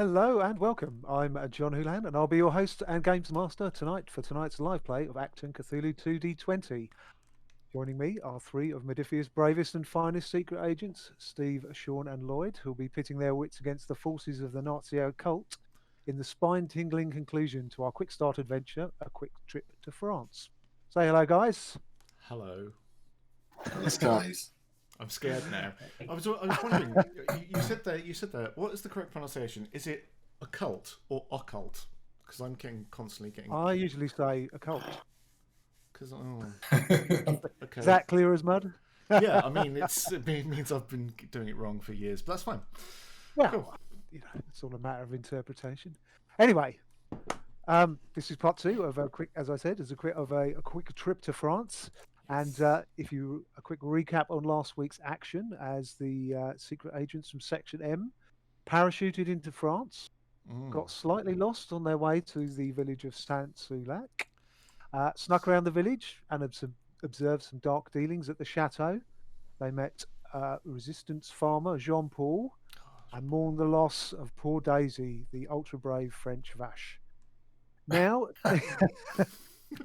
Hello and welcome. I'm John Houlihan, and I'll be your host and games master tonight for tonight's live play of Achtung Cthulhu 2D20. Joining me are three of Modiphius' bravest and finest secret agents, Steve, Shaun, and Lloyd, who'll be pitting their wits against the forces of the Nazi occult in the spine-tingling conclusion to our quick start adventure, A Quick Trip to France. Say hello, guys. Hello. Hello, guys. I'm scared now. I was wondering. You said that. What is the correct pronunciation? Is it occult or occult? Because I'm constantly getting. I usually say occult. Because okay. Is that clear as mud? Yeah, I mean it means I've been doing it wrong for years, but that's fine. Well, Cool. It's all a matter of interpretation. Anyway, this is part two of a quick, as I said, a quick trip to France. And a quick recap on last week's action as the secret agents from Section M parachuted into France, got slightly lost on their way to the village of Saint Sulac, snuck around the village and observed some dark dealings at the chateau. They met resistance farmer Jean-Paul and mourned the loss of poor Daisy, the ultra-brave French vache. Now,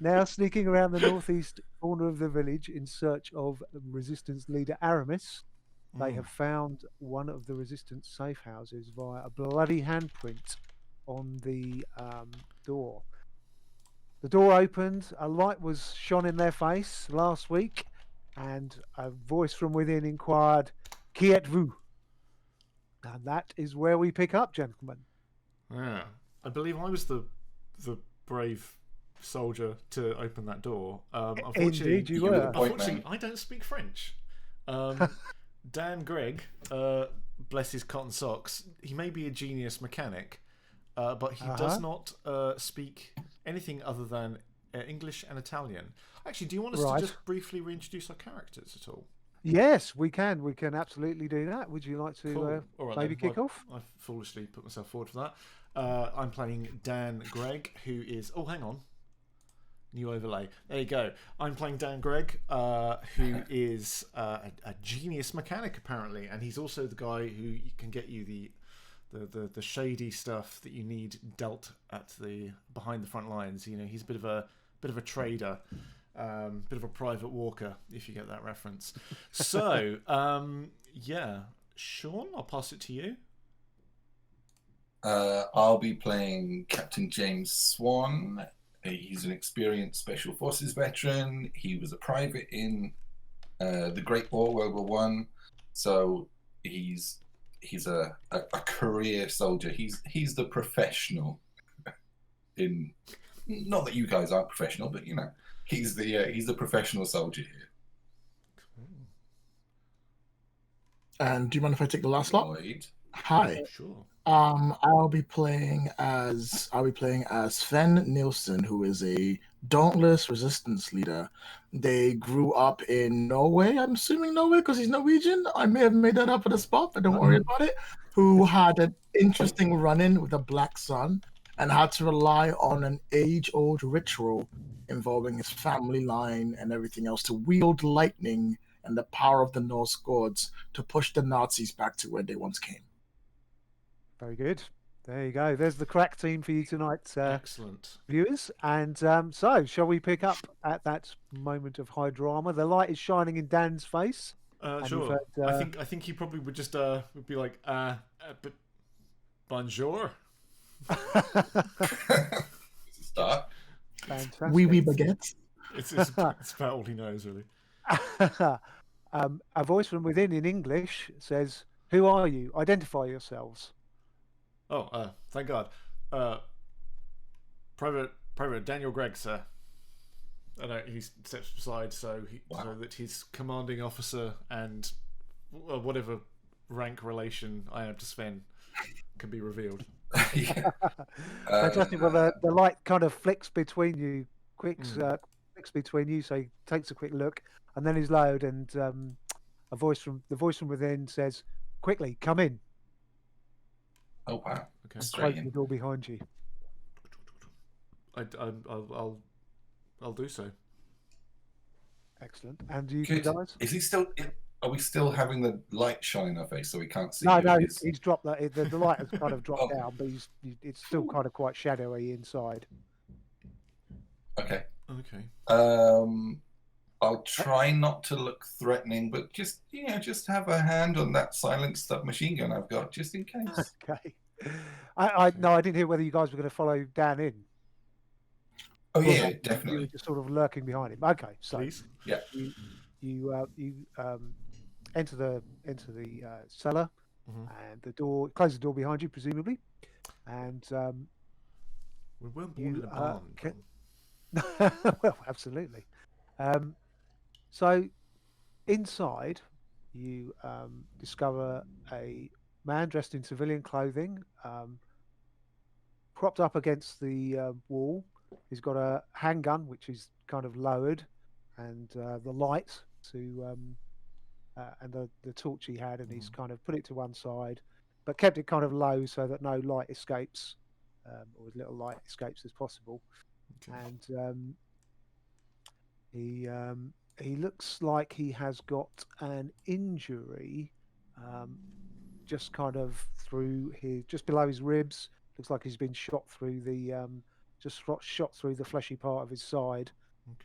now sneaking around the northeast corner of the village in search of resistance leader Aramis, they have found one of the resistance safe houses via a bloody handprint on the door. The door opened, a light was shone in their face last week, and a voice from within inquired, "Qui êtes-vous?" And that is where we pick up, gentlemen. Yeah, I believe I was the brave soldier to open that door. Unfortunately, Indeed, you were. Unfortunately, I don't speak French. Dan Gregg, bless his cotton socks, he may be a genius mechanic, but he does not speak anything other than English and Italian. Actually, do you want us to just briefly reintroduce our characters at all? Yes, we can. We can absolutely do that. Would you like to Cool. maybe kick off? I foolishly put myself forward for that. I'm playing Dan Gregg, who is... Oh, hang on. New overlay. There you go. I'm playing Dan Gregg, who is a genius mechanic, apparently, and he's also the guy who can get you the shady stuff that you need dealt at the behind the front lines. You know, he's a bit of a trader. Bit of a private walker, if you get that reference. So, yeah, Shaun, I'll pass it to you. I'll be playing Captain James Swann. He's an experienced Special Forces veteran. He was a private in the Great War, World War One. So he's a career soldier. He's the professional. In not that you guys aren't professional, but you know. He's the professional soldier here. And do you mind if I take the last slot? Lloyd. Hi. Sure. I'll be playing as Sven Nilsen, who is a dauntless resistance leader. They grew up in Norway. I'm assuming Norway because he's Norwegian. I may have made that up on the spot, but don't worry about it. Who had an interesting run-in with a black sun and had to rely on an age-old ritual involving his family line and everything else to wield lightning and the power of the Norse gods to push the Nazis back to where they once came. Very good. There you go. There's the crack team for you tonight, Excellent, viewers. And so, shall we pick up at that moment of high drama? The light is shining in Dan's face. Sure. Heard, I think he probably would just would be like, but bonjour. Start. Fantastic. Oui, baguette. It's about all he knows, really. A voice from within in English says, "Who are you? Identify yourselves." Oh, thank God. Private Daniel Gregg, sir. I know he steps aside so that his commanding officer and whatever rank relation I have to Sven can be revealed. Yeah. Fantastic. Well, the light kind of flicks between you, flicks between you. So he takes a quick look, and then he's loud, and the voice from within says, "Quickly, come in." Oh wow! Okay. Close the door behind you. I'll do so. Excellent. And you Good. guys? Is he still? Are we still having the light shine in our face so we can't see? No, who no, it is? he's dropped that. The light has kind of dropped Oh. down, but it's still kind of quite shadowy inside. Okay. Okay. I'll try not to look threatening, but just have a hand on that silenced submachine gun I've got, just in case. Okay. I didn't hear whether you guys were going to follow Dan in. Oh Or yeah, not. You were definitely. just sort of lurking behind him. Okay, so Please. Yeah. you enter the cellar, and close the door behind you, presumably, and We weren't born in a barn. well, absolutely. So inside, you discover a man dressed in civilian clothing, propped up against the wall. He's got a handgun, which is kind of lowered, and the light and the torch he had, and he's kind of put it to one side, but kept it kind of low so that no light escapes, or as little light escapes as possible. Okay. And he looks like he has got an injury, just kind of just below his ribs. Looks like he's been shot through shot through the fleshy part of his side.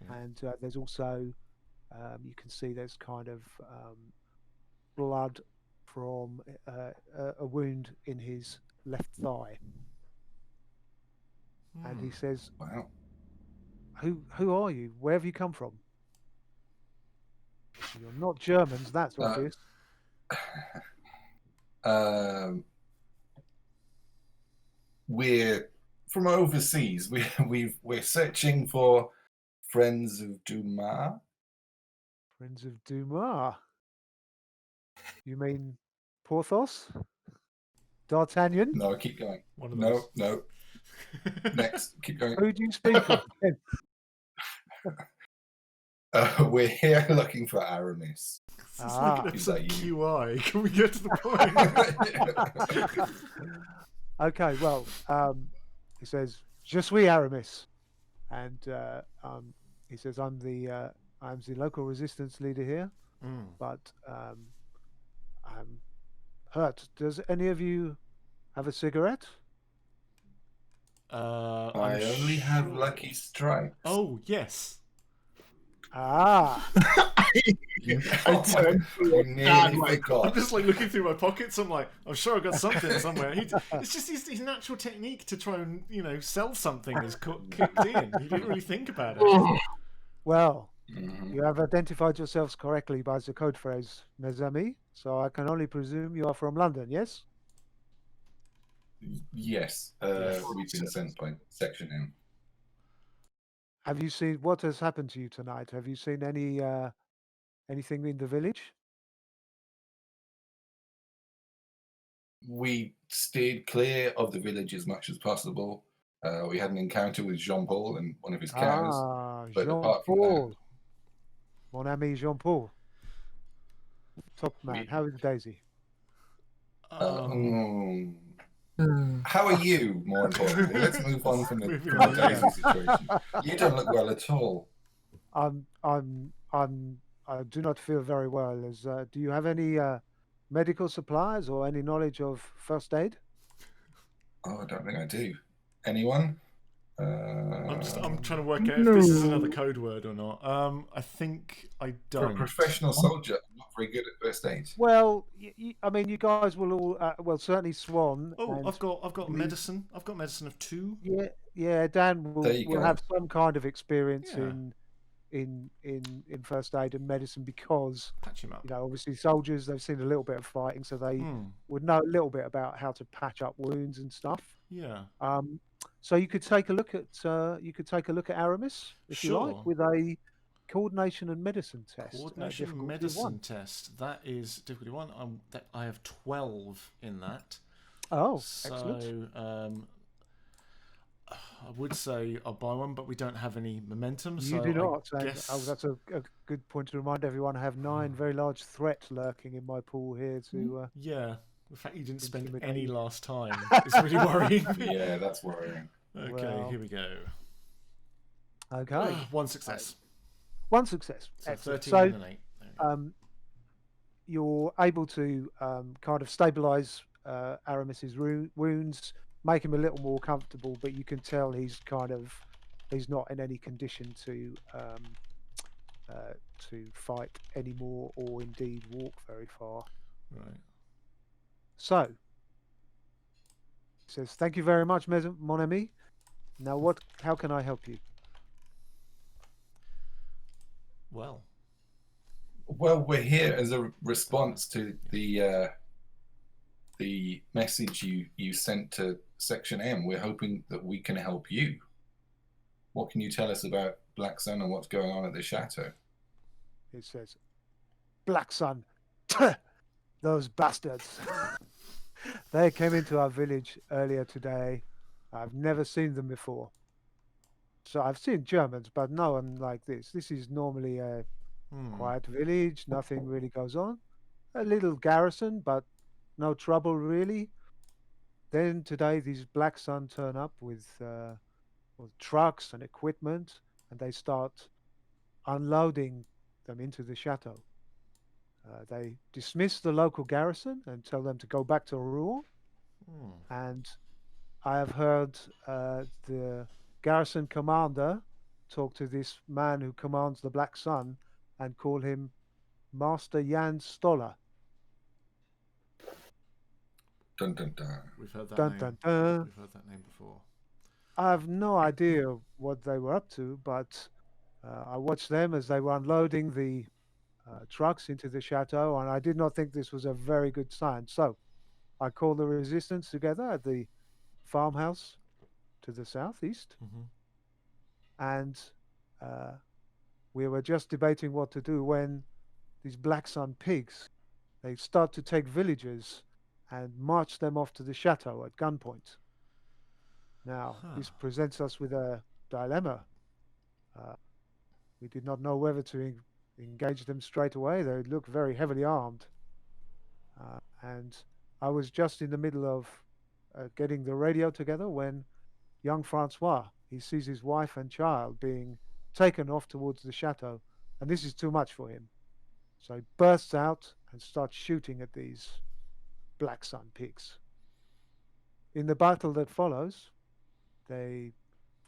Okay. And there's also, you can see there's kind of blood from a wound in his left thigh. And he says, Wow. Who are you? Where have you come from? You're not Germans, that's obvious. We're from overseas. We're searching for friends of Dumas. Friends of Dumas. You mean Porthos? D'Artagnan? No, keep going. One of those. No. Next, keep going. Who do you speak of? We're here looking for Aramis. This is like an Is that episode you? QI. Can we get to the point? Okay, well, he says, "Je suis Aramis," and he says, "I'm the local resistance leader here, but I'm hurt. Does any of you have a cigarette?" I only have Lucky Strikes. Oh, yes. Ah. You nearly forgot. I'm just like looking through my pockets. I'm like, I'm sure I got something somewhere. It's just his natural technique to try and sell something is kicked in. He didn't really think about it. Well, you have identified yourselves correctly by the code phrase, mes amis. So I can only presume you are from London, yes? Yes, we've been sent by Section M. Have you seen what has happened to you tonight? Have you seen anything in the village? We steered clear of the village as much as possible. We had an encounter with Jean-Paul and one of his cows. Ah, But apart from that, Jean-Paul. Mon ami Jean-Paul. Top man. How is Daisy? how are you, more importantly? Let's move on from the Daisy situation. You don't look well at all. I do not feel very well. Do you have any medical supplies or any knowledge of first aid? Oh, I don't think I do. Anyone? I'm trying to work out if this is another code word or not. I think I For a don't. professional soldier, I'm not very good at first aid. Well, I mean, you guys will all. Well, certainly Swann. Oh, and I've got me. medicine. I've got medicine of 2. Yeah. Dan There you will go. have some kind of experience Yeah. in first aid and medicine because Patch him up. obviously soldiers, they've seen a little bit of fighting, so they would know a little bit about how to patch up wounds and stuff. Yeah. So you could take a look at Aramis if you like, Sure. with a coordination and medicine test. Coordination difficulty medicine 1. test. That is difficulty 1. I have 12 in that. Oh, So, excellent. I would say I'll buy one, but we don't have any momentum. You so do not. I And, guess... that's a good point to remind everyone. I have 9 very large threats lurking in my pool here to. Yeah. The fact you didn't spend Intimidate any you. last time is really worrying me. Yeah, that's worrying. Okay, Well, here we go. Okay. 1 success. 1 success. So Excellent. 13 So, and an 8. There we go. you're able to kind of stabilize Aramis's wounds, make him a little more comfortable, but you can tell he's not in any condition to fight anymore or indeed walk very far. Right. So he says, "Thank you very much, mon ami. Now, how can I help you?" Well, We're here as a response to the message you sent to Section M. We're hoping that we can help you. What can you tell us about Black Sun and what's going on at the chateau? He says, "Black Sun, those bastards. They came into our village earlier today. I've never seen them before. So I've seen Germans, but no one like this. This is normally a quiet village. Nothing really goes on. A little garrison, but no trouble really. Then today these Black Sun turn up with trucks and equipment, and they start unloading them into the chateau. They dismiss the local garrison and tell them to go back to Rouen. And I have heard the garrison commander talk to this man who commands the Black Sun and call him Master Jan Stoller." Dun dun dun. We've heard that Dun, name. dun, dun. We've heard that name before. I have no idea what they were up to, but I watched them as they were unloading the trucks into the chateau, and I did not think this was a very good sign. So I called the resistance together at the farmhouse to the southeast, and we were just debating what to do when these Black Sun pigs, they start to take villagers and march them off to the chateau at gunpoint. Now, this presents us with a dilemma. We did not know whether to engage them straight away. They look very heavily armed. And I was just in the middle of getting the radio together when young Francois, he sees his wife and child being taken off towards the chateau, and this is too much for him. So he bursts out and starts shooting at these Black Sun pigs. In the battle that follows, they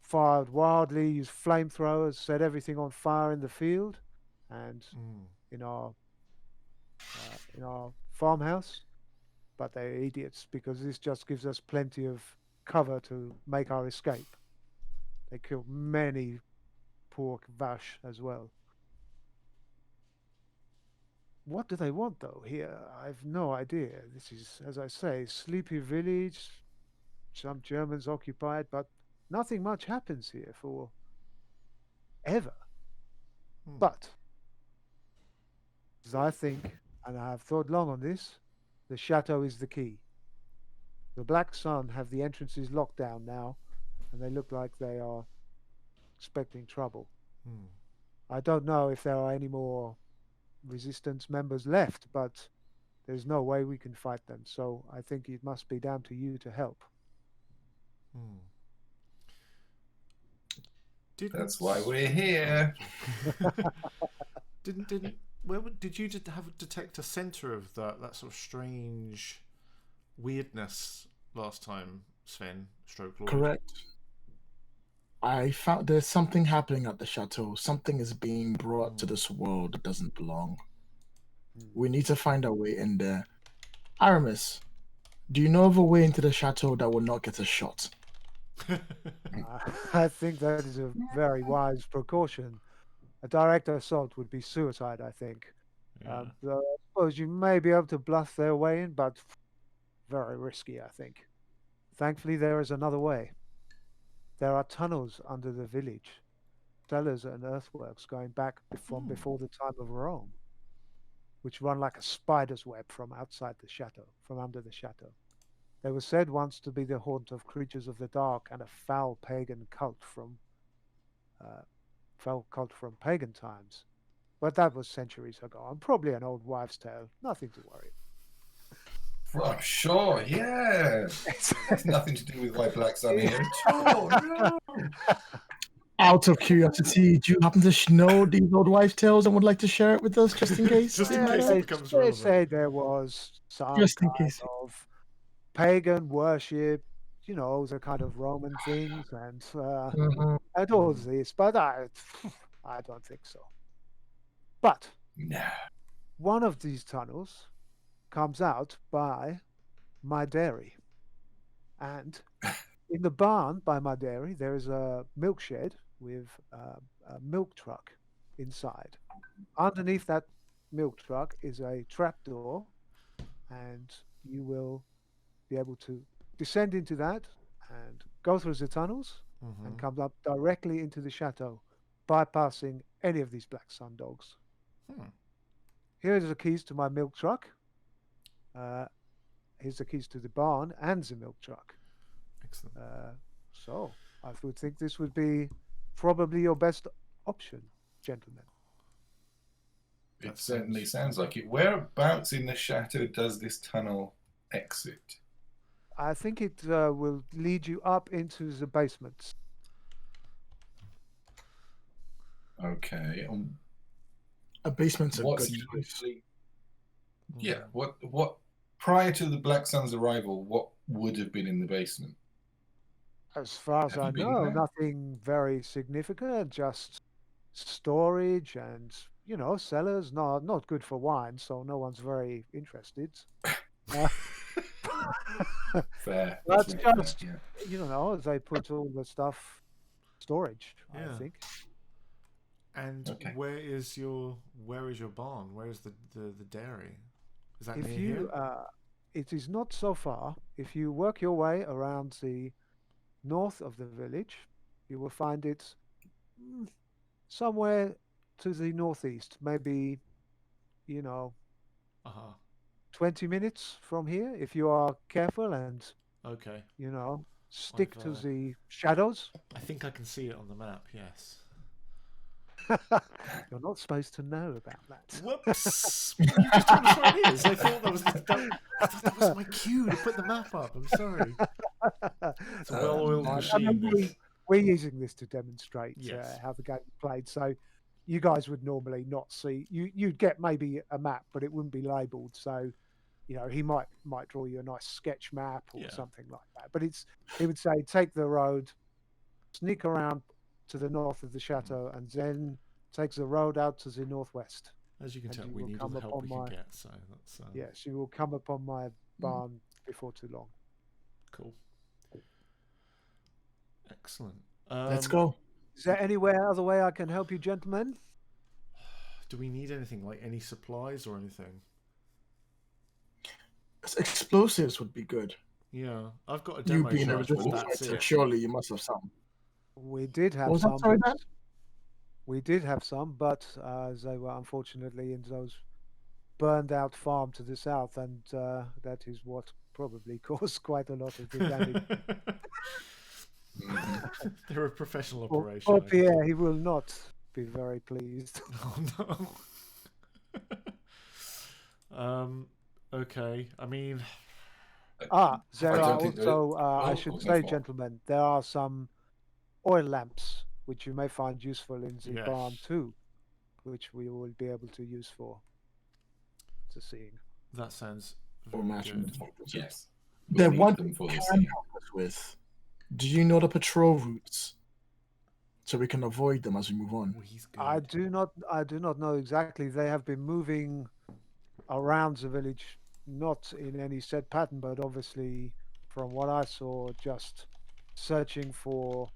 fired wildly, used flamethrowers, set everything on fire in the field and in our farmhouse. But they're idiots, because this just gives us plenty of cover to make our escape. They killed many poor vache as well. What do they want, though, here? I've no idea. This is, as I say, sleepy village. Some Germans occupied, but nothing much happens here for ever. But, as I think, and I have thought long on this, the chateau is the key. The Black Sun have the entrances locked down now, and they look like they are expecting trouble. I don't know if there are any more resistance members left, but there's no way we can fight them. So I think it must be down to you to help. That's why we're here. Did you detect a center of that sort of strange weirdness last time, Sven Lloyd? Correct. I found there's something happening at the chateau. Something is being brought to this world that doesn't belong. We need to find our way in there. Aramis, do you know of a way into the chateau that will not get us shot? I think that is a very wise precaution. A direct assault would be suicide, I think. Yeah. I suppose you may be able to bluff their way in, but very risky, I think. Thankfully, there is another way. There are tunnels under the village, cellars and earthworks going back from before the time of Rome, which run like a spider's web from outside the chateau, from under the chateau. They were said once to be the haunt of creatures of the dark and a foul pagan cult from pagan times. But that was centuries ago, and probably an old wives' tale. Nothing to worry. For sure, yeah. It's nothing to do with why Black Sun here at all. No. Out of curiosity, do you happen to know these old wives' tales and would like to share it with us, just in case? Just in case they, it becomes they relevant. say there was some Just in kind case. of pagan worship, the kind of Roman things and all this, but I don't think so. But No. one of these tunnels comes out by my dairy, and in the barn by my dairy there is a milk shed with a milk truck inside. Underneath that milk truck is a trapdoor, and you will be able to descend into that and go through the tunnels and come up directly into the chateau, bypassing any of these Black Sun dogs. Here are the keys to my milk truck. Here's the keys to the barn and the milk truck. Excellent. So I would think this would be probably your best option, gentlemen. It certainly sounds like it. Whereabouts in the chateau does this tunnel exit? I think it will lead you up into the basements. Okay. A basement's a good What's choice. usually... Yeah. What prior to the Black Sun's arrival, what would have been in the basement? As far as Have I you been know, there? nothing very significant, just storage and, cellars. No, not good for wine, so no one's very interested. Fair. That's really fair, just, yeah. they put all the stuff storage, Yeah. I think. And Okay. where is your barn? Where is the dairy? Is that If near you, here? it is not so far. If you work your way around the north of the village, you will find it somewhere to the northeast, maybe, 20 minutes from here, if you are careful and, Okay. stick to I've, the shadows. I think I can see it on the map. Yes. You're not supposed to know about that. Whoops! You just told us where it is. I thought that was my cue to put the map up. I'm sorry. It's a well-oiled I machine. This. We're using this to demonstrate Yes. how the game is played. So you guys would normally not see. You'd get maybe a map, but it wouldn't be labelled. So he might draw you a nice sketch map or something like that. But he would say take the road, sneak around to the north of the chateau, and then takes the road out to the northwest. As you can And tell, you we will need all come the help we upon can get. So that's Yes, you will come upon my barn before too long. cool. Excellent. Let's go. Is there anywhere other way I can help you, gentlemen? Do we need anything, like any supplies or anything? Explosives would be good. Yeah, I've got a You demo being a charge, but resistance that's fighter, it. surely you must have some. We did have What was some. that? Sorry, Dan? We did have some, but they were unfortunately in those burned out farm to the south, and that is what probably caused quite a lot of the damage. They're a professional Poor operation. I Pierre, he will not be very pleased. Oh no. Okay. I mean, There I are don't think there- also, I Oh, should no say, fault. gentlemen, there are some oil lamps which you may find useful in the Yes. barn too, which we will be able to use for the seeing. that sounds Or very matching good. the Yes. The We'll one need them thing for you the can scene. help us with. Do you know the patrol routes, so we can avoid them as we move on? Oh, he's good. I do not know exactly. They have been moving around the village, not in any set pattern, but obviously, from what I saw, just searching for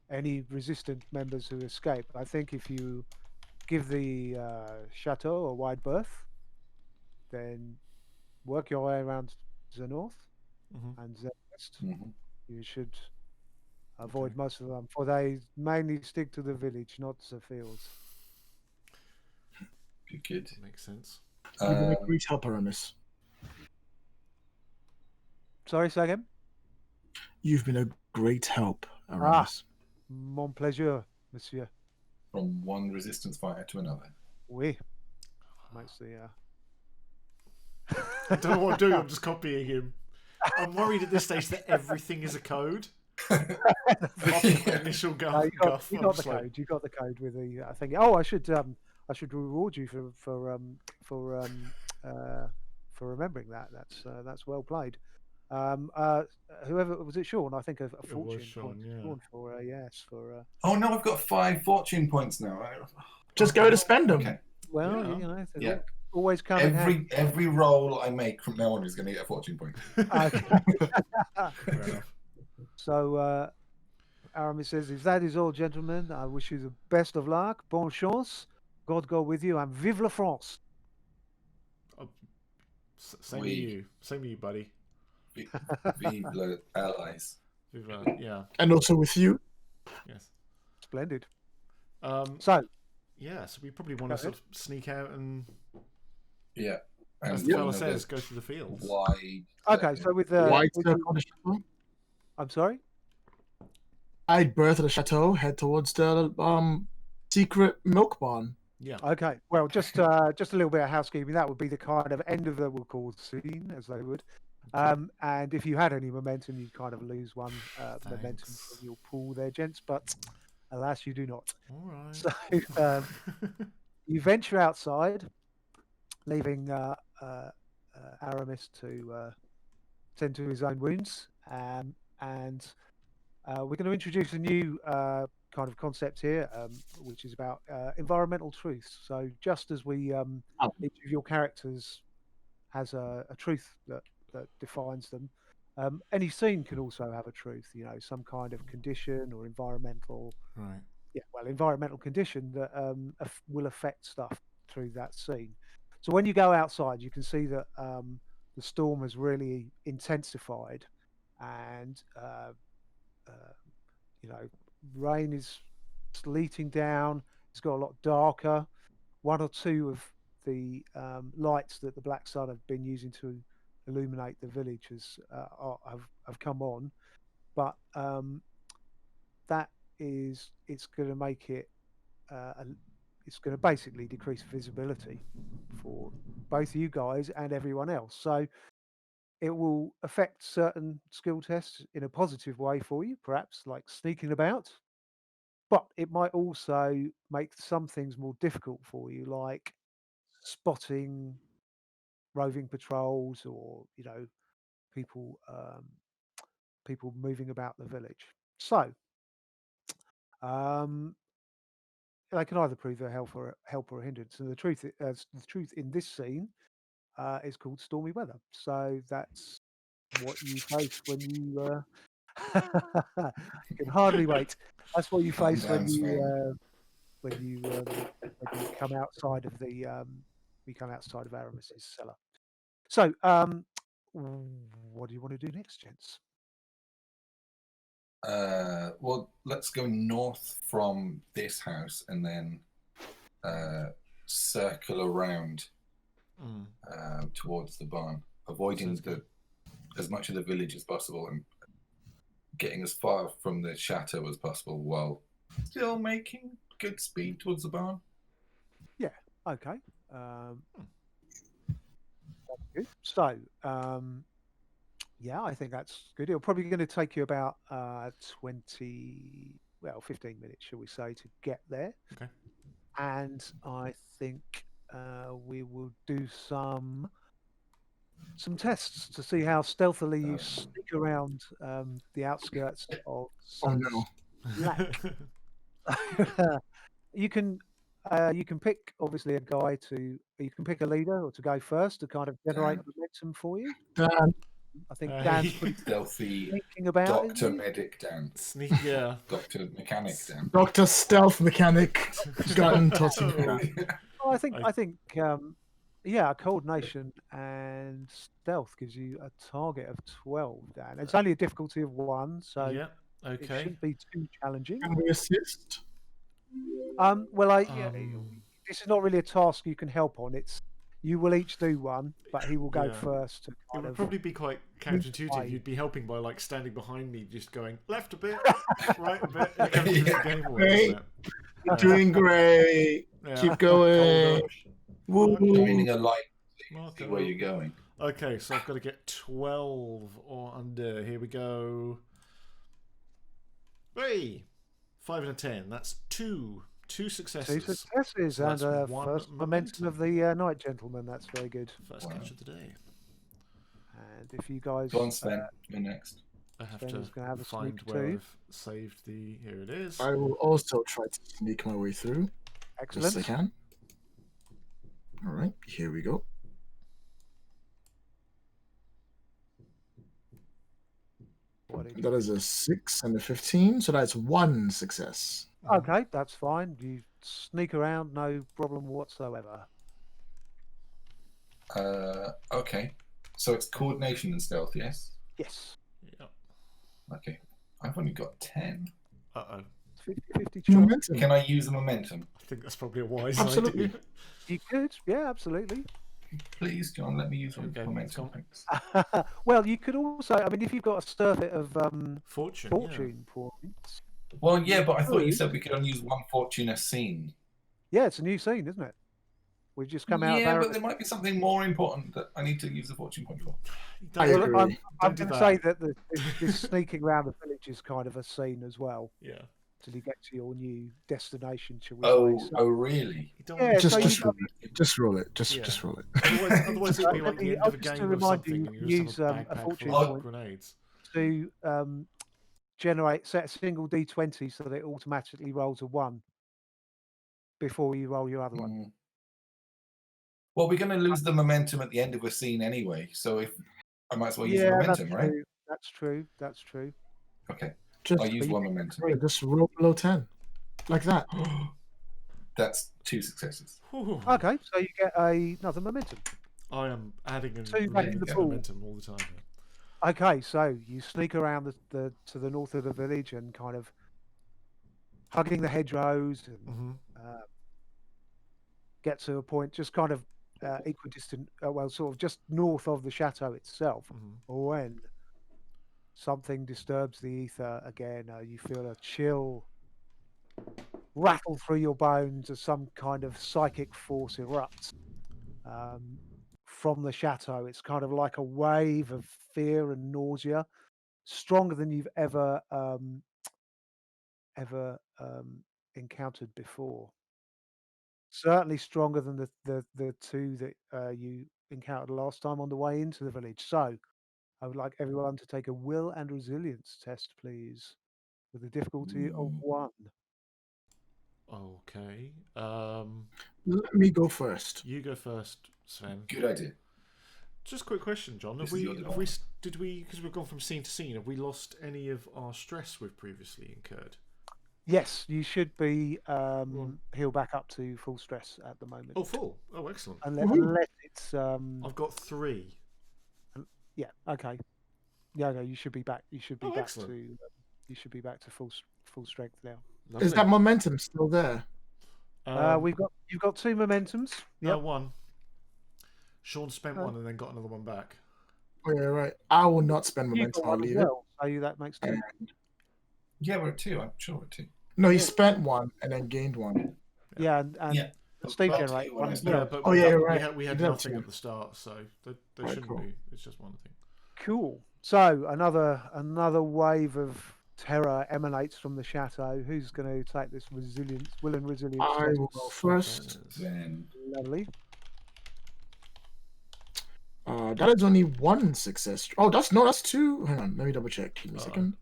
any resistant members who escape. I think if you give the chateau a wide berth, then work your way around the north and the west, you should avoid Okay. most of them, for they mainly stick to the village, not the fields. Good. Makes sense. You've been a great helper on this. Sorry, say again? You've been a great help around this. Mon plaisir, monsieur. From one resistance fighter to another. Oui. Makes the I don't know what I'm doing. I'm just copying him. I'm worried at this stage that everything is a code. Initial No, guff. you got the code. You got the code with the thing. Oh, I should reward you for remembering that. That's well played. Whoever was it, Sean? I think a was fortune Sean, point. yeah. Sean for yes for. Oh no, I've got 5 fortune points now. Just go to spend them. Okay. Well, Yeah. you know, they Yeah. always come in handy. Every roll I make from now on is going to get a fortune point. Okay. Fair enough. So Aramis says, if that is all, gentlemen, I wish you the best of luck. Bonne chance. God go with you, and vive la France. Same to you. Same to you, buddy. Vive le allies. Yeah. And also with you. Yes. Splendid. So we probably want Go to sort of sneak out and, Yeah. as the fella says, go through the fields. Wide. Okay, so with White with circle the chateau. I'm sorry. I'd birth the chateau, head towards the secret milk barn. Yeah. Okay, well, just a little bit of housekeeping. That would be the kind of end of the we'll call scene, as they would. And if you had any momentum, you'd kind of lose one momentum from your pool there, gents. But alas, you do not. All right. So you venture outside, leaving Aramis to tend to his own wounds, and we're going to introduce a new kind of concept here, which is about environmental truths. So just as we each of your characters has a truth that defines them, any scene can also have a truth. You know, some kind of condition or environmental. Right. Yeah, well, environmental condition that will affect stuff through that scene. So when you go outside, you can see that the storm has really intensified, and you know, rain is sleeting down. It's got a lot darker. One or two of the lights that the Black Sun have been using to illuminate the village have come on, but it's going to make it it's going to basically decrease visibility for both you guys and everyone else. So it will affect certain skill tests in a positive way for you, perhaps like sneaking about, but it might also make some things more difficult for you, like spotting roving patrols, or people people moving about the village. So they can either prove a help or a hindrance. And the truth in this scene is called stormy weather. So that's what you face when you can hardly wait. That's what you face when you come outside of Aramis's cellar. So, what do you want to do next, gents? Well, let's go north from this house and then circle around towards the barn, avoiding as much of the village as possible and getting as far from the chateau as possible while still making good speed towards the barn. Yeah. Okay. Good. So, yeah, I think that's good. It'll probably going to take you about 15 minutes, shall we say, to get there. Okay. And I think we will do some tests to see how stealthily you sneak around the outskirts of Saint Sulac. You can pick obviously a guy you can pick a leader or to go first to kind of generate momentum for you. I think Dan's pretty stealthy. Thinking about Doctor Medic Dan. Yeah. Doctor Mechanic Dan. Doctor Stealth Mechanic. Gotten tossing. Well, I think coordination and stealth gives you a target of 12, Dan. It's only a difficulty of 1, so yeah. Okay. it shouldn't be too challenging. Can we assist? This is not really a task you can help on. You will each do one, but he will go first. It would probably be quite counterintuitive. You'd be helping by like standing behind me, just going left a bit, right a bit. It kind of gives the game away, isn't it? You're doing great. Yeah. Keep going. Shining a light. See where you're going. Okay, so I've got to get 12 or under. Here we go. Hey, 5 and a 10. That's two successes. 2 successes So and that's one first momentum of the night, gentlemen. That's very good. First catch of the day. And if you guys, Go on, Sven. You're next. I have Sven is gonna have to a find sneak where too. I've saved the. Here it is. I will also try to sneak my way through. Excellent. Best I can. All right, here we go. That is a 6 and a 15, so that's 1 success. Okay, that's fine. You sneak around, no problem whatsoever. Okay. So it's coordination and stealth, yes? Yes. Yep. Okay. I've only got 10. Uh-oh. 50-50 choice. Momentum. Can I use the momentum? I think that's probably a wise Absolutely. idea. You could, yeah, absolutely. Please, John, let me use Okay, momentum. it's Thanks. Well, you could also, I mean, if you've got a surfeit of Fortune. fortune points. Well, yeah, but I thought you Good. said we could only use 1 fortune a scene. Yeah, it's a new scene, isn't it? We've just come out of Yeah, our... but there might be something more important that I need to use the fortune point for. I Don't- agree. I'm Don't do going to that. say that this sneaking around the village is kind of a scene as well, Yeah. till you get to your new destination, shall we Oh, say. So, oh, really? You don't Yeah, want to so Just you- roll it. Just roll it. Just Yeah. roll it. Otherwise it'll be like the end of a just to game or remind you, something, and you use just have a a backpack fortune full of point. grenades. to set a single D20 so that it automatically rolls a 1 before you roll your other one. Mm. Well, we're going to lose the momentum at the end of a scene anyway, so if I might as well use the momentum, that's right? true. That's true. That's true. Okay, Just, I'll use you 1 pick momentum. three. just roll below 10. Like that. That's 2 successes. Whew. Okay, so you get another momentum. I am adding and Two back in removing the the pool. momentum all the time. here. Okay, so you sneak around to the north of the village and kind of hugging the hedgerows and Mhm. get to a point just kind of equidistant, well, sort of just north of the chateau itself, Mhm. when something disturbs the ether again. You feel a chill rattle through your bones as some kind of psychic force erupts from the chateau. It's kind of like a wave of fear and nausea, stronger than you've ever encountered before. Certainly stronger than the two that you encountered last time on the way into the village. So I would like everyone to take a will and resilience test, please, with a difficulty of Ooh. 1. Okay. Let me go first. You go first, Sven. Good idea. Just a quick question, John. This is your department. Did we, because we've gone from scene to scene, have we lost any of our stress we've previously incurred? Yes, you should be healed back up to full stress at the moment. Oh, full. Oh, excellent. Unless it's I've got 3. yeah, okay. Yeah, no, you should be back. You should be back excellent. to you should be back to full strength now. Lovely. Is that momentum still there? You've got 2 momentums. Yep. 1. Sean spent 1 and then got another one back. Oh, yeah, right. I will not spend You've momentum. got I'll one as leave it. well, so that makes 2. Yeah, we're at 2. I'm sure we're at 2. No, he spent 1 and then gained 1. Yeah, and Yeah. Steve Well, generate two, 1 when as I well. Yeah, but Oh, we yeah, had, you're we right. had, we had You did have nothing 2. at the start, so there Right, shouldn't cool. be. It's just one thing. Cool. So another wave of terror emanates from the chateau. Who's going to take this will and resilience I test? will go first. Then Lovely. That is only 1 success. Oh, that's 2. Hang on, let me double check. Give me a second.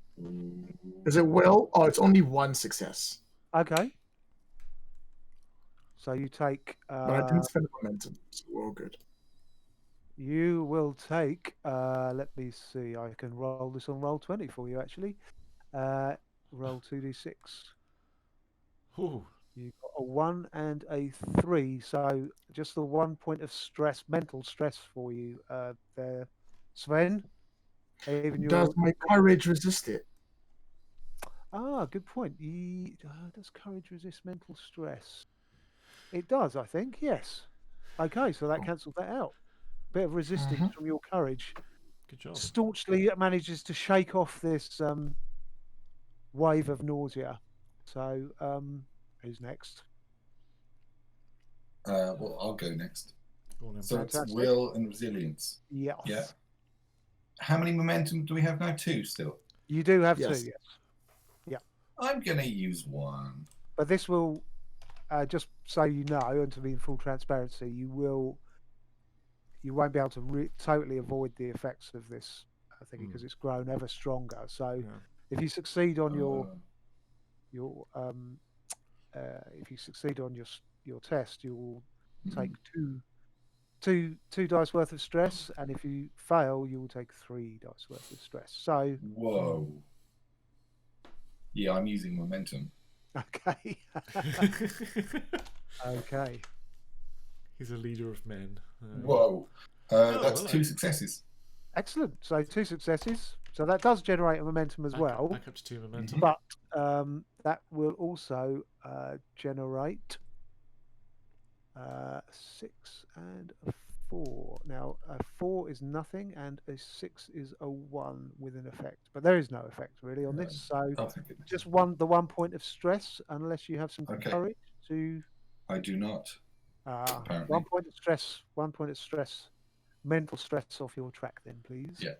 Is it will? Oh, it's only 1 success. Okay. So you take. But I didn't spend momentum, so we're all good. You will take. Let me see. I can roll this on roll 20 for you actually. Roll 2d6. Ooh. You got a 1 and a 3. So just the 1 point of stress, mental stress for you there, Sven. Even Does your my courage resist it? good point. Does courage resist mental stress? It does, I think. Yes. Okay, so that cancels that out. Bit of resistance from your courage. Good job. Staunchly it manages to shake off this wave of nausea. So who's next? well, I'll go next. Go on then. So it's Fantastic. will and resilience. Yes. Yeah. How many momentum do we have now? 2 still. You do have Yes. 2, yes. I'm going to use 1. But this will, just so you know, and to be in full transparency, you won't be able to totally avoid the effects of this thingy because it's grown ever stronger. So if you succeed on if you succeed on your test, you will take two dice worth of stress, and if you fail, you will take 3 dice worth of stress. So Whoa. Yeah, I'm using momentum. okay. Okay. He's a leader of men. Whoa. That's hello. 2 successes. Excellent. So 2 successes. So that does generate a momentum as well. Back up to 2 momentum. But that will also generate 6 and a 4. Now, a 4 is nothing, and a 6 is a 1 with an effect. But there is no effect really on this. So just the 1 point of stress, unless you have some courage to. I do not. 1 point of stress. 1 point of stress. Mental stress off your track, then, please. Yeah.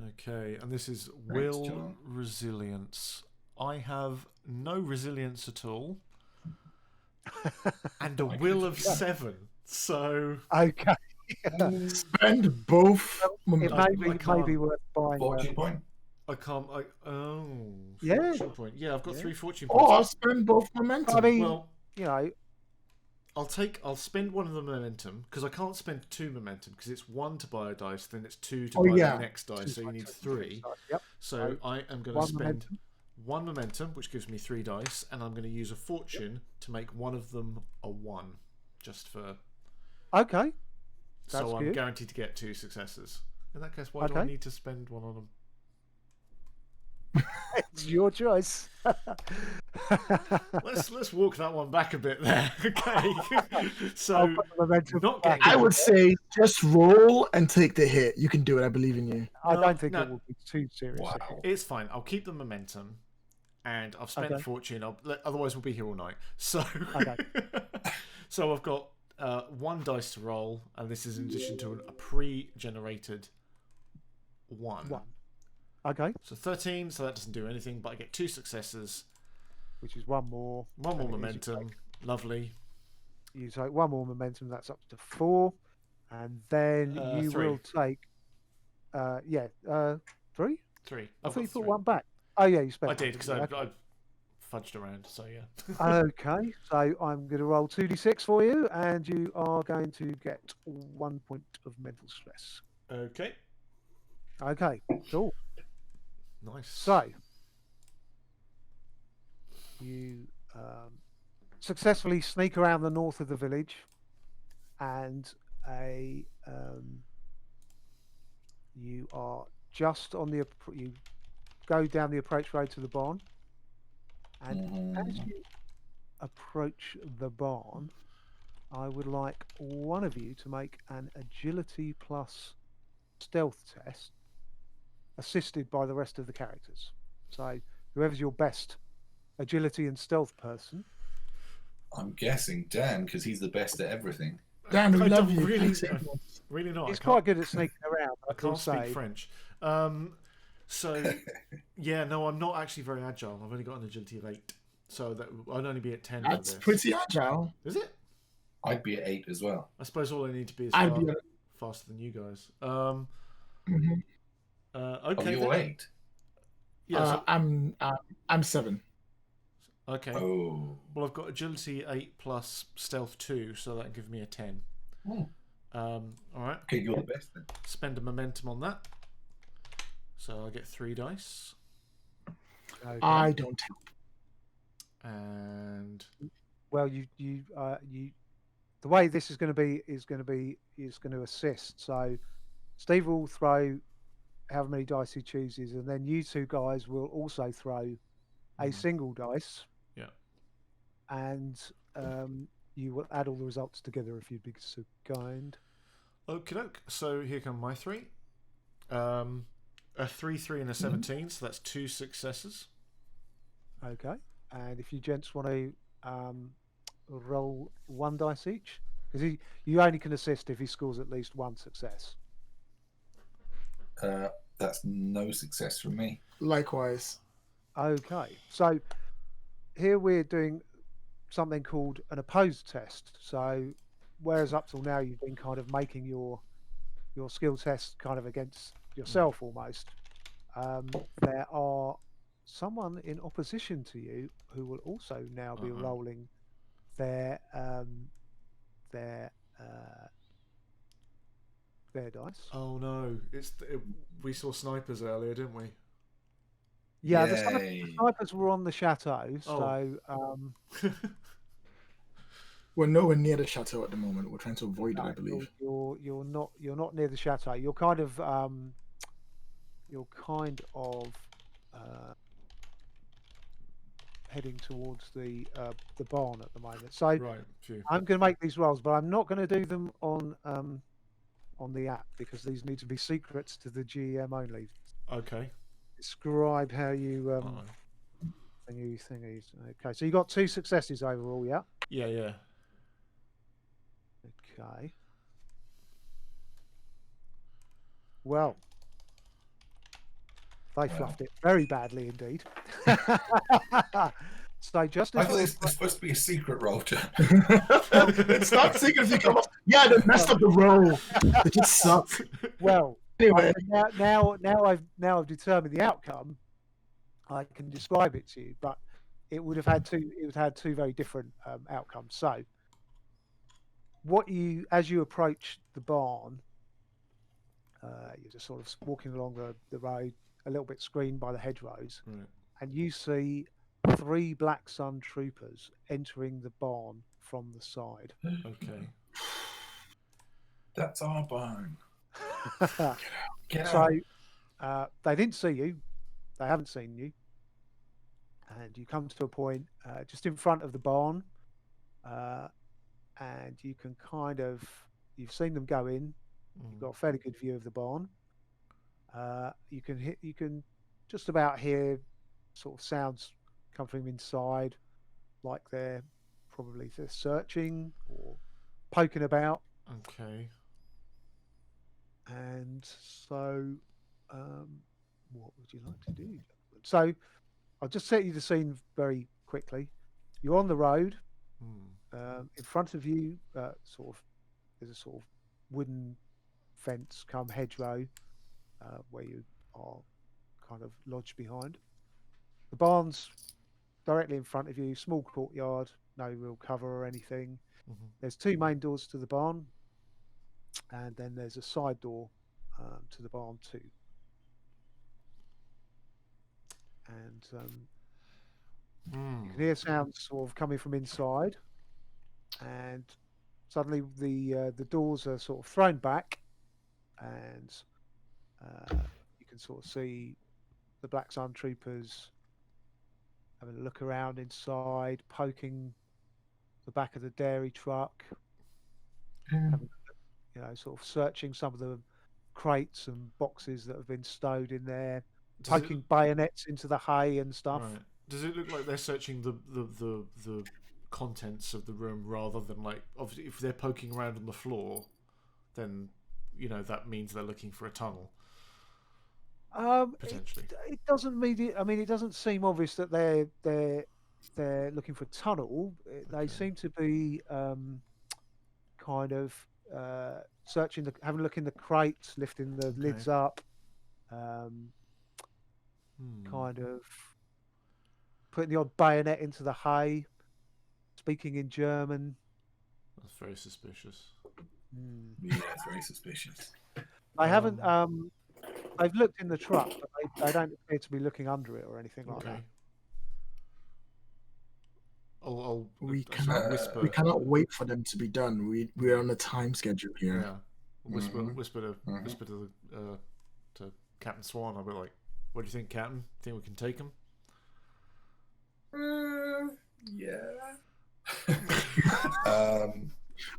Okay, and this is Thanks, will John. resilience. I have no resilience at all, and a will of 7. So Okay. Spend both. It may be worth buying. Fortune point. I can't. Yeah. Fortune point. Yeah, I've got 3 fortune Or points. spend both momentum. I mean, Well, you know, I'll spend 1 of the momentum because I can't spend 2 momentum because it's 1 to buy a dice, then it's 2 to buy the next dice, so you need 3. Yep. So I am going to spend 1 momentum, which gives me 3 dice, and I'm going to use a fortune to make 1 of them a 1, just for. Okay. So I'm good. guaranteed to get 2 successes. In that case, why do I need to spend 1 on them? It's your choice. Let's walk that one back a bit there. Okay. So not getting. I would say just roll and take the hit. You can do it. I believe in you. I don't think it will be too serious. Wow. It's fine. I'll keep the momentum, and I've spent fortune. Otherwise, we'll be here all night. So, so I've got 1 dice to roll, and this is in addition to a pre-generated 1. Okay. So 13. So that doesn't do anything, but I get 2 successes, which is 1 more. 1 more momentum. Lovely. You take 1 more momentum. That's up to 4, and then you 3. will take. 3. 3. I thought you put 1 back. Oh yeah, you spent. I did because I fudged around. So yeah. Okay, so I'm going to roll 2d6 for you, and you are going to get 1 point of mental stress. Okay. Okay, cool. Nice. So you successfully sneak around the north of the village, and you are just on the. You go down the approach road to the barn, and as you approach the barn, I would like one of you to make an agility plus stealth test, assisted by the rest of the characters. So whoever's your best agility and stealth person. I'm guessing Dan, because he's the best at everything. Dan, we love you. Really not. He's quite good at sneaking around. I can't speak French. So yeah, no, I'm not actually very agile. I've only got an agility of 8, so that I'd only be at 10. That's pretty agile. Is it? I'd be at 8 as well. I suppose all I need to be is faster than you guys. Okay. You're 8. Yeah, I'm 7. Okay. Oh. Well, I've got agility 8 plus stealth 2, so that gives me a 10. All right. Okay, you're the best then. Spend a momentum on that, so I get 3 dice. Okay. I don't help. And well, you the way this is going to assist. So Steve will throw however many dice he chooses, and then you 2 guys will also throw a single dice. Yeah. And you will add all the results together if you'd be so kind. Okay, so here come my 3. A 3, 3, and a 17, so that's 2 successes. Okay. And if you gents want to roll 1 dice each, because you only can assist if he scores at least 1 success. That's no success from me. Likewise. Okay, so here we're doing something called an opposed test. So whereas up till now you've been kind of making your skill test kind of against yourself almost, there are someone in opposition to you who will also now be rolling their their dice. Oh no! We saw snipers earlier, didn't we? Yeah, Yay. the snipers were on the chateau, so We're nowhere near the chateau at the moment. We're trying to avoid it, I no, believe. you're not near the chateau. You're kind of heading towards the barn at the moment. So right. Phew. I'm going to make these rolls, but I'm not going to do them on the app because these need to be secrets to the GM only. Okay. Describe how you thingies. Okay, so you got 2 successes overall, yeah? Yeah. Okay. Well, they fluffed it very badly indeed. So just I as thought it's supposed to be a secret roll, John. It's not secret if you come up. Yeah, they messed up the roll. It just sucked. well, Anyway, now I've determined the outcome. I can describe it to you, but it would have had two very different outcomes. So, as you approach the barn, you're just sort of walking along the road, a little bit screened by the hedgerows, and you see 3 Black Sun troopers entering the barn from the side. Okay. That's our barn. Get So out. they didn't see you. They haven't seen you. And you come to a point just in front of the barn, and you can you've seen them go in. You've got a fairly good view of the barn. You can just about hear sort of sounds come from inside, like they're searching or poking about. Okay. And so, what would you like to do? So, I'll just set you the scene very quickly. You're on the road. In front of you, there's a sort of wooden fence, come hedgerow, where you are kind of lodged behind. The barn's directly in front of you. Small courtyard, no real cover or anything. There's 2 main doors to the barn, and then there's a side door to the barn too. And you can hear sounds sort of coming from inside, and suddenly the doors are sort of thrown back, and you can sort of see the Black Sun troopers having a look around inside, poking the back of the dairy truck, sort of searching some of the crates and boxes that have been stowed in there, poking bayonets into the hay and stuff. Right. Does it look like they're searching the contents of the room rather than, like, obviously if they're poking around on the floor, then that means they're looking for a tunnel? Potentially. It doesn't mean. It doesn't seem obvious that they're looking for a tunnel. They seem to be kind of searching, having a look in the crates, lifting the lids up, kind of putting the odd bayonet into the hay, speaking in German. That's very suspicious. Yeah, it's very suspicious. They haven't. They've looked in the truck, but they don't appear to be looking under it or anything like that. We whisper. We cannot wait for them to be done. We're on a time schedule here. Yeah. Whisper to Captain Swann. I'll be like, "What do you think, Captain? Think we can take him?" Yeah.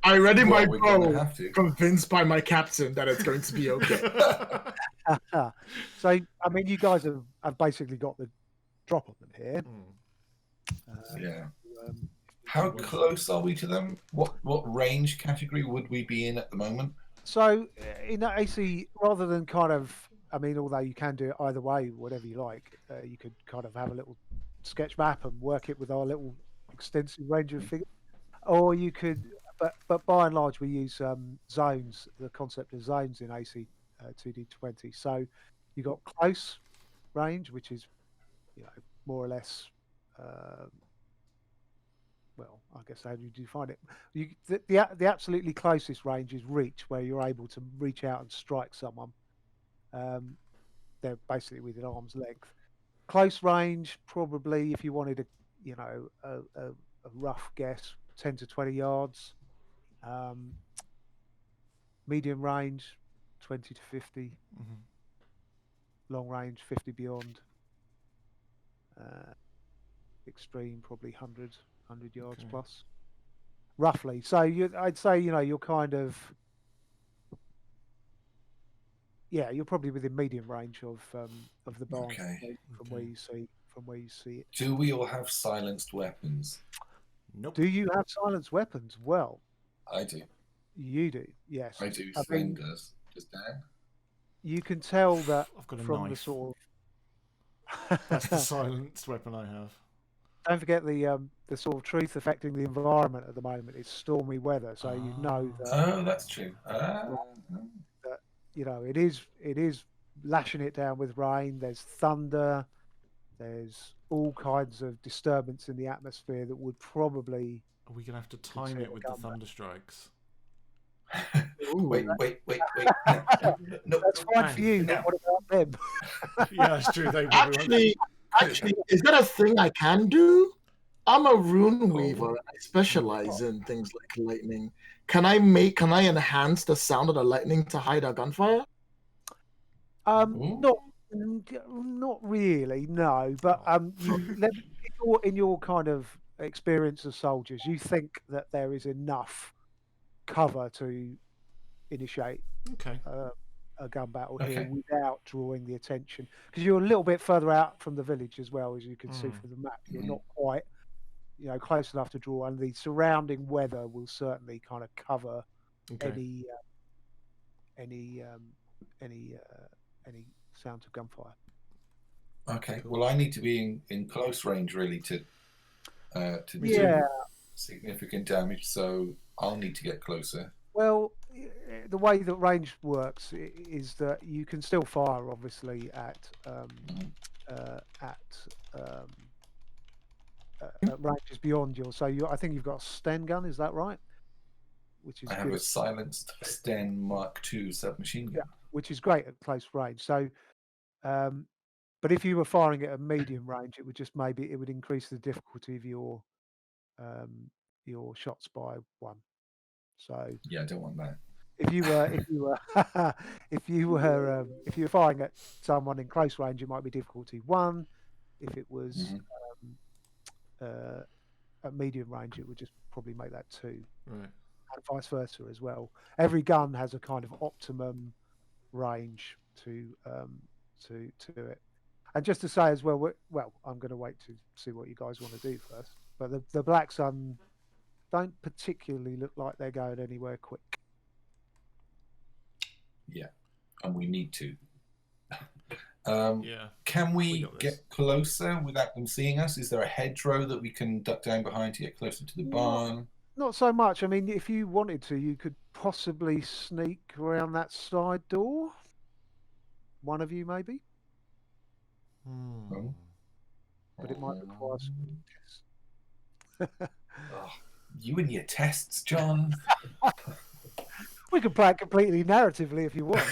I ready my we're gonna bow, have to. convinced by my captain that it's going to be okay. So, you guys have basically got the drop on them here. Yeah. How close are we to them? What range category would we be in at the moment? So, in that AC, rather than kind of I mean, although you can do it either way, whatever you like, you could kind of have a little sketch map and work it with our little extensive range of figures, or you could. But by and large, we use zones. The concept of zones in AC 2D20. So you got close range, which is more or less. Well, I guess how do you define it? The absolutely closest range is reach, where you're able to reach out and strike someone. They're basically within arm's length. Close range, probably, if you wanted a rough guess, 10 to 20 yards. Medium range, 20 to 50. Long range, 50 beyond. Extreme, probably 100 yards plus, roughly. So I'd say you're kind of you're probably within medium range of the barn from where you see it. Do we all have silenced weapons? Nope. Do you have silenced weapons? Well, I do. You do, yes. I do. Sven does. Does Dan? You can tell that I've got a from knife. the sort of. That's the silenced weapon I have. Don't forget the sort of truth affecting the environment at the moment. It's stormy weather, so you know that. Oh, that's true. That it is lashing it down with rain. There's thunder. There's all kinds of disturbance in the atmosphere that would probably. Are we gonna have to time it with the thunder strikes? Wait. No, that's fine for you. But what about them? Yeah, that's true. They Actually, is that a thing I can do? I'm a rune weaver. And I specialize in things like lightning. Can I enhance the sound of the lightning to hide our gunfire? Not really, no. But in your kind of experience of soldiers, you think that there is enough cover to initiate a gun battle here without drawing the attention, because you're a little bit further out from the village as well, as you can see from the map. You're not quite close enough to draw, and the surrounding weather will certainly kind of cover any sounds of gunfire. Okay, well, I need to be in close range really to do significant damage, so I'll need to get closer. Well, the way that range works is that you can still fire, obviously, at ranges beyond yours. So I think you've got a Sten gun, is that right? Which is I have a silenced Sten Mark II submachine gun, which is great at close range. So, but if you were firing at a medium range, it would just it would increase the difficulty of your shots by 1. So yeah, I don't want that. If you were firing at someone in close range, it might be difficulty 1. If it was at medium range, it would just probably make that 2. Right. And vice versa as well. Every gun has a kind of optimum range to it. And just to say as well, I'm going to wait to see what you guys want to do first. But the Black Sun don't particularly look like they're going anywhere quick. Yeah, and we need to. Yeah. Can we get closer without them seeing us? Is there a hedgerow that we can duck down behind to get closer to the barn? Not so much. I mean, if you wanted to, you could possibly sneak around that side door. One of you, maybe. But it might require some tests. You and your tests, John. We can play it completely narratively if you want.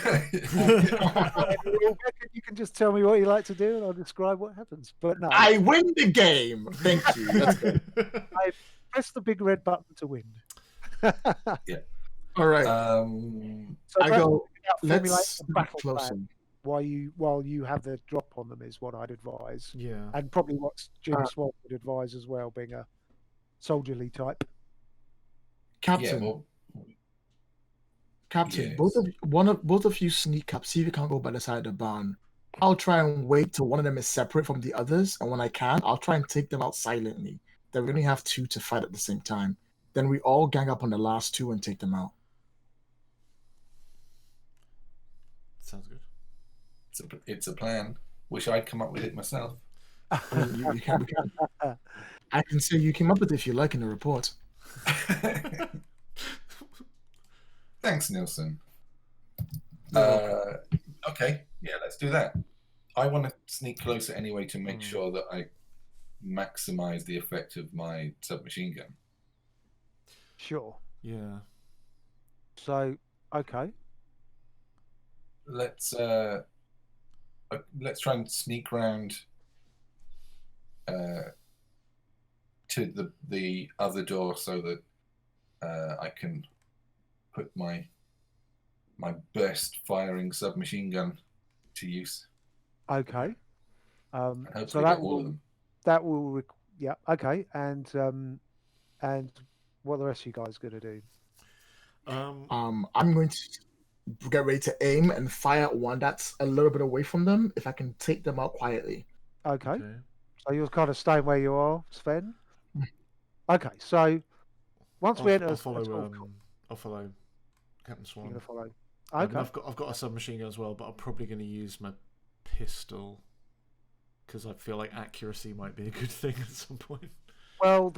You can just tell me what you like to do and I'll describe what happens. But no. I win the game. Thank you. That's good. I press the big red button to win. Yeah. All right. So I go. Let's battle closer. While you have the drop on them is what I'd advise. Yeah. And probably what Jim Swan would advise as well, being a soldierly type. Captain. Captain, yes. both of you sneak up. See if you can't go by the side of the barn. I'll try and wait till one of them is separate from the others, and when I can, I'll try and take them out silently. Then we only have 2 to fight at the same time. Then we all gang up on the last 2 and take them out. Sounds good. It's a plan. Wish I'd come up with it myself. You can. I can say you came up with it if you like in the report. Thanks, Nilsen. You're Okay, yeah, let's do that. I want to sneak closer anyway to make sure that I maximize the effect of my submachine gun. Sure. Yeah. So, okay. Let's try and sneak round to the other door so that I can put my best firing submachine gun to use. Okay. And hopefully So get all of them. yeah. Okay. And what are the rest of you guys going to do? I'm going to get ready to aim and fire at one that's a little bit away from them if I can take them out quietly. Okay. So you're kind of staying where you are, Sven. Okay. So once we enter, I'll follow Captain Swan. You're going to follow. I mean, Okay. I've got a submachine gun as well, but I'm probably going to use my pistol because I feel like accuracy might be a good thing at some point. Well, well,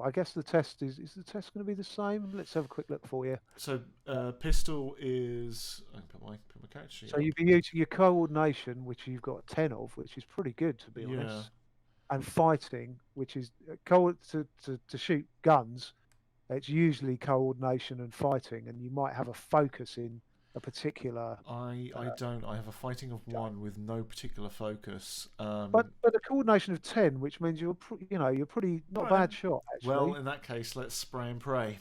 I guess the test is the test going to be the same? Let's have a quick look for you. So pistol is I can put my character sheet So up. you'd be using your coordination, which you've got 10 of, which is pretty good to be honest. And fighting, which is to shoot guns. It's usually coordination and fighting, and you might have a focus in a particular. I don't. I have a fighting of 1 with no particular focus. But a coordination of 10, which means you're pretty not a bad shot actually. Well, in that case, let's spray and pray.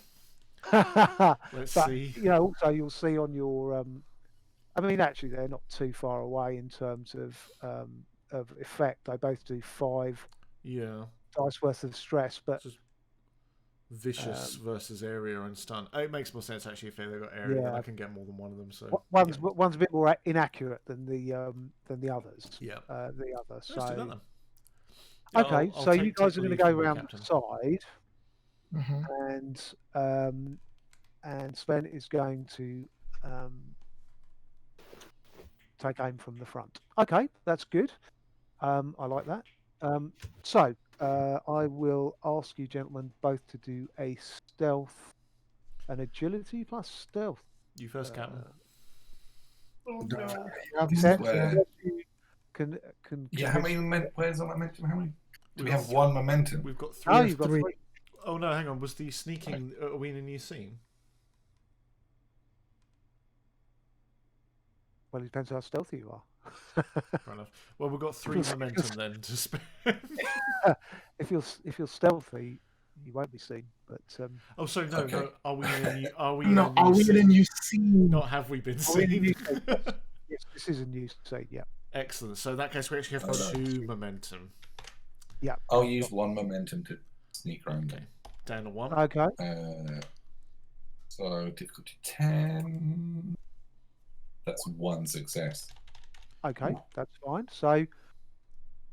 Let's see. Also you'll see on your. I mean, actually, they're not too far away in terms of effect. They both do 5 dice worth of stress, but. Vicious versus area and stun. Oh, it makes more sense actually if they've got area. Then I can get more than one of them. So one's a bit more inaccurate than the others. Yeah. The other. Let's So do that then. okay, I'll so you guys are going to go leave, around Captain. the side, and Sven is going to take aim from the front. Okay, that's good. I like that. So I will ask you, gentlemen, both to do a stealth, an agility plus stealth. You first, Captain. How many? Where's the momentum? How many? Do we have 1 momentum? We've got 3. Oh, you've got 3. Oh no, hang on. Was the sneaking? Are we in a new scene? Well, it depends how stealthy you are. Fair enough. Well, we've got 3 momentum then to spend. If you're stealthy, you won't be seen. But oh, sorry, no, no. Are we in a new? Are we? No, are we in a new scene? Not have we been seen? Yes, this is a new scene. Yeah. Excellent. So in that case, we actually have 2 momentum. Yeah. I'll use 1 momentum to sneak around. Okay. Down to 1. Okay. So difficulty 10. That's 1 success. Okay, that's fine. So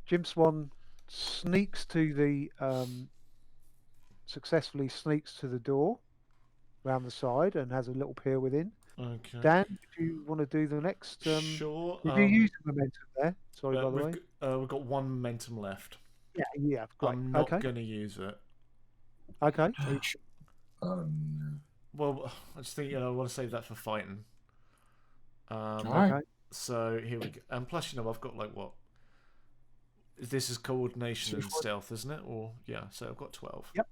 Jim Swan sneaks to the successfully sneaks to the door round the side and has a little peer within. Okay. Dan, do you want to do the next? Sure. Did you use the momentum there? Sorry, by the way. We've got 1 momentum left. Yeah, great. I'm not going to use it. Okay. No. Well, I just think I want to save that for fighting. Okay. So here we go. And plus, I've got like what? This is coordination and stealth, isn't it? Or yeah, so I've got 12. Yep.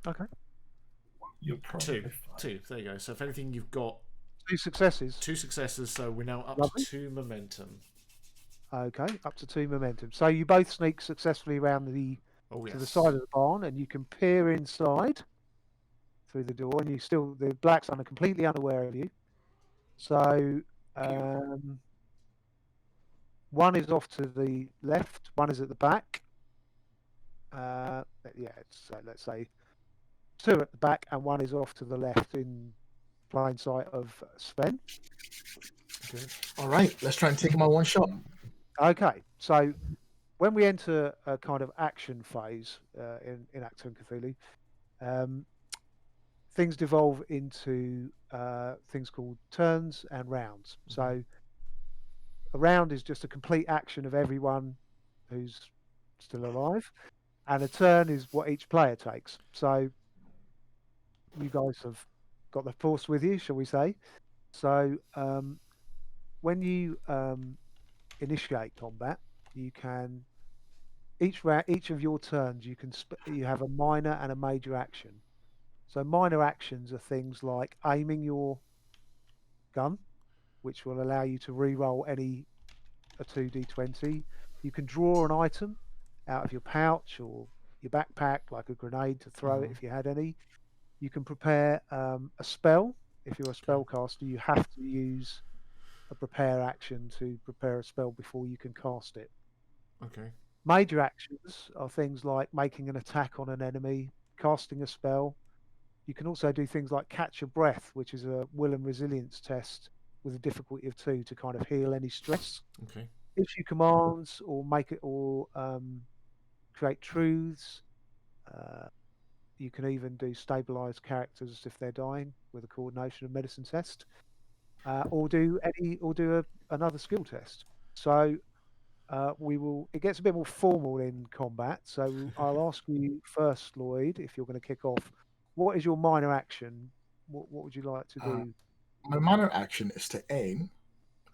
Okay. You're probably 2. There you go. So if anything, you've got 2 successes. 2 successes. So we're now up to 2 momentum. Okay, up to 2 momentum. So you both sneak successfully around to the side of the barn, and you can peer inside through the door, and the blacks are completely unaware of you. So 1 is off to the left, 1 is at the back. Let's say 2 at the back, and 1 is off to the left in plain sight of Sven. Okay. All right, let's try and take him on 1 shot. Okay, so when we enter a kind of action phase in Achtung Cthulhu, things devolve into things called turns and rounds. So a round is just a complete action of everyone who's still alive, and a turn is what each player takes. So you guys have got the force with you, shall we say? So when you initiate combat, you can each of your turns you have a minor and a major action. So minor actions are things like aiming your gun, which will allow you to re-roll a 2d20. You can draw an item out of your pouch or your backpack, like a grenade, to throw it if you had any. You can prepare a spell. If you're a spellcaster, you have to use a prepare action to prepare a spell before you can cast it. Okay. Major actions are things like making an attack on an enemy, casting a spell. You can also do things like catch your breath, which is a will and resilience test with a difficulty of 2 to kind of heal any stress. Okay. Issue commands or create truths. You can even do stabilize characters if they're dying with a coordination and medicine test, or do another skill test. So it gets a bit more formal in combat. So I'll ask you first, Lloyd, if you're going to kick off. What is your minor action? What would you like to do? My minor action is to aim,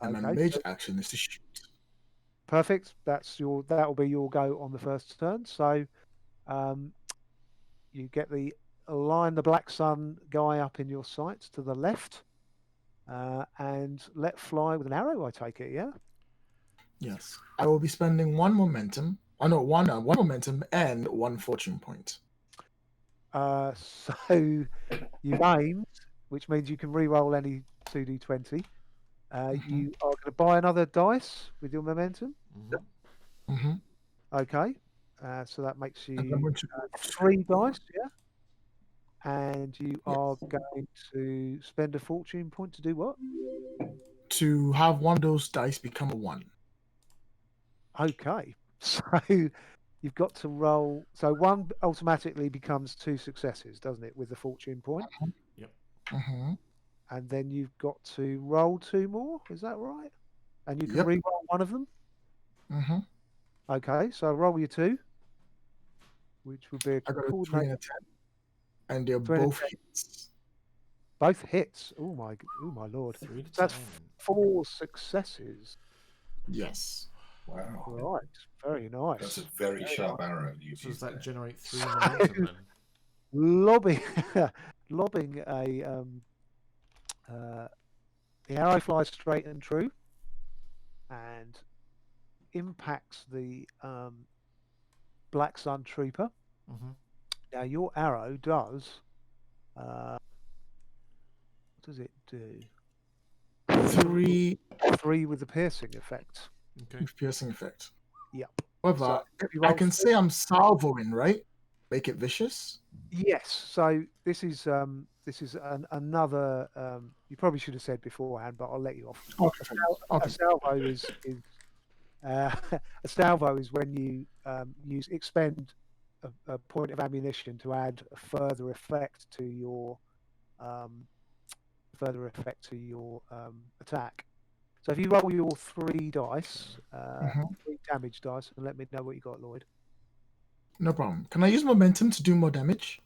and my Okay, major action is to shoot. perfect. That will be your go on the first turn. So you get line the black sun guy up in your sights to the left, and let fly with an arrow. I take it, yeah. Yes, I will be spending one momentum. Oh no, one momentum and one fortune point. So you've aimed, which means you can re-roll any 2d20. You are going to buy another dice with your momentum. Mm-hmm. Okay, so that makes And I'm you going to 3 dice, yeah. And you are going to spend a fortune point to do what? to have one of those dice become a 1. Okay, so you've got to roll. So 1 automatically becomes 2 successes, doesn't it, with the fortune point? Yep. Mm-hmm. And then you've got to roll 2 more. Is that right? And you can Yep. re-roll one of them. Mm-hmm. Okay, so roll your 2, which would be a I got a 3 coordinate. and a 10, and they're 3 and a both 10. hits. Both hits. Oh my lord! 3 to So that's 10. 4 successes. Yes. Wow. Right, very nice. That's a very sharp arrow you've So does used that there. generate 3 momentum then? Lobbing, lobbing the arrow flies straight and true, and impacts the Black Sun Trooper. Mm-hmm. Now your arrow does. What does it do? 3 3 with the piercing effect. Okay. with piercing effect. Yep. However, So if you I roll can 3 say I'm salvoing, right? Make it vicious. Yes. So this is another. You probably should have said beforehand, but I'll let you off. Okay. A salvo is a salvo is when you expend a point of ammunition to add a further effect to your attack. So if you roll your 3 dice, 3 damage dice, and let me know what you got, Lloyd. No problem. Can I use momentum to do more damage?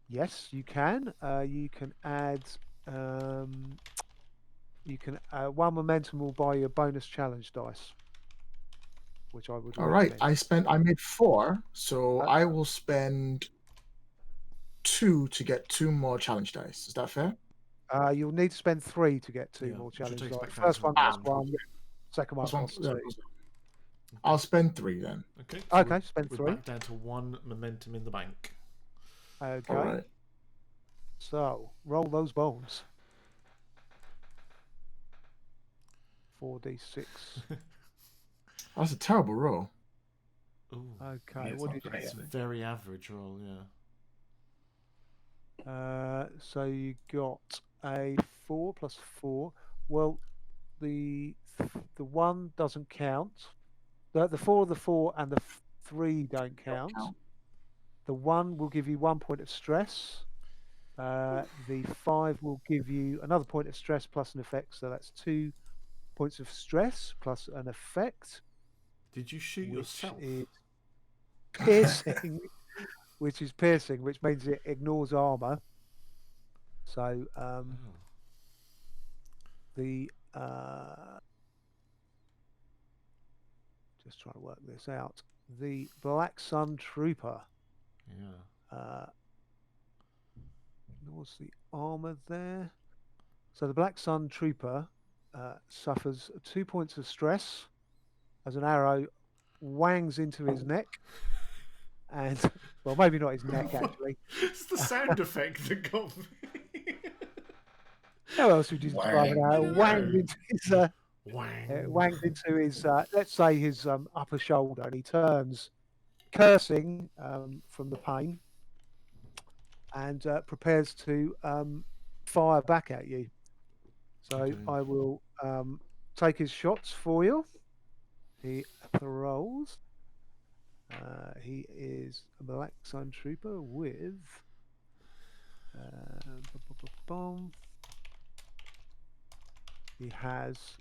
Yes, you can. You can add. One momentum will buy you a bonus challenge dice, which I would All right. recommend. I made 4, so Okay. I will spend 2 to get 2 more challenge dice. Is that fair? You'll need to spend 3 to get 2 Yeah, more which challenge takes dice. back down First to one costs 1. 1. Second one That's one- costs yeah, 2. I'll spend 3 then. Okay. Okay, spend we're 3. back down to 1 momentum in the bank. Okay. All right. So roll those bones. 4d6. That's a terrible roll. Ooh. Okay. Yeah, it's What not did you great, get? is it? Very average roll, yeah. So you got a 4 plus 4. Well, the 1 doesn't count. The 4, the 4, and the 3 don't count. The 1 will give you 1 point of stress. The 5 will give you another point of stress plus an effect, so that's 2 points of stress plus an effect, Did you shoot which yourself? is piercing, which means it ignores armor. So Oh. the just trying to work this out. The Black Sun Trooper Yeah. ignores the armor there. So the Black Sun Trooper suffers 2 points of stress as an arrow wangs into his neck, and well, maybe not his neck actually. It's the sound effect that got me. How else would you describe an arrow? Wanged into his Wang. wanged into his let's say his upper shoulder, and he turns, cursing from the pain, and prepares to fire back at you. So Okay. I will take his shots for you. He rolls. He is a Black Sun Trooper with he has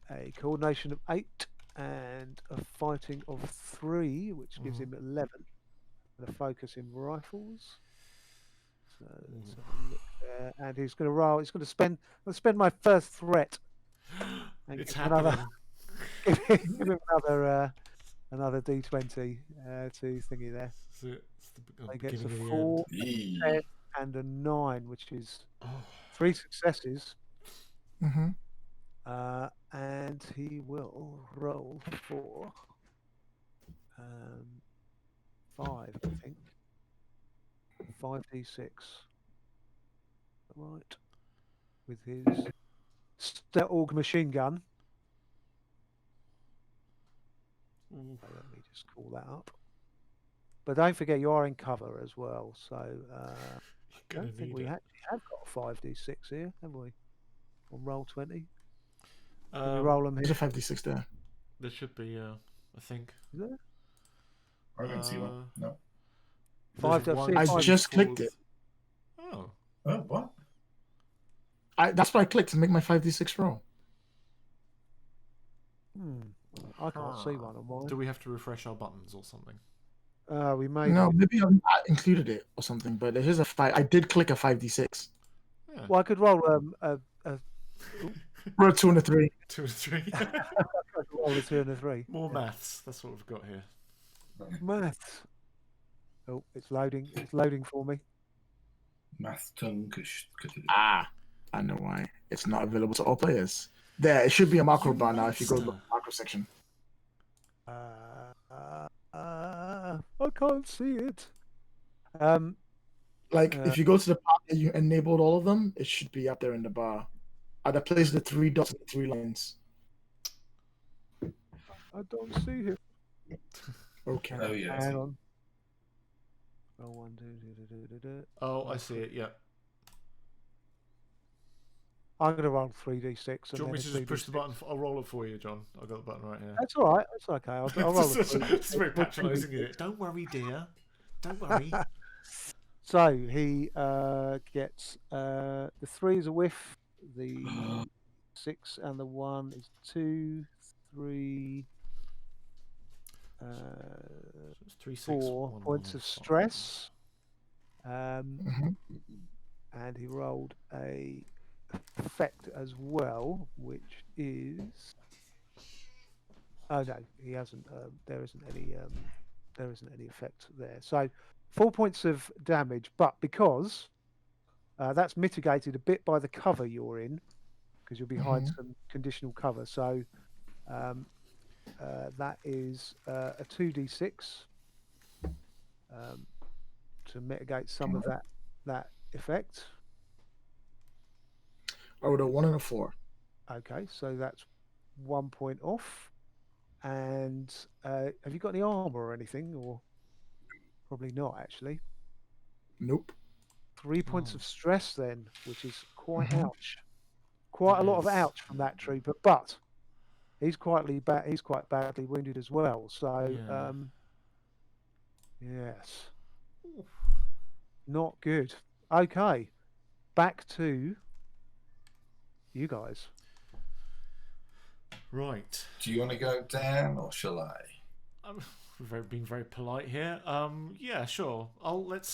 a coordination of 8 and a fighting of 3, which gives him 11, and a focus in rifles. So let's have a look there. And he's going to roll. He's going to spend. I'll spend my first threat. And It's give him happening. give him another D20 to thingy there. It's the He gets a beginning of the 4, Yee. 10, and a 9, which is end. 3 successes. Mm-hmm. And he will roll for 5, I think. 5d6. Right. With his Steorg machine gun. Ooh. So let me just call that up. But don't forget, you are in cover as well. So I You're gonna don't think need we it. actually have got a 5d6 here, have we? On roll 20. Can we roll them There's here? a 5d6 there. There should be, I think. Is there? I don't see one. No. Five, There's I've seen one, I five. two, just four, clicked it. Oh. Oh, what? That's what I clicked to make my 5d6 roll. I can't see one on mine. Do we have to refresh our buttons or something? We may No, do. maybe I've not included it or something, but here's a 5. I did click a 5d6. Yeah. Well, I could roll a Roll a 2 and a 3. 2 and 3. I could roll a 2 and a 3. More maths. That's what we've got here. Maths. Oh, it's loading. It's loading for me. Achtung. Ah, I know why. It's not available to all players. There, it should be a macro bar now if you go to the macro section. I can't see it. If you go to the part that you enabled all of them, it should be up there in the bar. At the place the 3 dots and 3 lines. I don't see him. Okay. Oh, yeah. Hang on. Oh, 1, 2. Oh, I see it. Yeah. I'm going to roll 3d6. Do you want me to just push the button? I'll roll it for you, John. I've got the button right here. That's all right. That's okay. I'll roll This it. is very patronising, isn't it? Don't worry, dear. Don't worry. So he gets the 3 is a whiff, the 6 and the 1 is 2, 3, It's 3, 6, 4 1, points 1, of 5. stress. Mhm. And he rolled a effect as well, which is oh no, he hasn't. There isn't any effect there. So 4 points of damage, but because that's mitigated a bit by the cover you're in, because you're behind some conditional cover. So that is a 2d6 to mitigate some of that effect. I rolled a 1 and a 4. Okay, so that's 1 point off. And have you got any armor or anything? Or probably not, actually. Nope. 3 points of stress then, which is quite Mhm. ouch. Quite a lot of Yes. ouch from that trooper, but he's quite badly wounded as well. So Yeah. yes, not good. Okay, back to you guys. Right. Do you want to go, Dan, or shall I? I'm being very polite here. Yeah, sure. I'll wait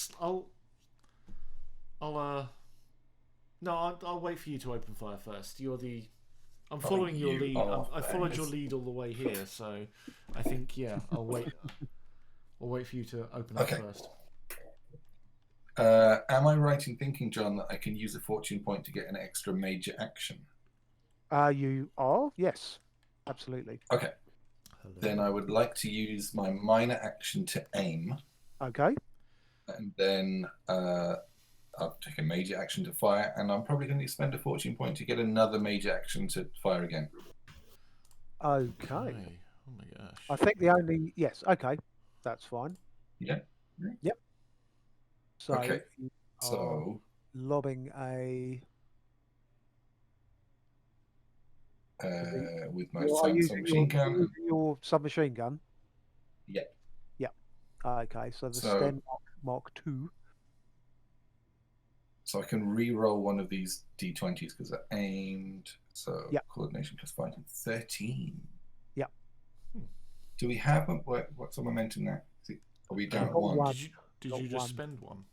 for you to open fire first. I'm following your lead. I followed your lead all the way here, so I think I'll wait. I'll wait for you to open up first. Am I right in thinking, John, that I can use a fortune point to get an extra major action? You are? Yes, absolutely. Okay. Hello. Then I would like to use my minor action to aim. Okay. And then I'll take a major action to fire, and I'm probably going to spend a fortune point to get another major action to fire again. Okay. Oh my gosh. I think the only okay, that's fine. Yeah. Yep. So Okay. you are So lobbing a. with my You are using submachine gun. your submachine gun. Yeah. Yep. Okay, so the So- Sten Mark II. So I can re-roll one of these d20s because they're aimed. So Yep. coordination plus fighting, 13. Yep. Do we have what's the momentum now? Are we down at got 1? one. Did Got you just one. spend one?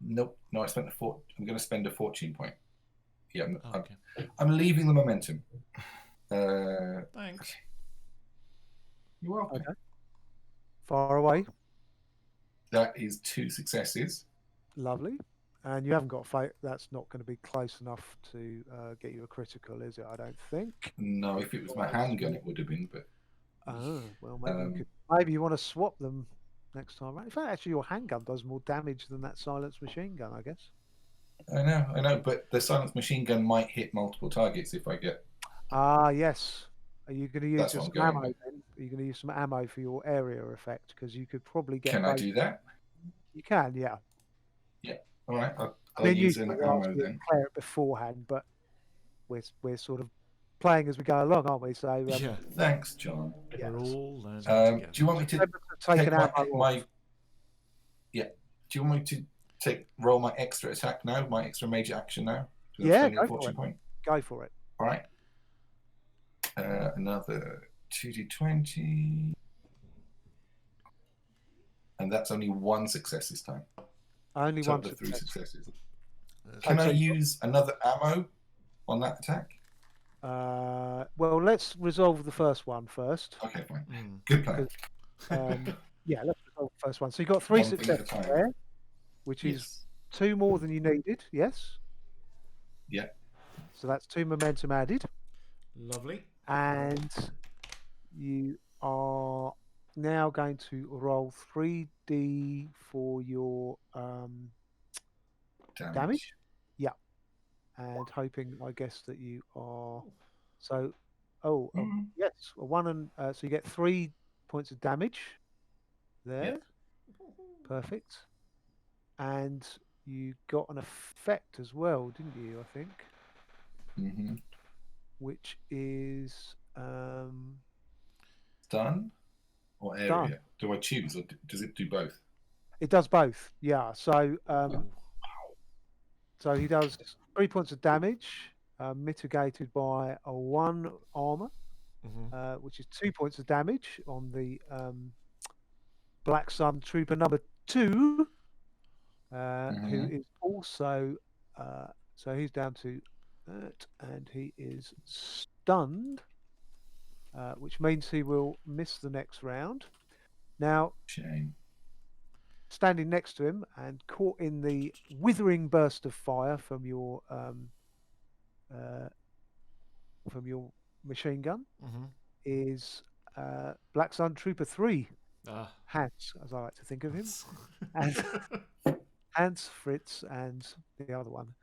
Nope. No, I spent I'm going to spend a fortune point. Yeah, Oh, okay. I'm leaving the momentum. Thanks. You're welcome. Okay. Far away. That is 2 successes. Lovely. And you haven't got a fight. That's not going to be close enough to get you a critical, is it? I don't think. No, if it was my handgun, it would have been, but Oh, well, maybe you want to swap them next time. In fact, actually, your handgun does more damage than that silenced machine gun, I guess. I know, but the silenced machine gun might hit multiple targets if I get. Ah, yes. Are you going to use That's what some I'm going ammo with. then? Are you going to use some ammo for your area effect? Because you could probably get. Can I both. do that? You can, yeah. All right, I'll Then use you an can ammo obviously then. declare it beforehand, but we're sort of playing as we go along, aren't we? So Yeah. Thanks, John. yeah. We're all learning Do together. you want me to Remember to take take an ammo off. Yeah. Do you want me to roll my extra attack now? My extra major action now? Because I'm Yeah, spending a go for fortune it. point. Go for it. All right. Another 2d20. And that's only 1 success this time. Only one Total of 3 success. successes. Uh, Can I Okay. use another ammo on that attack? Well, let's resolve the first one first. Okay, fine. mm. Good plan. Yeah, let's resolve the first one. So you got 3 One thing at a successes time. there, which is Yes. 2 more than you needed. Yes. Yeah. So that's 2 momentum added, Lovely. and you are now going to roll 3d for your damage. And hoping, I guess, that you are so. Mhm. Yes, a 1 and so you get 3 points of damage there. Perfect. And you got an effect as well, didn't you? I think, Mhm. which is Done or area? Done. Do I choose or does it do both? it does both. Yeah. So Ooh. so he does 3 points of damage, mitigated by a 1 armor, Mhm. which is 2 points of damage on the Black Sun Trooper number 2, who is also so he's down to that, and he is stunned, which means he will miss the next round. Now, Shame. standing next to him and caught in the withering burst of fire from your machine gun Mhm. is Black Sun Trooper 3, Ah. Hans, as I like to think of him, and Hans, Fritz, and the other one,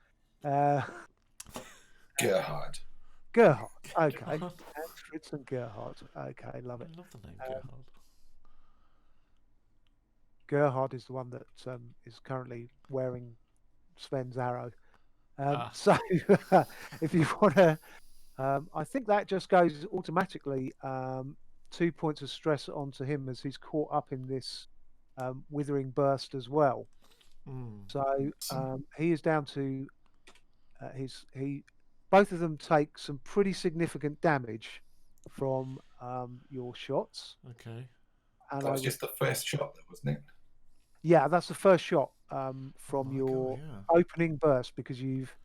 Gerhard. Gerhard. Okay, Gerhard. Hans, Fritz, and Gerhard. Okay, love I it. love the name Gerhard. Gerhard is the one that is currently wearing Sven's arrow. Ah. So, if you want to, I think that just goes automatically 2 points of stress onto him as he's caught up in this withering burst as well. So he is down to both of them take some pretty significant damage from your shots. Okay. And That was just the first shot, though, wasn't it? yeah, that's the first shot from my your God, yeah. opening burst, because you've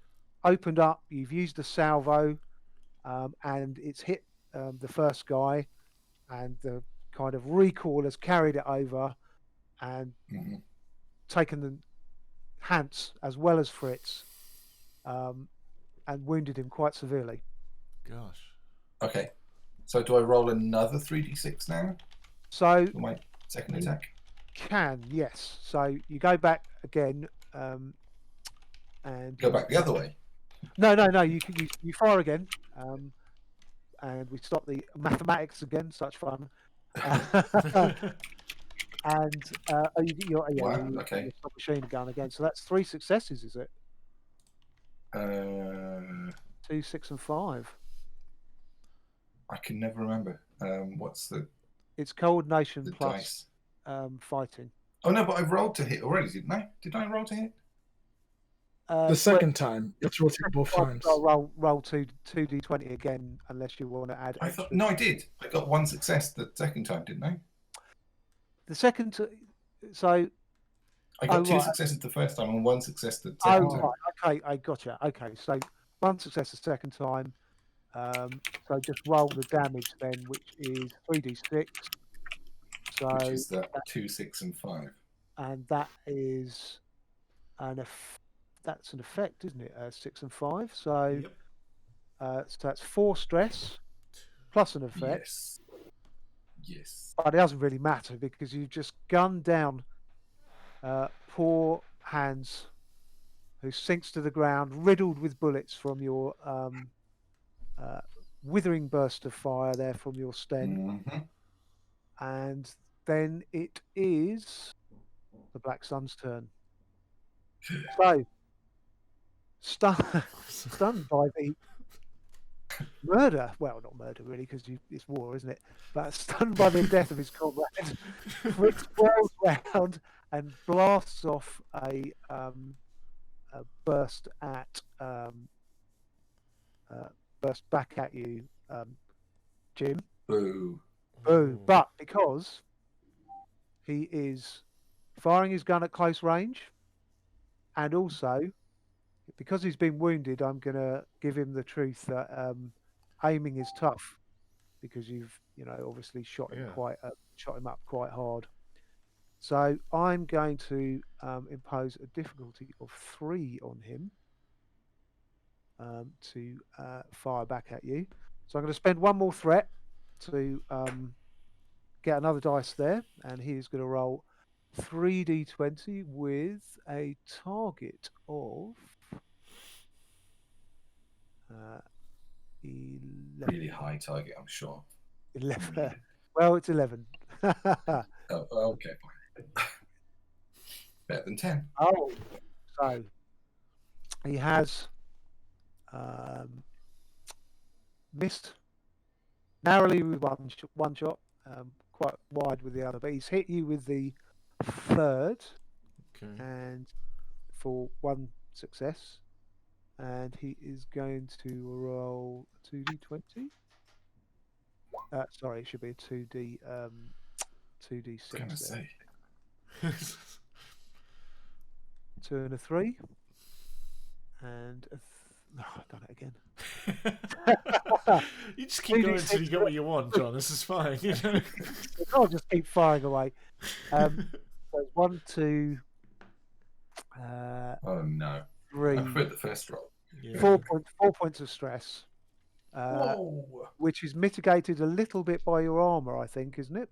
opened up, you've used the salvo, and it's hit the first guy, and the kind of recoil has carried it over and taken the Hans as well as Fritz, and wounded him quite severely. Gosh. Okay. So do I roll another 3d6 now So for my second attack? can, yes. So you go back again, and Go back the other way. No. You fire again, and we stop the mathematics again. Such fun. And you okay. submachine gun again. So that's 3 successes, is it? 2, 6, and 5. I can never remember. What's the? It's coordination the plus dice? Fighting. Oh no, but I've rolled to hit already, didn't I? Did I roll to hit? The second time, you have to rotate both times. Roll 2d20 again, unless you want to add. I thought no, I did. I got 1 success the second time, didn't I? The second, so I got 2 successes the first time and 1 success the second time. Right. Okay, I gotcha. Okay, so 1 success the second time. So just roll the damage then, which is 3d6. So Which is that 2, 6, and 5. And that is that's an effect, isn't it? 6 and 5. So Yep. So that's 4 stress plus an effect. Yes. But it doesn't really matter, because you've just gunned down poor Hans, who sinks to the ground, riddled with bullets from your withering burst of fire there from your Sten. And then it is the Black Sun's turn. So, stunned by the murder, well, not murder really, because it's war, isn't it? But stunned by the death of his comrade, Fritz whirls round and blasts off a burst back at you, Jim. Boo. Boo. But because he is firing his gun at close range, and also because he's been wounded, I'm going to give him the truth that aiming is tough, because you've obviously shot him up quite hard. So I'm going to impose a difficulty of 3 on him to fire back at you. So I'm going to spend 1 more threat to get another dice there, and he's going to roll 3d20 with a target of 11. Really high target, I'm sure. 11. Well, it's 11. Oh, okay, fine. Better than 10. Oh, so he has missed narrowly with one shot, quite wide with the other, but he's hit you with the third, and for 1 success, and he is going to roll 2d20. Sorry, it should be a 2d6. I was gonna say. 2 and a 3, and I've done it again. You just keep going until you get what you want, John. This is fine. I'll just keep firing away. So 1, 2. Oh no! 3. I've heard the first roll. Yeah. 4 points of stress, Whoa! which is mitigated a little bit by your armor, I think, isn't it?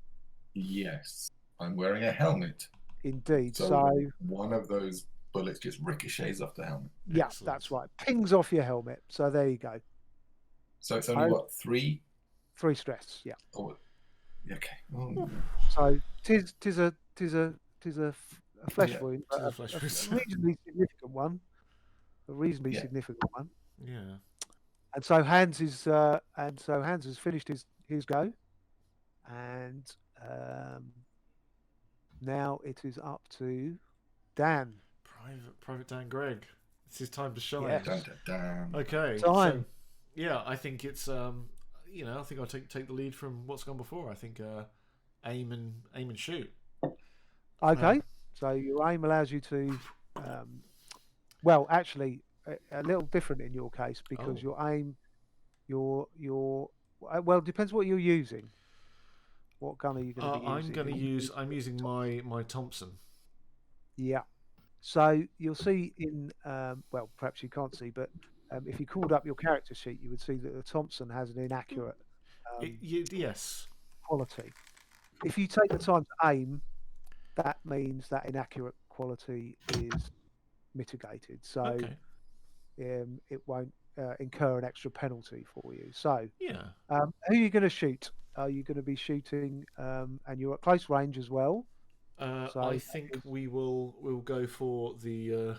Yes, I'm wearing a helmet. Indeed. So So one of those bullets just ricochets off the helmet. yeah, Excellent. that's right. Pings off your helmet. So there you go. So it's only what, 3? 3 stress. Yeah. Oh, okay. Oh. So tis a flesh Yeah, wound, tis a a flesh wound. reasonably significant one. A reasonably significant one. Yeah. And so Hans has finished his go, and now it is up to Dan. Private Dan Gregg. It's his time to shine. Yes. Dun, dun, dun. Okay. Time. So, yeah, I think it's I think I'll take the lead from what's gone before. I think aim and shoot. Okay. So your aim allows you to, well, actually, a little different in your case because Oh. your aim, your well, it depends what you're using. What gun are you going to be using? I'm using my Thompson. Yeah. So you'll see in, well, perhaps you can't see, but if you called up your character sheet, you would see that the Thompson has an inaccurate Yes. quality. If you take the time to aim, that means that inaccurate quality is mitigated. So Okay. it won't incur an extra penalty for you. So Yeah. who are you going to shoot? Are you going to be shooting, and you're at close range as well? So I think we'll go for the.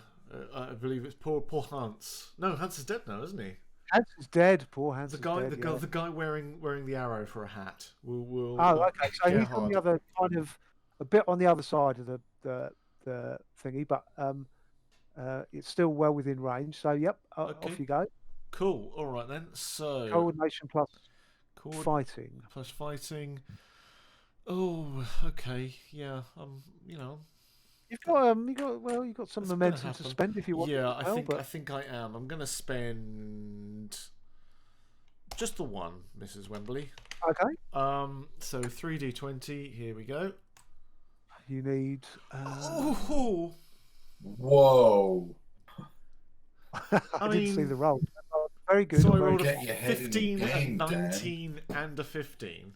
I believe it's poor Hans. No, Hans is dead now, isn't he? Hans is dead. Poor Hans The is guy, dead. the guy wearing the arrow for a hat. Will Oh, okay. So he's on Gerhard. the other kind of a bit on the other side of the thingy, but it's still well within range. So yep, Okay. off you go. Cool. All right then. So Coordination plus fighting. plus fighting. Oh, okay. Yeah. You've got some It's gonna momentum to happen. spend if you want. Yeah, as well, I think I am. I'm gonna spend just the one, Mrs. Wembley. Okay. So 3d20. Here we go. You need. Oh. Whoa. I didn't see the roll. Very good. So I very rolled good. Get a your head in the 15, game, a Dan. 19, and a 15.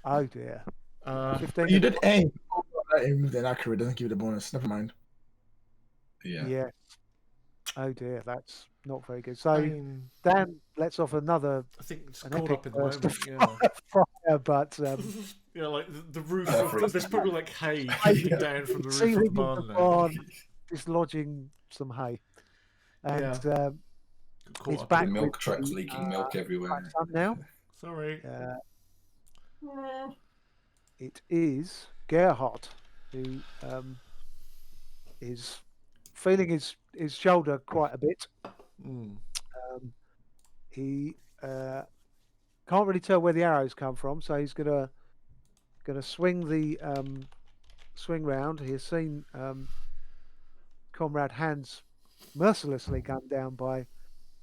Oh dear. 15. You did aim. That aim was inaccurate. Doesn't give you the bonus. Never mind. Yeah. Yeah. Oh dear, that's not very good. So I mean, Dan lets off another I think it's an caught epic up in the burst moment. of fire, but Yeah, like the roof. Everything. There's probably like hay kicking down from the roof of ceiling the of barn the now. barn dislodging some hay, and Caught it's up back in The it. milk with truck's the, leaking milk everywhere. right up now. Sorry. It is Gerhard who is feeling his shoulder quite a bit. Mm. He can't really tell where the arrows come from, so he's gonna swing the swing round. He has seen Comrade Hans mercilessly gunned down by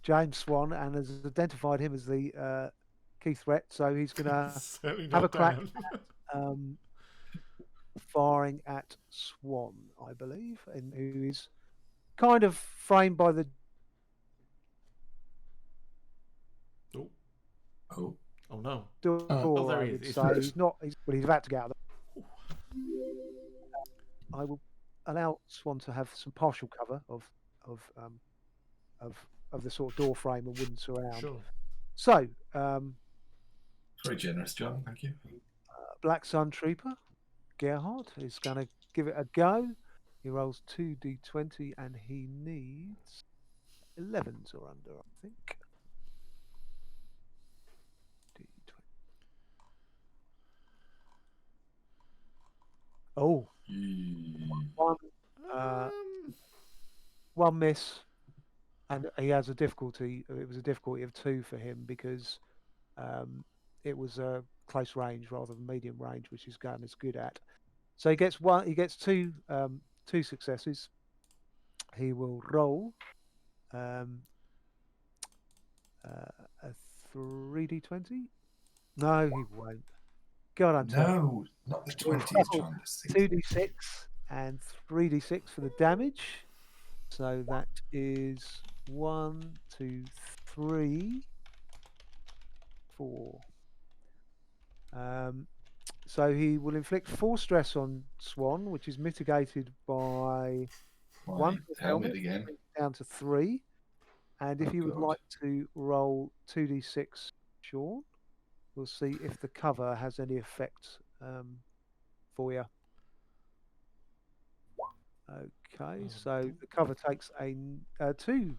James Swann and has identified him as the key threat. So he's gonna Certainly have a not crack Dan. firing at Swann, I believe, and who is kind of framed by the. Oh. Oh no. door, Oh, there I he would is. say. He's not. He's about to get out of the. I will allow Swann to have some partial cover of the sort of door frame and wooden surround. Sure. So, Very generous, John. Thank you. Black Sun Trooper Gerhard is going to give it a go. He rolls 2d20 and he needs 11s or under, I think. Oh, one miss, and he has a difficulty. It was a difficulty of 2 for him because it was a close range rather than medium range, which his gun is good at. So he gets one. He gets two successes. He will roll a 3d20. No, he won't. God, I'm No, not the 20s, John. 2d6 and 3d6 for the damage. So that is 1, 2, 3, 4. So he will inflict 4 stress on Swann, which is mitigated by 1 for the helmet again. down to 3. And if you would God. like to roll 2d6, Shaun, we'll see if the cover has any effect for you. Okay, so the cover takes a 2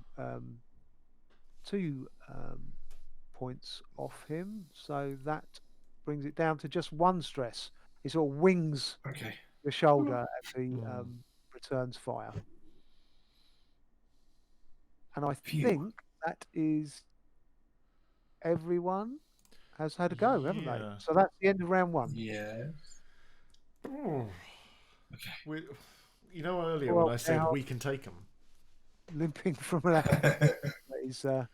points off him, so that brings it down to just 1 stress. He sort of wings Okay. the shoulder as he returns fire. And I Phew. think that is everyone has had a go, haven't they? Yeah. So that's the end of round 1. Yeah. Oh. Okay. You know earlier Well, when I said now- we can take them. Limping from an he's got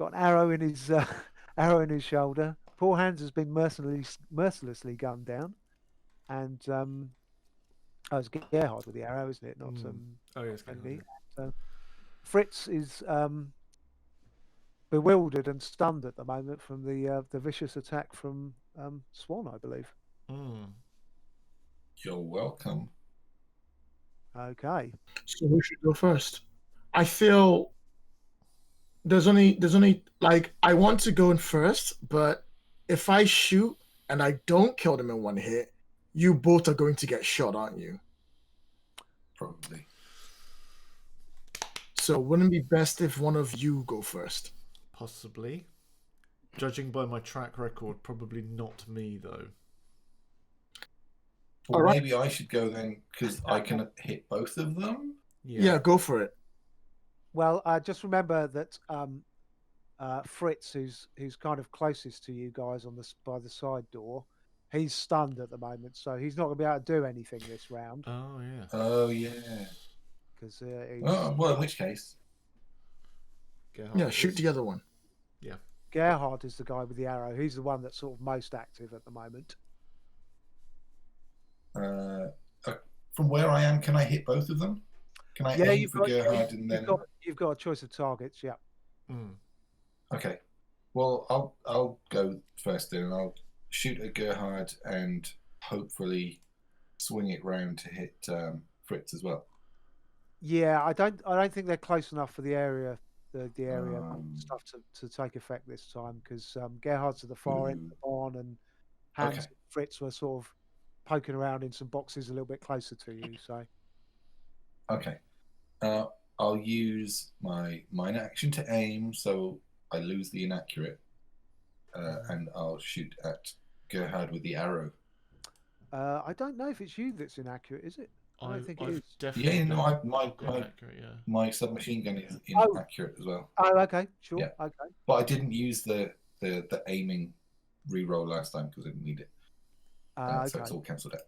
an arrow in his arrow in his shoulder. Poor Hans has been mercilessly gunned down, and it's Gerhard with the arrow, isn't it? Not Oh yes, Andy. Fritz is bewildered and stunned at the moment from the vicious attack from Swann, I believe. You're welcome. Okay. So who should go first? I feel there's only like I want to go in first, but if I shoot and I don't kill them in one hit, you both are going to get shot, aren't you? Probably. So wouldn't it be best if one of you go first? Possibly. Judging by my track record, probably not me though. Well, All right. maybe I should go then because I can hit both of them. Yeah, go for it. Well, just remember that Fritz, who's kind of closest to you guys by the side door, he's stunned at the moment, so he's not going to be able to do anything this round. Oh yeah. Oh yeah. Because well, in which case, Gerhard Yeah, shoot is- the other one. Gerhard is the guy with the arrow. He's the one that's sort of most active at the moment. from where I am, can I hit both of them? Can I aim for Gerhard and then? You've got a choice of targets. Yeah. Okay. Well, I'll go first then, and I'll shoot at Gerhard and hopefully swing it round to hit Fritz as well. Yeah, I don't think they're close enough for the area stuff to take effect this time, because Gerhard's at the far end of the barn, and Hans and Fritz were sort of poking around in some boxes a little bit closer to you. So Okay. I'll use my minor action to aim, so I lose the inaccurate, and I'll shoot at Gerhard with the arrow. I don't know if it's you that's inaccurate, is it? I don't think it is. Definitely Yeah, no, inaccurate, yeah. my submachine gun is inaccurate as well. Oh, okay, sure, Yeah. okay. But I didn't use the aiming reroll last time because I didn't need it. So it's all cancelled out.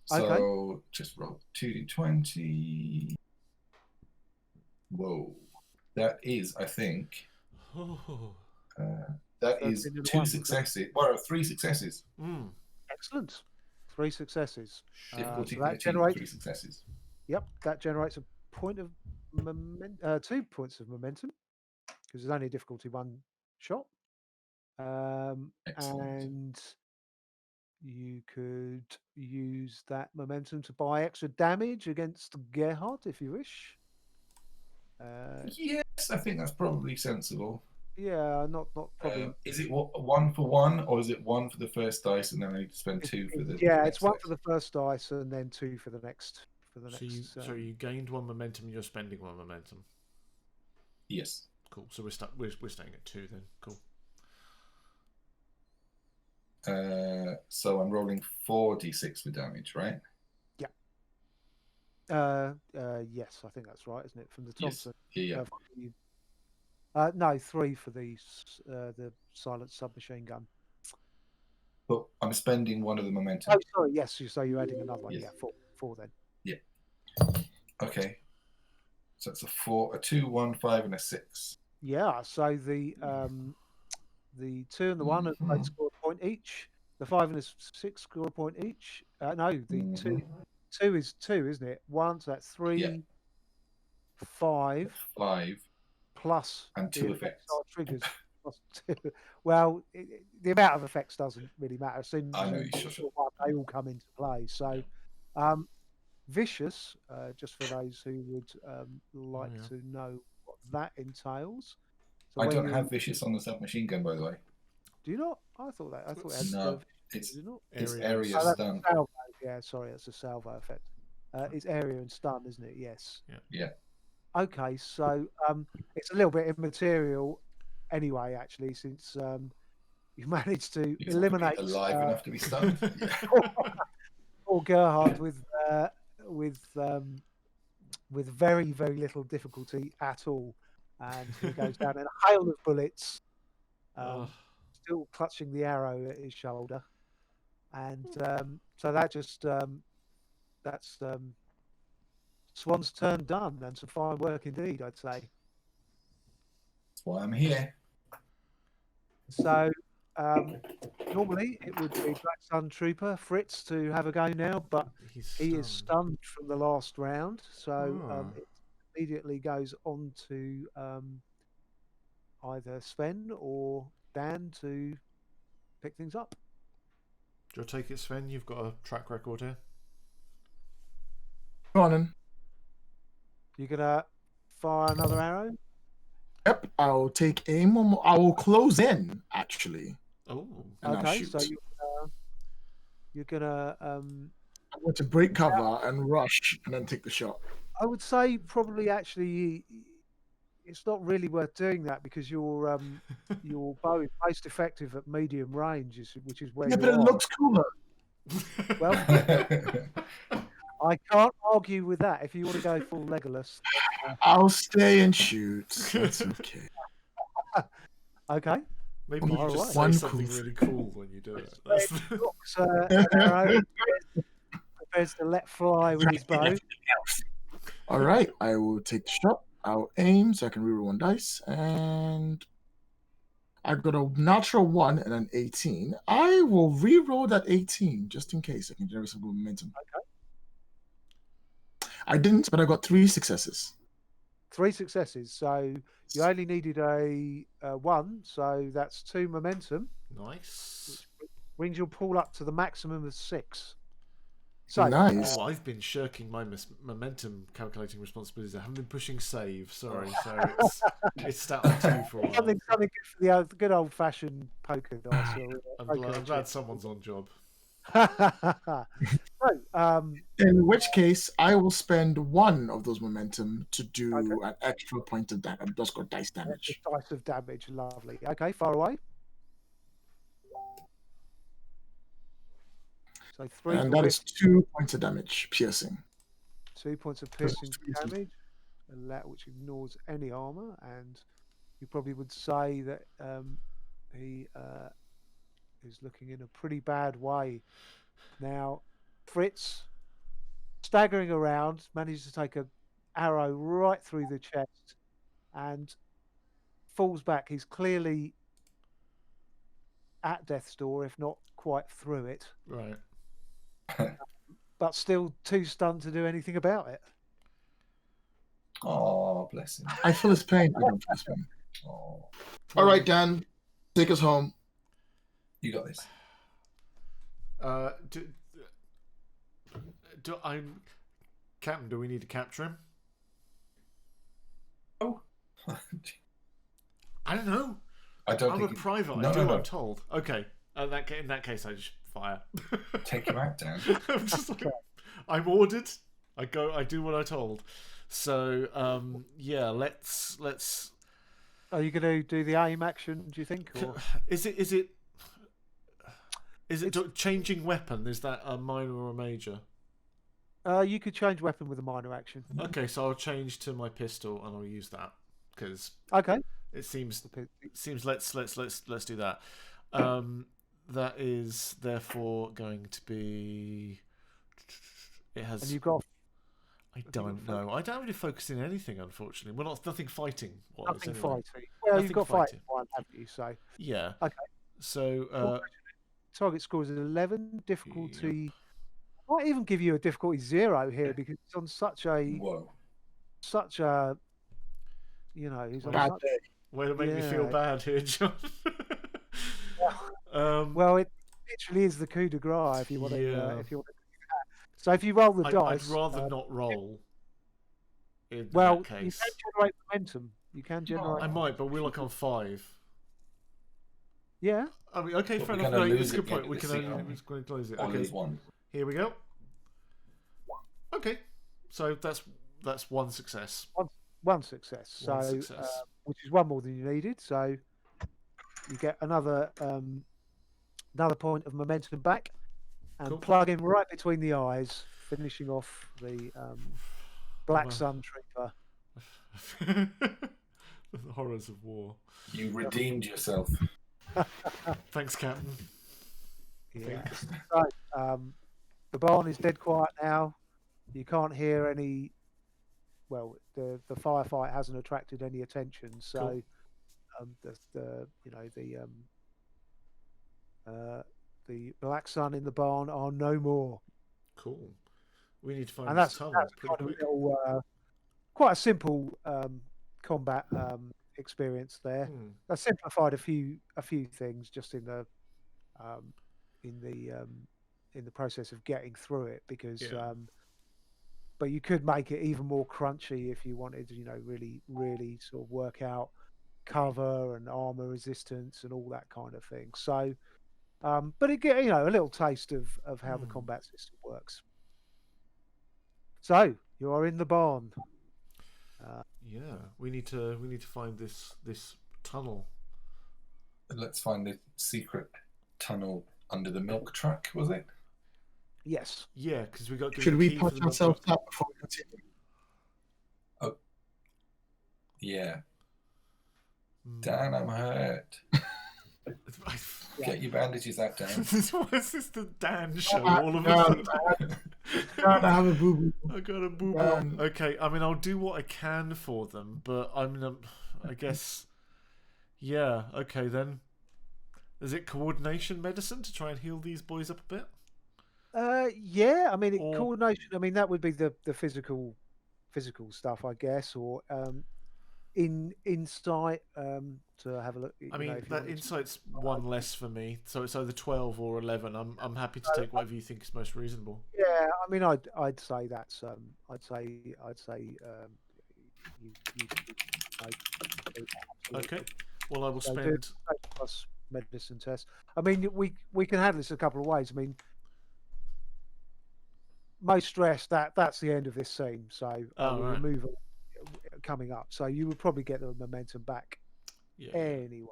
So just roll 2d20. Whoa. That is, I think, that is 2 successes. Well, 3 successes. Excellent. 3 successes. Difficulty So that 13, generates 3 successes. Yep, that generates a point of 2 points of momentum, because there's only a difficulty 1 shot. Excellent. And you could use that momentum to buy extra damage against Gerhard if you wish. Yes, I think that's probably sensible. Yeah, not probably. Is it 1 for 1, or is it 1 for the first dice and then I need to spend 2 for the? Yeah, the it's 1 dice? for the first dice and then 2 for the next. So you gained 1 momentum, and you're spending 1 momentum. Yes. Cool. So we're staying at 2 then. Cool. So I'm rolling 4d6 for damage, right? Yes, I think that's right, isn't it? From the Thompson. Yes. Yeah. No, 3 for the silent submachine gun. But I'm spending 1 of the momentum. Oh, sorry. Yes, so you're adding another one. Yes. Yeah, 4 then. Yeah. Okay. So it's a 2, 1, 5, and a 6. Yeah. So the 2 and the 1 both score a point each. The 5 and the 6 score a point each. No, the 2 is 2, isn't it? 1, so that's 3, 5 plus and 2 effects. Triggers plus 2. Well, the amount of effects doesn't really matter. So I know, they all come into play. So, vicious. Just for those who would like to know what that entails. So I don't have vicious on the submachine gun, by the way. Do you not? I thought that. It had no. It's area that's stun. Salvo. Yeah, sorry, that's a salvo effect. It's area and stun, isn't it? Yes. Yeah. Okay, so it's a little bit immaterial anyway, actually, since you managed to eliminate alive enough to be stunned. Or Gerhard with very, very little difficulty at all. and he goes down in a hail of bullets, Ugh. still clutching the arrow at his shoulder. And so that just that's Swan's turn done, and some fine work indeed, I'd say. That's why I'm here. So normally it would be Black Sun Trooper Fritz to have a go now, but he is stunned from the last round, so it immediately goes on to either Sven or Dan to pick things up. Do you take it, Sven? You've got a track record here. Go on then. You're gonna fire another arrow? Yep, I'll take aim. I will close in, actually. Oh. And I'll Okay, shoot. so you're gonna I want to break cover and rush and then take the shot. I would say probably actually it's not really worth doing that because your bow is most effective at medium range, which is where Yeah, you but it are. looks cooler. Well, I can't argue with that. If you want to go full Legolas, I'll stay and shoot. That's okay. okay. Maybe you Fire just away. say something really cool when you do it. That's Drops an arrow, prepares to let fly with his bow. All right, I will take the shot. I'll aim so I can reroll one dice, and I got a natural 1 and an 18. I will reroll that 18 just in case I can generate some good momentum. Okay. I didn't, but I got 3 successes. 3 successes. So you only needed a 1, so that's 2 momentum. nice. Brings your pool up to the maximum of 6. So Nice. Oh, I've been shirking my momentum calculating responsibilities. I haven't been pushing save. Sorry, so it's stat on 2 for a while. something good for the good old fashioned poker dice. I'm glad someone's on job. So, In which case, I will spend 1 of those momentum to do an extra point of damage. I've just got dice damage. dice of damage, lovely. Okay, far away. So 3 And for that is 2 points of damage, piercing. 2 points of piercing damage, and that which ignores any armor. And you probably would say that he is looking in a pretty bad way now. Fritz, staggering around, manages to take an arrow right through the chest and falls back. He's clearly at death's door, if not quite through it. Right. But still too stunned to do anything about it. Oh, bless him. I feel his pain. I don't feel his pain. Oh, All right, Dan, take us home. you got this. Captain, do we need to capture him? Oh. I don't know. I don't I'm think a private. No, I do no, what no. I'm told. Okay. In that case, I just fire. Take him out, Dan. I'm just like, I'm ordered. I go. I do what I'm told. So, yeah. Let's. Are you going to do the aim action, do you think? Or? Is it changing weapon? Is that a minor or a major? You could change weapon with a minor action. Okay, so I'll change to my pistol and I'll use that because Okay. it seems let's do that. That is therefore going to be. It has. And you've got. I don't know. I don't really focus in anything, unfortunately. We're nothing fighting. Nothing anyway. fighting. Well, Nothing you've got fighting. fighting one, haven't you? So. Yeah. Okay. So. Target score is 11. Difficulty. I might even give you a difficulty 0 here because it's on such a. Whoa. Such a. You know, he's on Bad such. day. Way to make me feel bad here, John. Well, it literally is the coup de grace if you want to. Yeah. If you want to. So if you roll the dice, I'd rather not roll. In well, that case. you can generate momentum. You can generate. I might, but we're like on 5. Yeah. I mean, okay, But fair we enough. kinda No, lose it's a good at the end point. of We the can scene, only aren't we? we're going to close it. All Okay, is one. here we go. Okay, so that's one success. One success. One So, success. which is one more than you needed. So you get another point of momentum back, and Cool. plug him right between the eyes, finishing off the Black Wow. Sun Trooper. The horrors of war. You redeemed yourself. Thanks, Captain. Yeah. So, the barn is dead quiet now. You can't hear any. Well, the firefight hasn't attracted any attention, so the black sun in the barn are no more. Cool. We need to find And this that's tunnel kind pretty of a quick. little, quite a simple combat experience there. I simplified a few things just in the process of getting through it because. But you could make it even more crunchy if you wanted to, really, really sort of work out cover and armor resistance and all that kind of thing. So, but it get a little taste of how the combat system works. So you are in the barn. We need to find this tunnel. Let's find the secret tunnel under the milk truck. Was it? Yes. Yeah, because we got. Should we patch ourselves up before we continue? Oh. Yeah. Dan, I'm hurt. Get your bandages out, Dan. What's this the Dan show all of a sudden? I have a boo-boo. I got a boo-boo. Okay, I mean, I'll do what I can for them, but I guess... Yeah, okay then. Is it coordination medicine to try and heal these boys up a bit? Yeah, I mean, coordination, I mean, that would be the physical stuff, I guess, or insight to have a look. I mean, that insight's one less for me, so it's either 12 or 11. I'm happy to take whatever you think is most reasonable. Yeah, I mean, I'd say that's okay. Well, I will spend plus medicine test. I mean, we can handle this a couple of ways. I mean, most stress that's the end of this scene, so we'll remove it coming up. So you would probably get the momentum back anyway.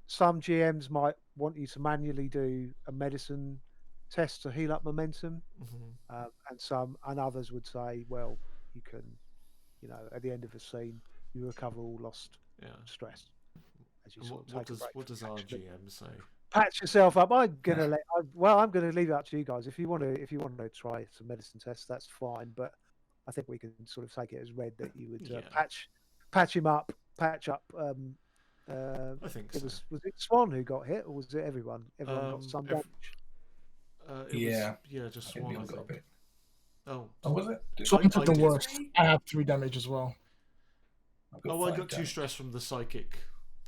Some GMs might want you to manually do a medicine test to heal up momentum, and others would say, well, you can, at the end of a scene, you recover all lost stress. As you what does our GM say? Patch yourself up. I'm gonna leave it up to you guys. If you want to try some medicine tests, that's fine. But I think we can sort of take it as read that you would patch him up, patch up. I think so. Was it Swann who got hit, or was it everyone? Everyone got some damage. Just Swann. Got a bit. Oh, was it? Swann took the worst. I have 3 damage as well. I got 2 stress from the psychic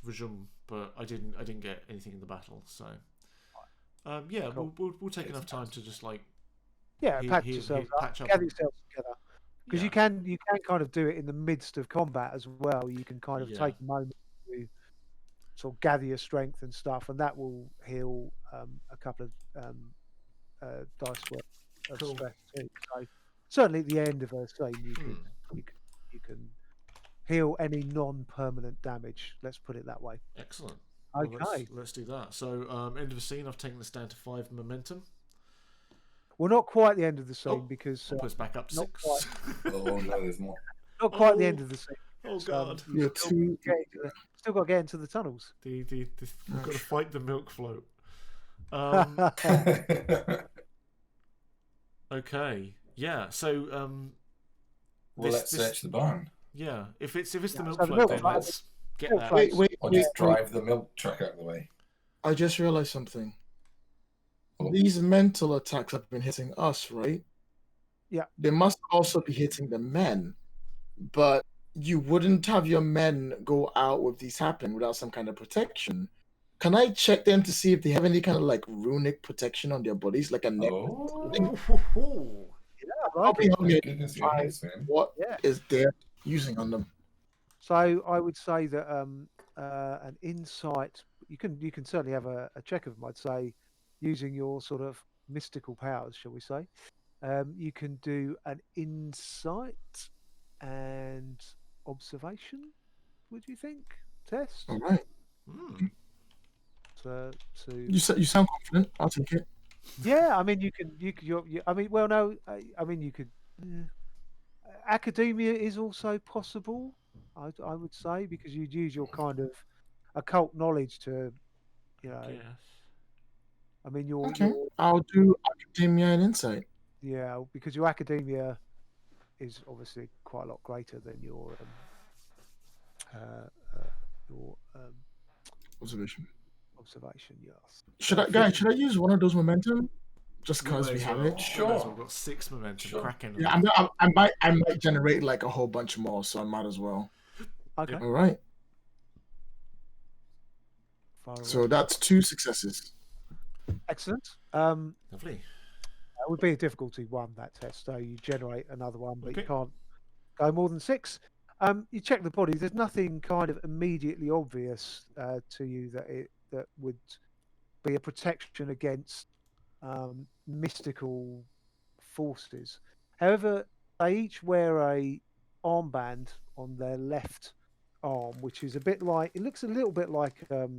vision, but I didn't get anything in the battle. So, cool. we'll take enough time to just patch yourselves up, gather yourselves together, because you can kind of do it in the midst of combat as well. You can kind of take a moment to sort of gather your strength and stuff, and that will heal a couple of dice worth of stress too. So certainly at the end of a scene, you can heal any non-permanent damage. Let's put it that way. Excellent. Okay, well, let's do that. So end of a scene. I've taken this down to 5 momentum. Well, not quite the end of the scene because it goes back up to 6. Oh no, there's more. Not quite the end of the scene. Oh god! Still got to get into the tunnels. We've got to fight the milk float. Okay. Yeah. So let's search the barn. Yeah. If it's the milk float, then let's get that. Wait. Or just drive the milk truck out of the way. I just realized something. These mental attacks have been hitting us, right? Yeah. They must also be hitting the men. But you wouldn't have your men go out with these happening without some kind of protection. Can I check them to see if they have any kind of runic protection on their bodies, like a neck? What is there using on them? So I would say that an insight. You can certainly have a check of them. I'd say using your sort of mystical powers, shall we say? You can do an insight and observation. Would you think test? All right. You sound confident. I'll take it. Yeah, I mean you I mean, well, no, I mean you could. Academia is also possible. I would say, because you'd use your kind of occult knowledge to, you know, Yes. I mean, your Okay, I'll do academia and insight. yeah, because your academia is obviously quite a lot greater than uh, your Observation. observation. Yes. Should I use one of those momentum? Just We because may we as have well. it. We may as Sure. well. We've got 6 momentum. Sure. Cracking. Yeah, I might generate like a whole bunch more, so I might as well. Okay. All right. Far away. So that's 2 successes. Excellent. Lovely. That would be a difficulty 1, that test. So you generate another one, but Okay. you can't go more than 6. You check the body. There's nothing kind of immediately obvious to you that would be a protection against mystical forces. However, they each wear a armband on their left arm, which is a bit like, it looks a little bit like the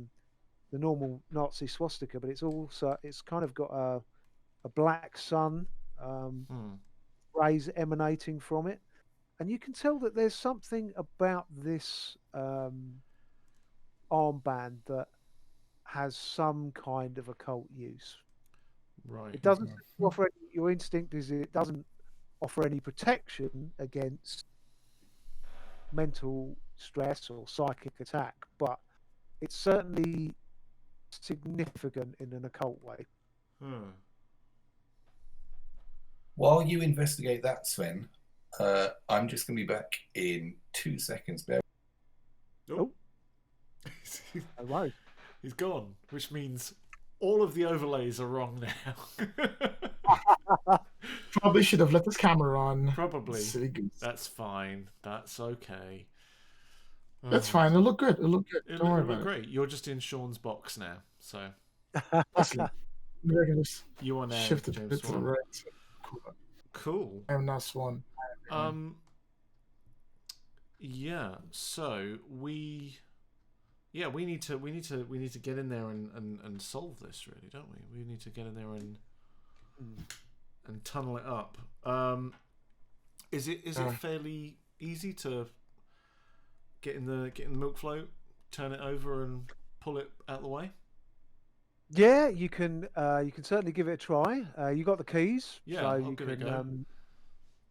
normal Nazi swastika, but it's kind of got a black sun rays emanating from it, and you can tell that there's something about this armband that has some kind of occult use. Right. It doesn't offer any, your instinct is it doesn't offer any protection against mental stress or psychic attack, but it's certainly significant in an occult way. While you investigate that, Sven, I'm just going to be back in 2 seconds. Oh. No worries. He's gone, which means all of the overlays are wrong now. Probably should have let this camera on. Probably. Silly goose. That's fine. That's okay. That's fine. It'll look good. It'll look good. Don't worry It'll about look great. You're just in Sean's box now, so it. We're gonna just you are now shift it James to the Swan. right. Cool. I am not Swan. Yeah. So we need to get in there and solve this, really, don't we? We need to get in there and tunnel it up. Is it fairly easy to get in the milk float, turn it over, and pull it out of the way? Yeah, you can certainly give it a try. You got the keys, Yeah, so I'll you give it can. a go.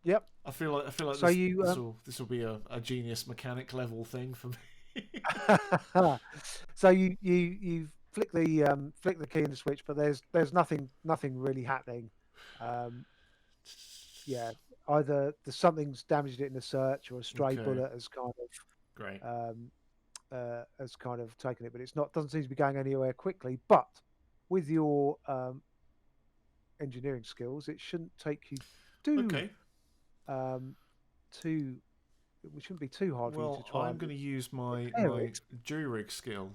Yep. I feel like So this will be a genius mechanic level thing for me. So you flick the key in the switch, but there's nothing really happening. Yeah, either something's damaged it in the search, or a stray Okay. bullet has kind of Great. taken it, but doesn't seem to be going anywhere quickly. But with your engineering skills, it shouldn't take you Okay. it shouldn't be too hard for you Well, to try. I'm going to use my repair it. jury rig skill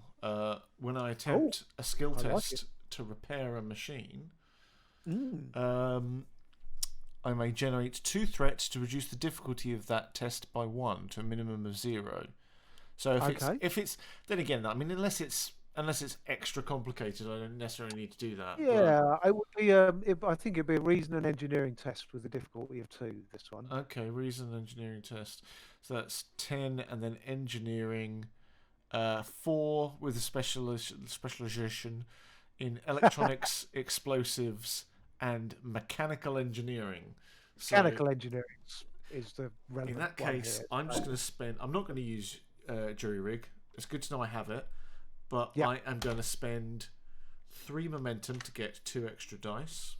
when I attempt a skill I like test to repair a machine. Mm. I may generate 2 threats to reduce the difficulty of that test by 1 to a minimum of 0. So if it's then again, I mean, unless it's extra complicated, I don't necessarily need to do that. Yeah, I would be. I think it'd be a reason and engineering test with a difficulty of 2. This one. Okay, reason engineering test. So that's 10, and then engineering 4 with a specialization in electronics, explosives, and mechanical engineering. Mechanical engineering is the relevant In that one case, here. I'm just going to spend. I'm not going to use jury rig. It's good to know I have it, but Yep. I am going to spend 3 momentum to get 2 extra dice.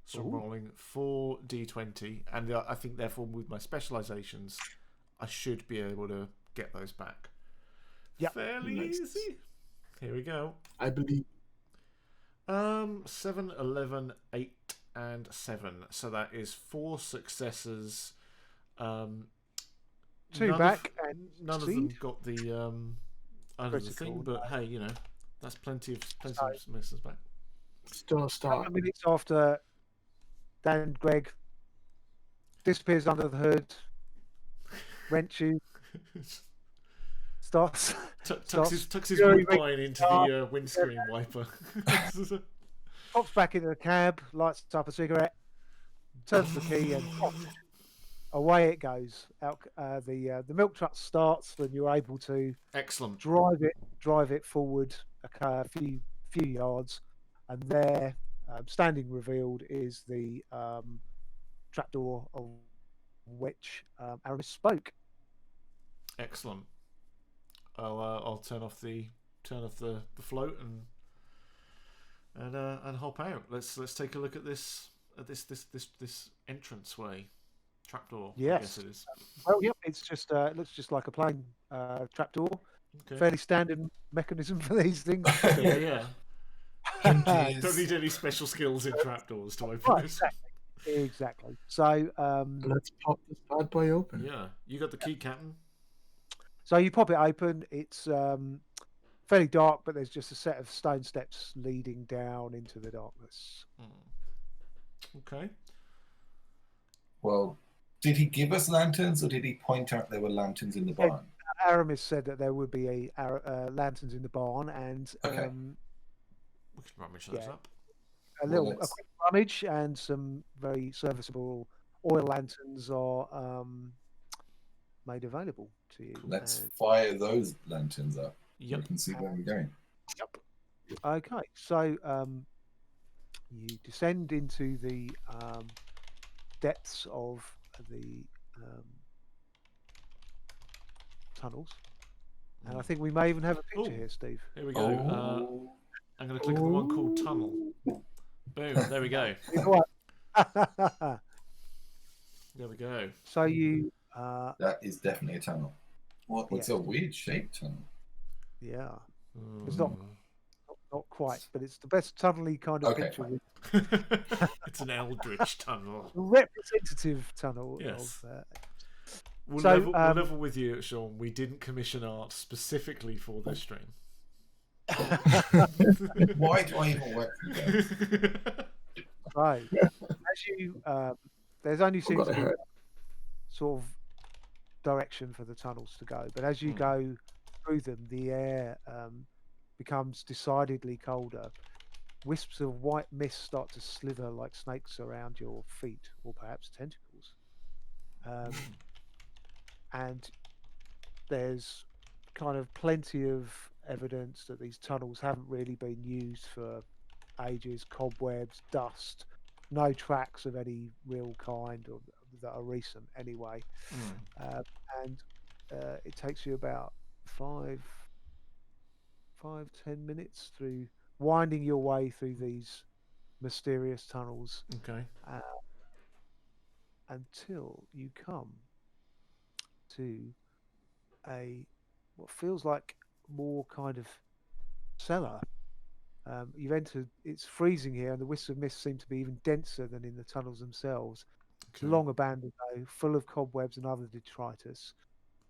So I'm Ooh. rolling 4 d20, and I think therefore with my specializations, I should be able to get those back. Yep. Fairly Nice. easy. Here we go. I believe. 7, 11, 8, and 7. So that is 4 successes. 2 back and none of them succeed. got the under the Critical, thing, but hey, that's plenty of misses back. Still a A start. couple of minutes after Dan Gregg disappears under the hood, wrenches, starts Tucks his very woodbine into the windscreen wiper. pops back into the cab, lights up a cigarette, turns the key, and away it goes. Out the milk truck starts, and you're able to Excellent. drive it forward a few yards, and there, standing revealed, is the trapdoor of which Aramis spoke. Excellent. I'll turn off the float and hop out. Let's take a look at this entranceway trapdoor. I Yes. guess it is. Well, yep, it's just it looks just like a plain trapdoor. Okay. Fairly standard mechanism for these things. Yeah. Hinges. Don't need any special skills in trapdoors to open Right, this. exactly. So, Let's pop this bad boy open. Yeah. You got the key, Captain. so you pop it open. It's fairly dark, but there's just a set of stone steps leading down into the darkness. Okay. Well, did he give us lanterns, or did he point out there were lanterns in the barn? Aramis said that there would be lanterns in the barn, and Okay. We can rummage those Yeah. up. a quick rummage, and some very serviceable oil lanterns are made available to you. Let's And- fire those lanterns up. Yep. We can see where we're going. Okay, so you descend into the depths of the tunnels, and I think we may even have a picture Ooh. here, Steve. Here we go. Oh, I'm going to click on the one called Tunnel. Boom. There we go. There we go. So you, that is definitely a tunnel. What? It's Yeah. a weird shaped tunnel. yeah, It's not- not quite, but it's the best tunnely kind of Okay, picture. fine. It's an eldritch tunnel. Representative tunnel. Yes. Of, We'll, So, we'll level with you, Sean. We didn't commission art specifically for this stream. Why do I even work for you guys? right. As you, there's only seems to got be it. sort of direction for the tunnels to go, but as you go through them, the air becomes decidedly colder. Wisps of white mist start to slither like snakes around your feet, or perhaps tentacles. And there's kind of plenty of evidence that these tunnels haven't really been used for ages. Cobwebs, dust, no tracks of any real kind or that are recent anyway. And it takes you about 5-10 minutes through winding your way through these mysterious tunnels Okay. until you come to what feels like more kind of cellar. You've entered. It's freezing here, and the wisps of mist seem to be even denser than in the tunnels themselves. It's long abandoned, though, full of cobwebs and other detritus.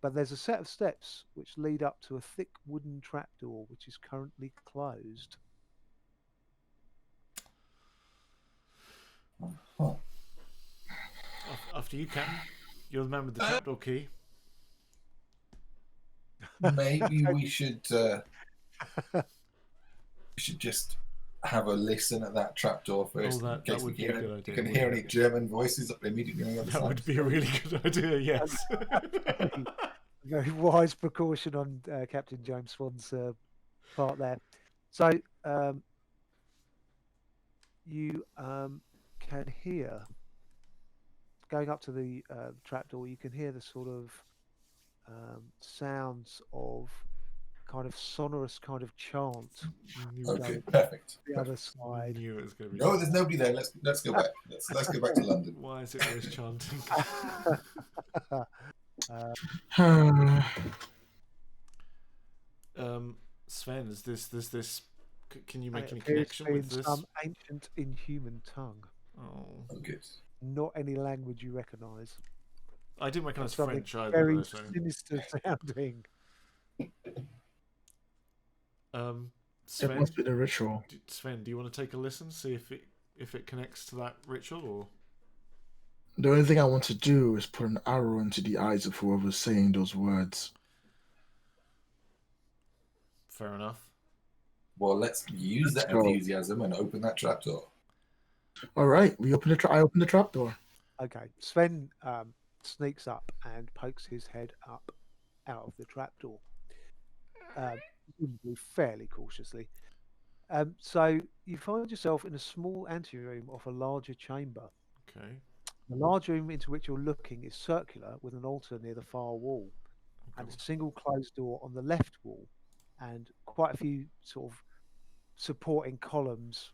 But there's a set of steps which lead up to a thick wooden trapdoor, which is currently closed. Huh. After you, Captain. You're the man with the trapdoor key. Maybe we should just have a listen at that trapdoor first. that in case would we be a hear good it. idea, You can wouldn't hear it? any German voices immediately on the other That side. would be a really good idea, yes. Very wise precaution on Captain James Swann's part there. So you can hear, going up to the trapdoor, you can hear the sort of sounds of kind of sonorous kind of chant. Okay, going perfect. the other I side. knew it was going to be. No, there's nobody there. Let's go back. Let's go back to London. Why is it always chanting? Sven, is this? Can you make It any appears connection to be with in this? some ancient inhuman tongue, Oh, Okay. not any language you recognise. I didn't recognise Something French either. very Though, so. sinister sounding. It Sven, must be the ritual. Sven, do you want to take a listen, see if it connects to that ritual, or? The only thing I want to do is put an arrow into the eyes of whoever's saying those words. Fair enough. Well, let's use Let's that go. enthusiasm and open that trapdoor. All right, we open the. I open the trapdoor. Okay, Sven sneaks up and pokes his head up out of the trapdoor, presumably fairly cautiously. So you find yourself in a small anteroom of a larger chamber. Okay. The large room into which you're looking is circular with an altar near the far wall and a God. single closed door on the left wall, and quite a few sort of supporting columns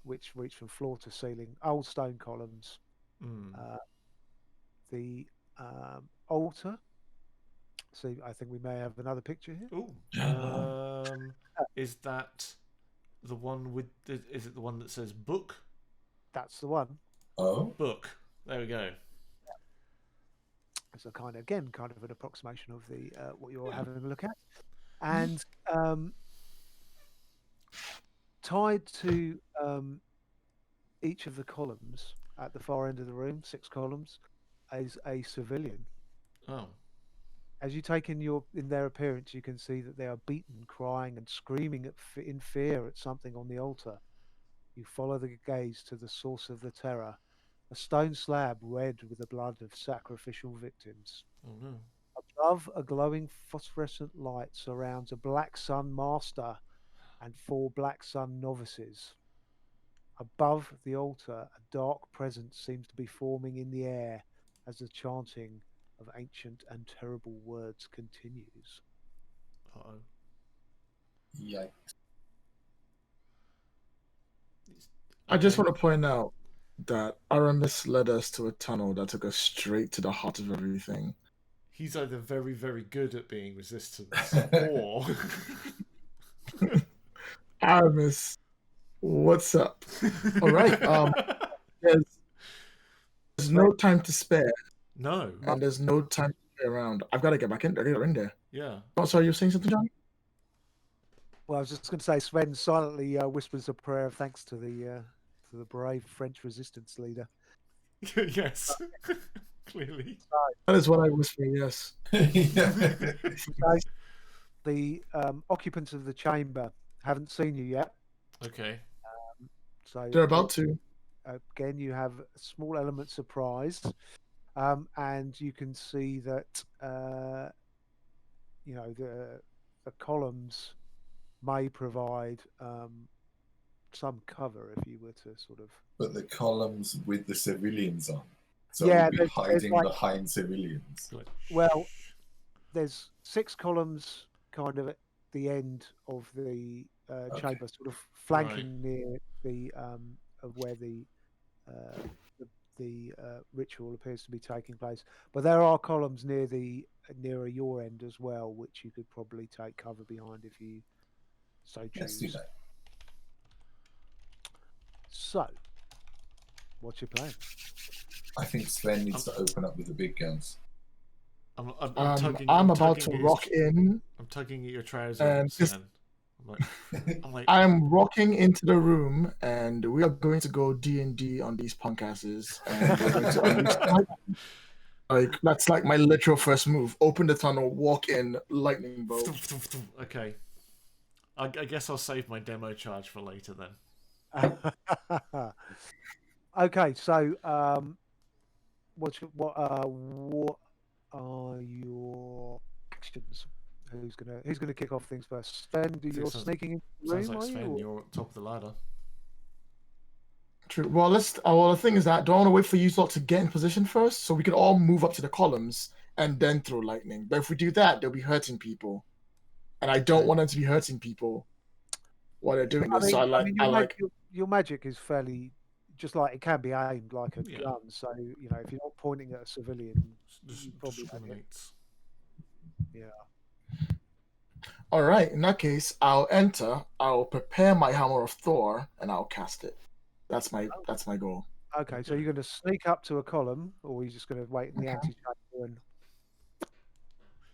which reach from floor to ceiling, old stone columns. Mm. The altar. So I think we may have another picture here. Oh. Is that the one with? Is it the one that says book? That's the one. Oh, Book. There we go. It's a kind of an approximation of the what you're having a look at, and tied to each of the columns at the far end of the room, 6 columns, is a civilian. Oh. As you take in their appearance, you can see that they are beaten, crying, and screaming in fear at something on the altar. You follow the gaze to the source of the terror, a stone slab red with the blood of sacrificial victims. Oh no. Above, a glowing phosphorescent light surrounds a black sun master and 4 black sun novices. Above the altar, a dark presence seems to be forming in the air as the chanting of ancient and terrible words continues. Uh-oh. yikes. I just Okay. want to point out that Aramis led us to a tunnel that took us straight to the heart of everything. He's either very, very good at being resistance, or Aramis, what's up? All right. There's no time to spare, no. and there's no time to play around. I've got to get back in. I got to get in there. Yeah. Oh, sorry, you were saying something, Johnny? Well, I was just going to say, Sven silently whispers a prayer of thanks to the brave French resistance leader. Yes. Clearly. That is what I whisper. Yes. The occupants of the chamber haven't seen you yet, Okay. so They're about to. again you have a small element surprise, and you can see that the columns may provide some cover if you were to sort of. But the columns with the civilians on. So Yeah, we'd be there's hiding like- behind civilians. Like, Well, there's 6 columns kind of at the end of the chamber, sort of flanking near the of where the ritual appears to be taking place. But there are columns nearer your end as well, which you could probably take cover behind if you so choose. Let's do that. So, what's your plan? I think Sven needs to open up with the big guns. I'm I'm about to rock in. I'm tugging at your trousers, And just- Sven. I'm like, I'm rocking into the room, and we are going to go D&D on these punk asses. And we're going to unleash like that's like my literal first move. Open the tunnel, walk in, lightning bolt. okay. I guess I'll save my demo charge for later then. Okay, so what are your actions? Who's gonna kick off things first? Sven, you're Sounds- sneaking into the room, Sounds like are Sven, you? you're at top of the ladder. True. Well, the thing is that do I want to wait for you lot to get in position first, so we can all move up to the columns and then throw lightning? But if we do that, they'll be hurting people, and I don't want them to be hurting people while they're doing this. So Your magic is fairly just like it can be aimed like a Yeah. gun. So if you're not pointing at a civilian, you probably don't hit. Discriminates. All right. In that case, I'll enter. I'll prepare my hammer of Thor, and I'll cast it. That's my goal. Okay, so you're going to sneak up to a column, or are you just going to wait in the antechamber and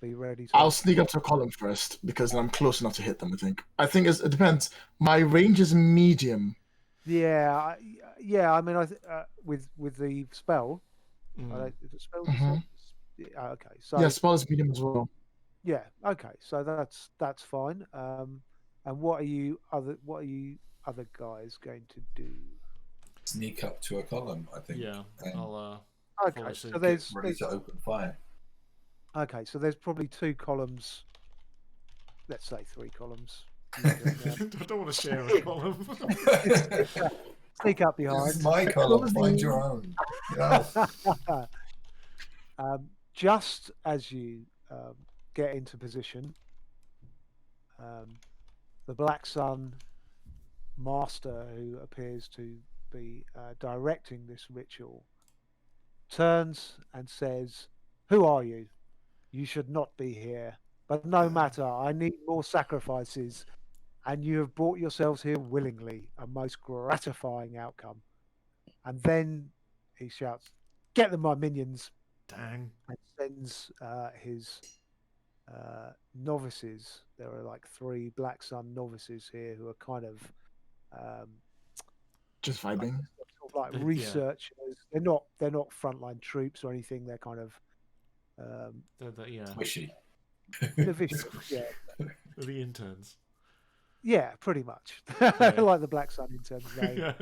be ready? I'll sneak up to a column first because I'm close enough to hit them. I think it depends. My range is medium. Yeah. I mean, with the spell, Mm. the spell. Mhm. Okay, so Yeah, spell is medium as well. yeah, okay, so that's fine. And what are you other guys going to do? Sneak up to a column, I think. Yeah. And I'll Okay, follow so suit. there's Ready to open fire. okay, so there's probably 2 columns. Let's say 3 columns. You can, I don't want to share a column. sneak up This behind. is my column. Find your own. Yeah. Just as you get into position, the Black Sun master, who appears to be directing this ritual, turns and says, "Who are you? You should not be here. But no matter, I need more sacrifices, and you have brought yourselves here willingly, a most gratifying outcome." And then he shouts, "Get them, my minions!" Dang. and sends his novices. There are like 3 Black Sun novices here who are kind of um, Just like, vibing. sort of like Yeah. researchers. They're not frontline troops or anything. They're kind of Yeah. Squishy. novices. Yeah, They're the interns. yeah, pretty much. Yeah. Like the Black Sun interns. They Yeah.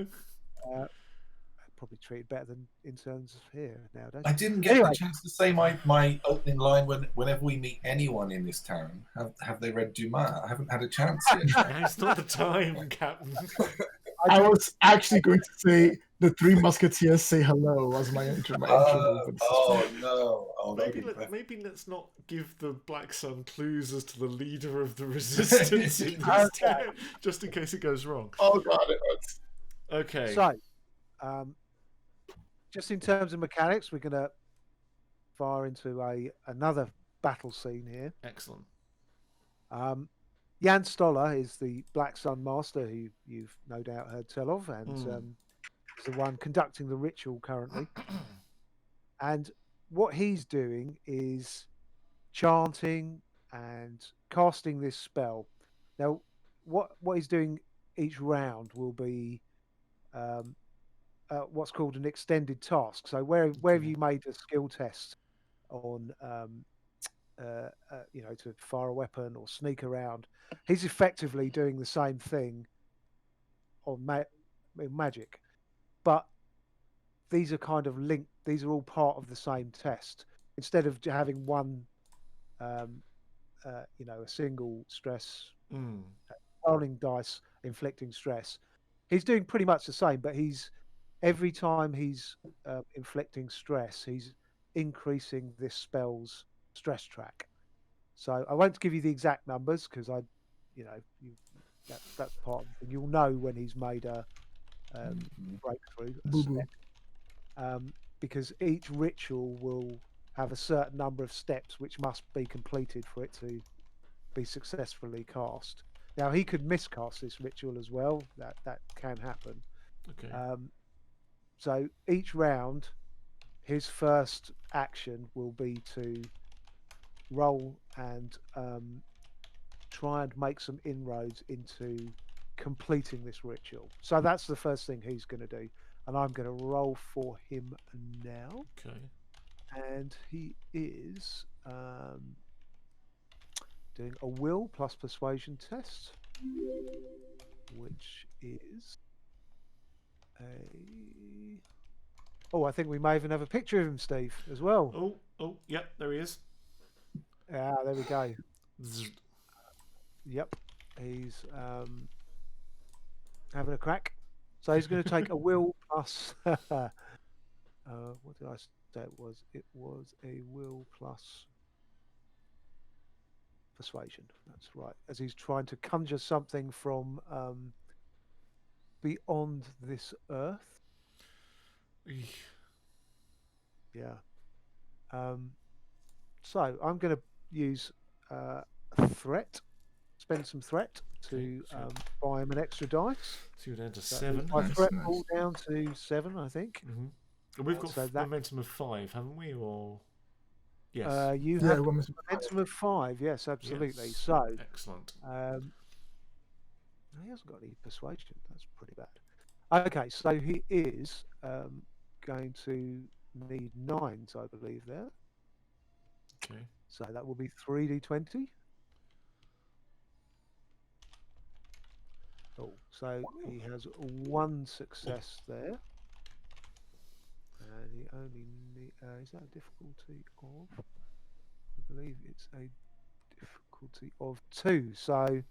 probably treated better than interns here nowadays. I didn't get Anyway. the chance to say my opening line whenever we meet anyone in this town. Have they read Dumas? I haven't had a chance yet. Yeah, it's not the time, Captain. I was actually going to say the 3 Musketeers say hello as my intro. But this is Oh no! Oh, Maybe let's not give the Black Sun clues as to the leader of the resistance in this town, just in case it goes wrong. Oh god, it was. Okay. So, just in terms of mechanics, we're going to fire into another battle scene here. Excellent. Jan Stoller is the Black Sun Master, who you've no doubt heard tell of, and is the one conducting the ritual currently. And what he's doing is chanting and casting this spell. Now, what he's doing each round will be what's called an extended task. So where have you made a skill test on to fire a weapon or sneak around, he's effectively doing the same thing on magic, but these are kind of linked. These are all part of the same test. Instead of having one a single stress rolling dice inflicting stress, he's doing pretty much the same, but every time he's inflicting stress, he's increasing this spell's stress track. So I won't give you the exact numbers because that's part of the thing. You'll know when he's made a breakthrough, because each ritual will have a certain number of steps which must be completed for it to be successfully cast. Now he could miscast this ritual as well. That can happen. Okay. So each round, his first action will be to roll and try and make some inroads into completing this ritual. So that's the first thing he's going to do, and I'm going to roll for him now. Okay. And he is doing a will plus persuasion test, which is I think we may even have a picture of him, Steve, as well. Oh, yep, there he is. Ah, there we go. Zzz. Yep, he's having a crack. So he's going to take a will plus. What did I say? It was a will plus persuasion. That's right. As he's trying to conjure something from beyond this earth. Yeah. So I'm going to use threat. Spend some threat to buy him an extra dice. So you're down to 7. My threat all down to 7, I think. Mm-hmm. We've got momentum of 5, haven't we? Or yes, you have momentum of 5. Yes, absolutely. Yes. So excellent. He hasn't got any persuasion. That's pretty bad. Okay, so he is going to need 9s, I believe, there. Okay. So that will be 3d20. Oh, so he has 1 success there, and he only Is that a difficulty of? I believe it's a difficulty of 2. So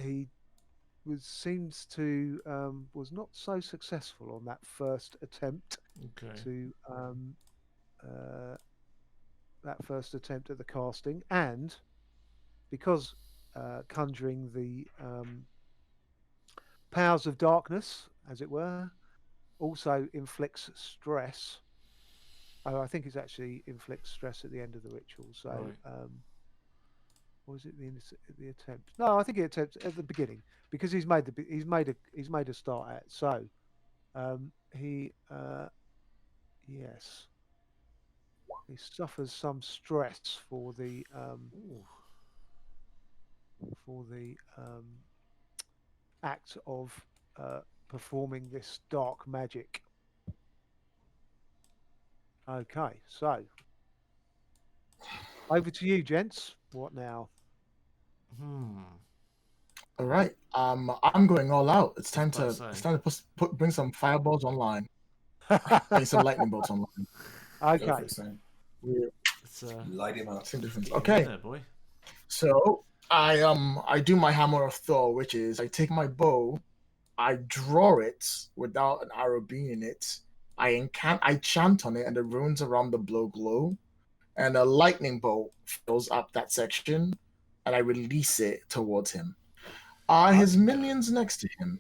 he seems to was not so successful on that first attempt Okay. to that first attempt at the casting, and because conjuring the powers of darkness, as it were, also inflicts stress. Oh, I think it's actually inflicts stress at the end of the ritual. So, Right. or is it the attempt? No, I think it attempts at the beginning because he's made a start at. So, he yes, he suffers some stress for the Ooh. act of performing this dark magic. Okay, so over to you, gents. What now? All right. I'm going all out. It's time about to to it's say. time to bring some fireballs online. Bring some lightning bolts online. Go for Okay, it, Sam. It's Light him up. Same difference. get you in Okay. there, boy. So I do my hammer of Thor, which is I take my bow, I draw it without an arrow being in it. I chant on it, and the runes around the blow glow, and a lightning bolt fills up that section, and I release it towards him. Are his minions next to him?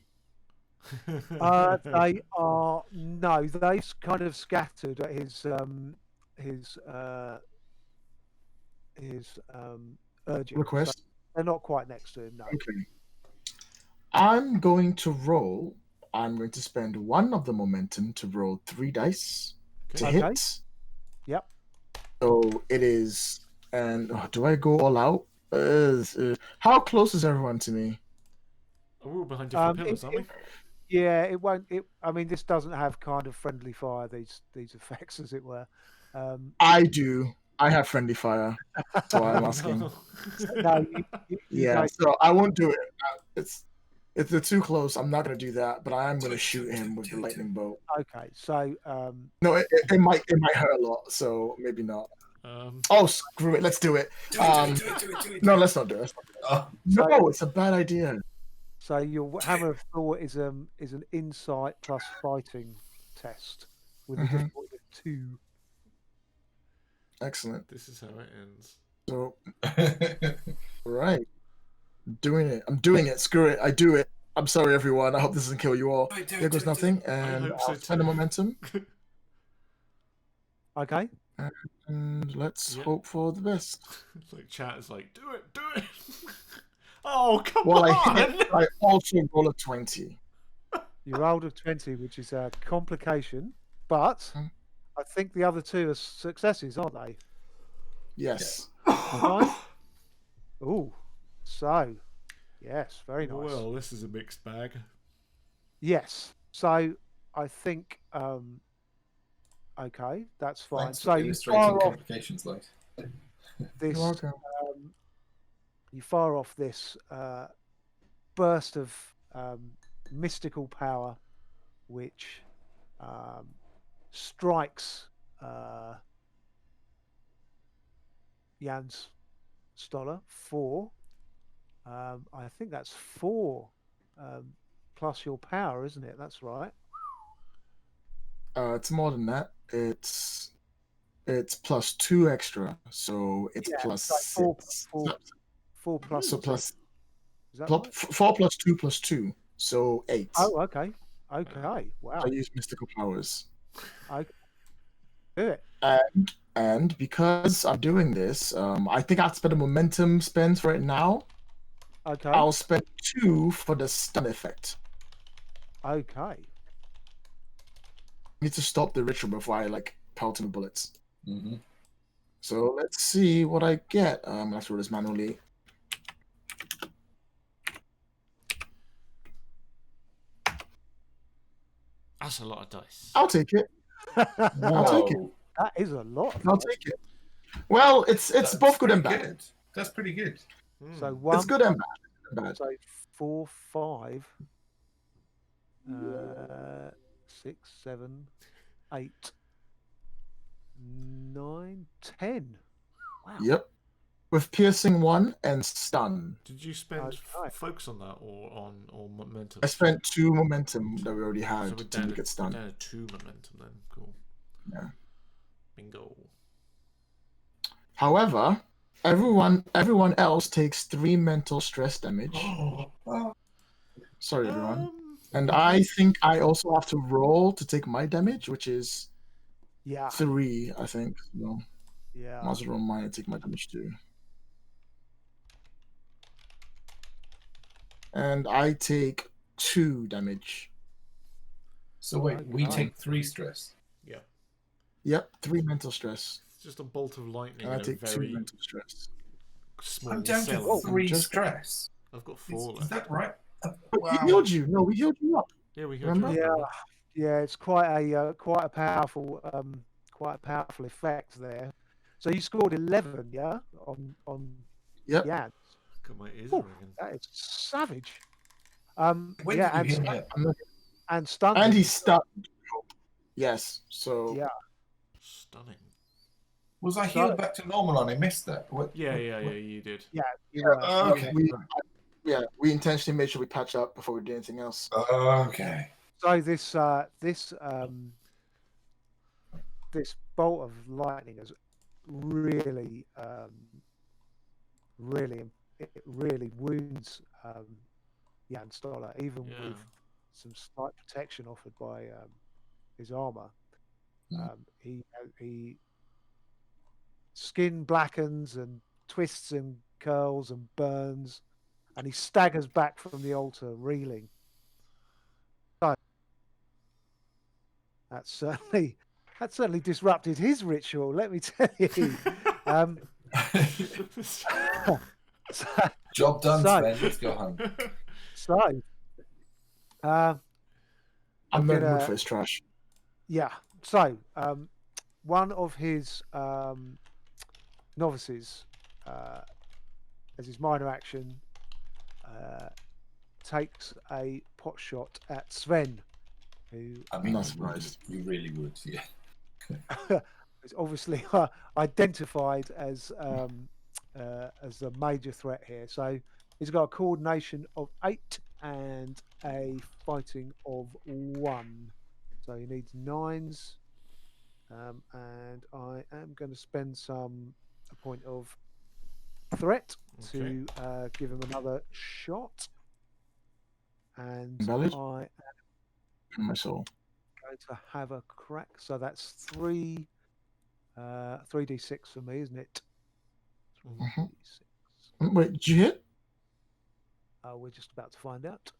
they are no. They've kind of scattered at his urging. So Request. they're not quite next to him. No. Okay. I'm going to roll. I'm going to spend one of the momentum to roll 3 dice to Okay. hit. Yep. So it is. And do I go all out? How close is everyone to me? We're all behind different pillars, aren't we? Yeah, it won't. I mean, this doesn't have kind of friendly fire. These effects, as it were. I do. I have friendly fire. That's why I'm asking. No. No, you Yeah, make- so I won't do it. If they're too close, I'm not going to do that. But I am going to shoot him with the lightning bolt. okay. So No, it might hurt a lot. So maybe not. Um, Oh, screw it. Let's do it. Do it. No, let's not do it. Oh, No, it's a bad idea. so your hammer of Thor is an insight plus fighting test with a Mhm. difficulty of 2. Excellent. this is how it ends. So, right. Doing it. I'm doing it. Screw it. I do it. I'm sorry, everyone. I hope this doesn't kill you all. Do it, There goes nothing. And hope so I'll spend the too. momentum. Okay. And let's Yep. hope for the best. It's like chat is like, do it. Oh, come Well, on. I also roll a 20. You rolled a 20, which is a complication, but Mhm. I think the other 2 are successes, aren't they? Yes. Right? Oh, so yes, very nice. Well, this is a mixed bag. Yes. So I think okay, that's fine. Thanks So for you illustrating fire off complications, Lloyd. this You're welcome. you fire off this burst of mystical power which strikes Jans Stoller for I think that's 4 plus your power, isn't it? That's right. It's more than that. It's plus 2 extra, so it's Yeah, plus so 6. 4 plus. So plus Is that Pl- right? 4 plus 2, so 8. Oh, okay. Okay. Wow. I use mystical powers. Okay. Do it. And because I'm doing this, I think I'll spend a momentum spend right now. Okay. I'll spend 2 for the stun effect. Okay. I need to stop the ritual before I pelt him with bullets. Mm-hmm. So let's see what I get. Let's roll this manually. That's a lot of dice. I'll take it. I'll take it. That is a lot. I'll take it. Well, it's both good and bad. That's pretty good. So 1. It's good and bad. So 4, 5, 6, 7, 8. 9, 10. Wow. Yep. With piercing 1 and stun. Did you spend Okay. focus on that or momentum? I spent 2 momentum that we already So had we're to down, make it we're stun. down to 2 momentum then. Cool. Yeah. Bingo. However, everyone else takes 3 mental stress damage. Sorry, everyone. And I think I also have to roll to take my damage, which is Yeah. 3, I think. No, Yeah. might as well roll mine and take my damage too. And I take 2 damage. So wait, we Okay. take 3 stress. Yeah. Yep, 3 mental stress. It's just a bolt of lightning And I in a take 2 very mental stress. small I'm down cell. to of- 3 just- stress. I've got Is, 4 is left. that right? But we healed you. No, we healed you up. Yeah, we healed you Remember? up, Yeah. remember? Yeah, it's quite a powerful effect there. So you scored 11, yeah, on Yep. Jan. Got my ears Oh, ringing. that is savage. When Yeah, did you and heal me up? and stunned And him. he's stunned. Yes. So Yeah. Stunning. Was I So- healed back to normal and I missed that? What, Yeah, what- yeah, what- you did. Yeah, you were. Oh, okay. we intentionally made sure we patch up before we did anything else. Okay. So this bolt of lightning has really really wounds Jan Stoller, even Yeah. with some slight protection offered by his armor. He skin blackens and twists and curls and burns, and he staggers back from the altar, reeling. So that certainly disrupted his ritual. Let me tell you. So, Job done, So- Sven. Let's go home. I'm I'm not in the mood gonna- for his trash. yeah. So one of his novices, as his minor action, takes a pot shot at Sven, who I mean, Not surprised. You really would, yeah. is obviously identified as a major threat here. So he's got a coordination of 8 and a fighting of 1. So he needs 9s. And I am going to spend a point of threat to give him another shot. And Valid. I In my soul. going to have a crack. So that's 3d6 for me, isn't it? Mhm. 3d6. Wait, did you hit? We're just about to find out.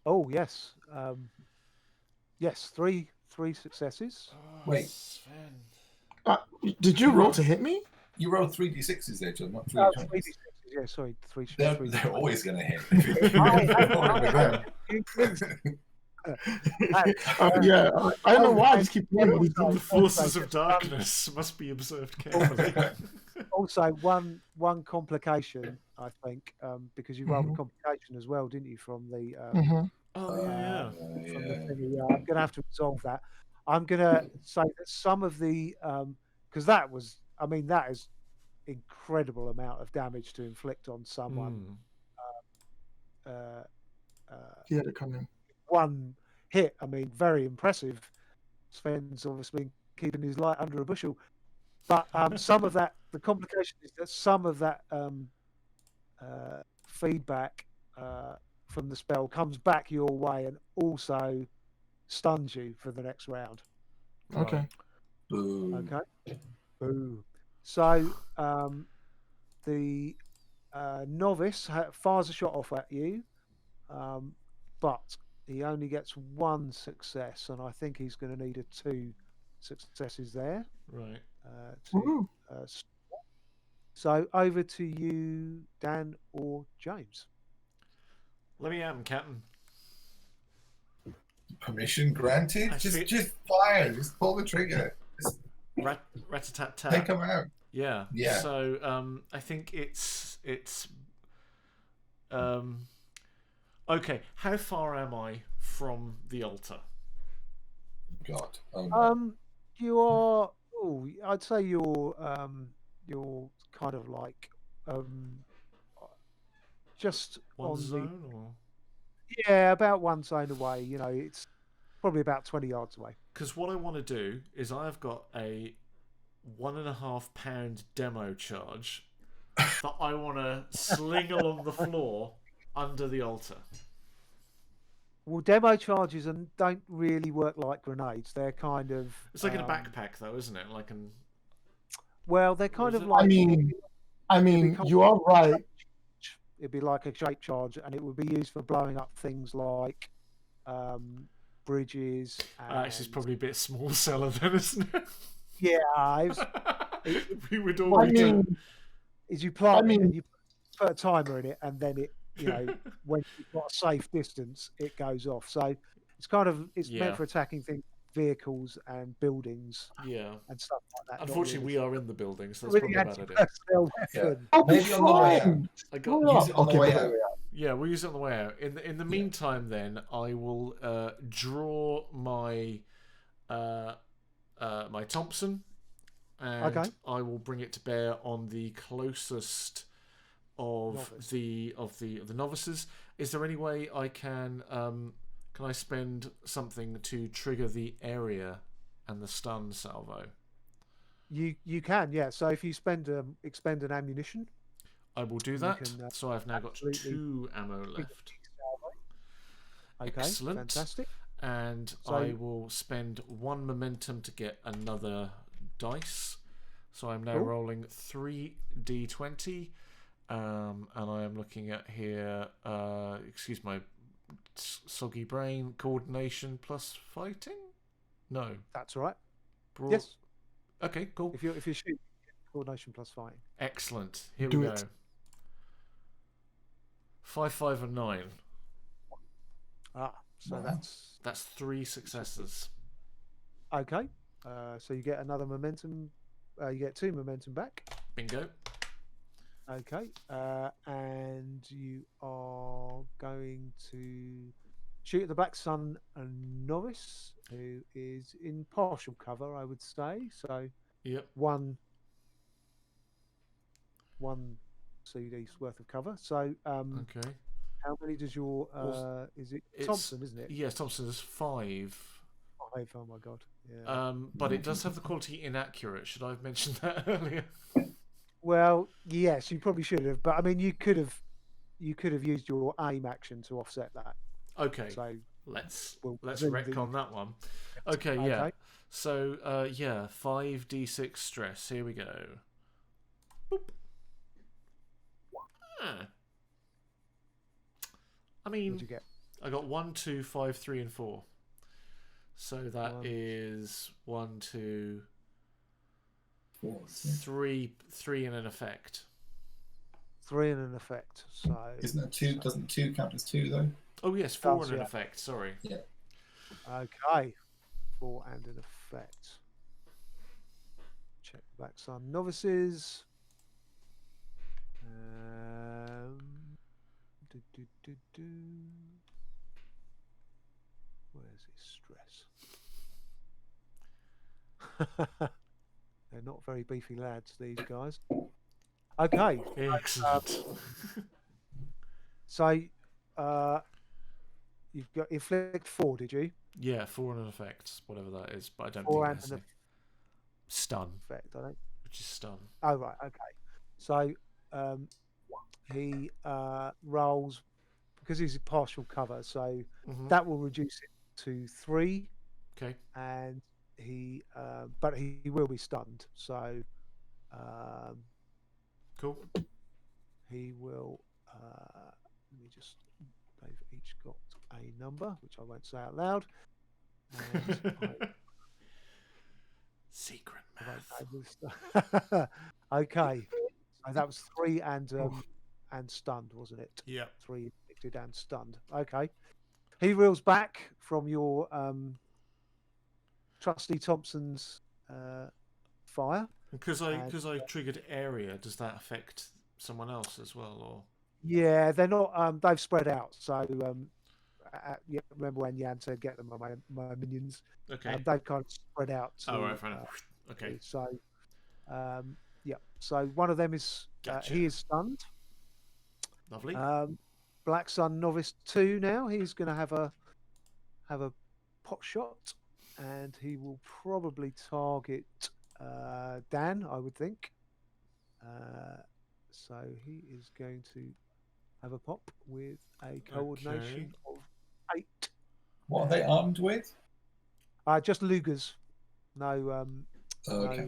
Oh yes, yes, three successes. Wait. Sven. Did you roll to hit me? You rolled 3d6s there, John, not 3 Oh, d20s. 3d6s. Yeah, sorry, three. They're always going to hit. Yeah, I don't know why I just keep playing with these The numbers. forces of darkness must be observed carefully. Also, one complication, I think, because you rolled a Mhm. complication as well, didn't you? From the Mhm. Oh, yeah. from the thingy. Yeah, I'm going to have to resolve that. I'm going to say that some of the because that is incredible amount of damage to inflict on someone. Mm. He had it coming. One hit. I mean, very impressive. Sven's obviously been keeping his light under a bushel, but some of that. The complication is that some of that feedback from the spell comes back your way and also stuns you for the next round. Okay. Boo. Okay. Boo. So the novice fires a shot off at you, but he only gets 1 success, and I think he's going to need 2 successes there. Right. Woohoo. So over to you, Dan or James. Let me at him, Captain. Permission granted? I Just see- just fire. Just pull the trigger. Just Rat-a-tat-tat. take them out. Yeah. Yeah. So I think it's okay. How far am I from the altar? God. Oh, no. You are Oh, I'd say you're kind of like just One on the zone or? about one zone away. It's probably about 20 yards away. Because what I want to do is I've got a £1.5 demo charge that I want to sling along the floor under the altar. Well, demo charges don't really work like grenades. They're kind of It's like in a backpack, though, isn't it? Like an. well, they're Or kind is of it? like I mean, you are right. it'd be like a shape charge, and it would be used for blowing up things like bridges. This is probably a bit small seller then, isn't it? Yeah, We would all be doing. is you plant it and you put a timer in it, and then it, when you've got a safe distance, it goes off. So it's kind of meant for attacking things, vehicles and buildings, and stuff like that. Unfortunately, we are in the building, so that's really probably a bad idea. weapon. Maybe on the way out. I got Use it on the way out. Yeah, we'll use it on the way out. In the meantime, then I will draw my my Thompson, and I will bring it to bear on the closest of the novices. Is there any way I can I spend something to trigger the area and the stun salvo? You can, yeah. So if you expend an ammunition, I will do that. So I've now got 2 ammo left. Okay, excellent, fantastic. And so, I will spend 1 momentum to get another dice. So I'm now rolling 3d20, and I am looking at here. Excuse my soggy brain. Coordination plus fighting. No, that's right. Yes. Okay, cool. If you shoot, coordination plus fighting. Excellent. Here we go. 5, 5, and 9. So that's 3 successes. Okay. So you get another momentum. You get 2 momentum back. Bingo. Okay. And you are going to shoot at the Black Sun novice, who is in partial cover, I would say. So one CD's worth of cover. So okay. How many does your is it Thompson, isn't it? Yes, Thompson is 5. 5, oh my god. Yeah. But it does have the quality inaccurate. Should I have mentioned that earlier? Well, yes, you probably should have, but I mean you could have used your aim action to offset that. Okay. So let's retcon that one. Okay, yeah. Okay. So 5d6 stress. Here we go. Boop. I mean, what'd you get? I got 1, 2, 5, 3, and 4. So that is 1, 2, 3 in an effect. 3 in an effect. So isn't that 2? Doesn't 2 count as 2 though? Oh yes, 4 in an effect. Sorry. Yeah. Okay. 4 and an effect. Check Black Sun novices. Where's his stress? They're not very beefy lads, these guys. Okay. Excellent. So, you've got inflict 4, did you? Yeah, 4 in an effect, whatever that is, but I don't 4 think and that's an stun. Effect, I think. Which is stun. Oh right, okay. So he rolls because he's a partial cover, so that will reduce it to 3. Okay. And he, but he will be stunned. So, cool. He will. Let me just. They've each got a number, which I won't say out loud. And secret math. Okay. So that was 3 and stunned, wasn't it? Yeah. 3 inflicted and stunned. Okay. He reels back from your trusty Thompson's fire. Because I triggered area, does that affect someone else as well, or? Yeah, they're not. They've spread out. So remember when Jan said get them my minions? Okay. They've kind of spread out. Oh right, fine. Okay. So, yeah. So one of them is Gotcha. he is stunned. Lovely. Black Sun Novice 2 now. He's going to have a pot shot, and he will probably target Dan, I would think. So he is going to have a pop with a coordination of 8. What are they armed with? Just Lugers. No, Okay.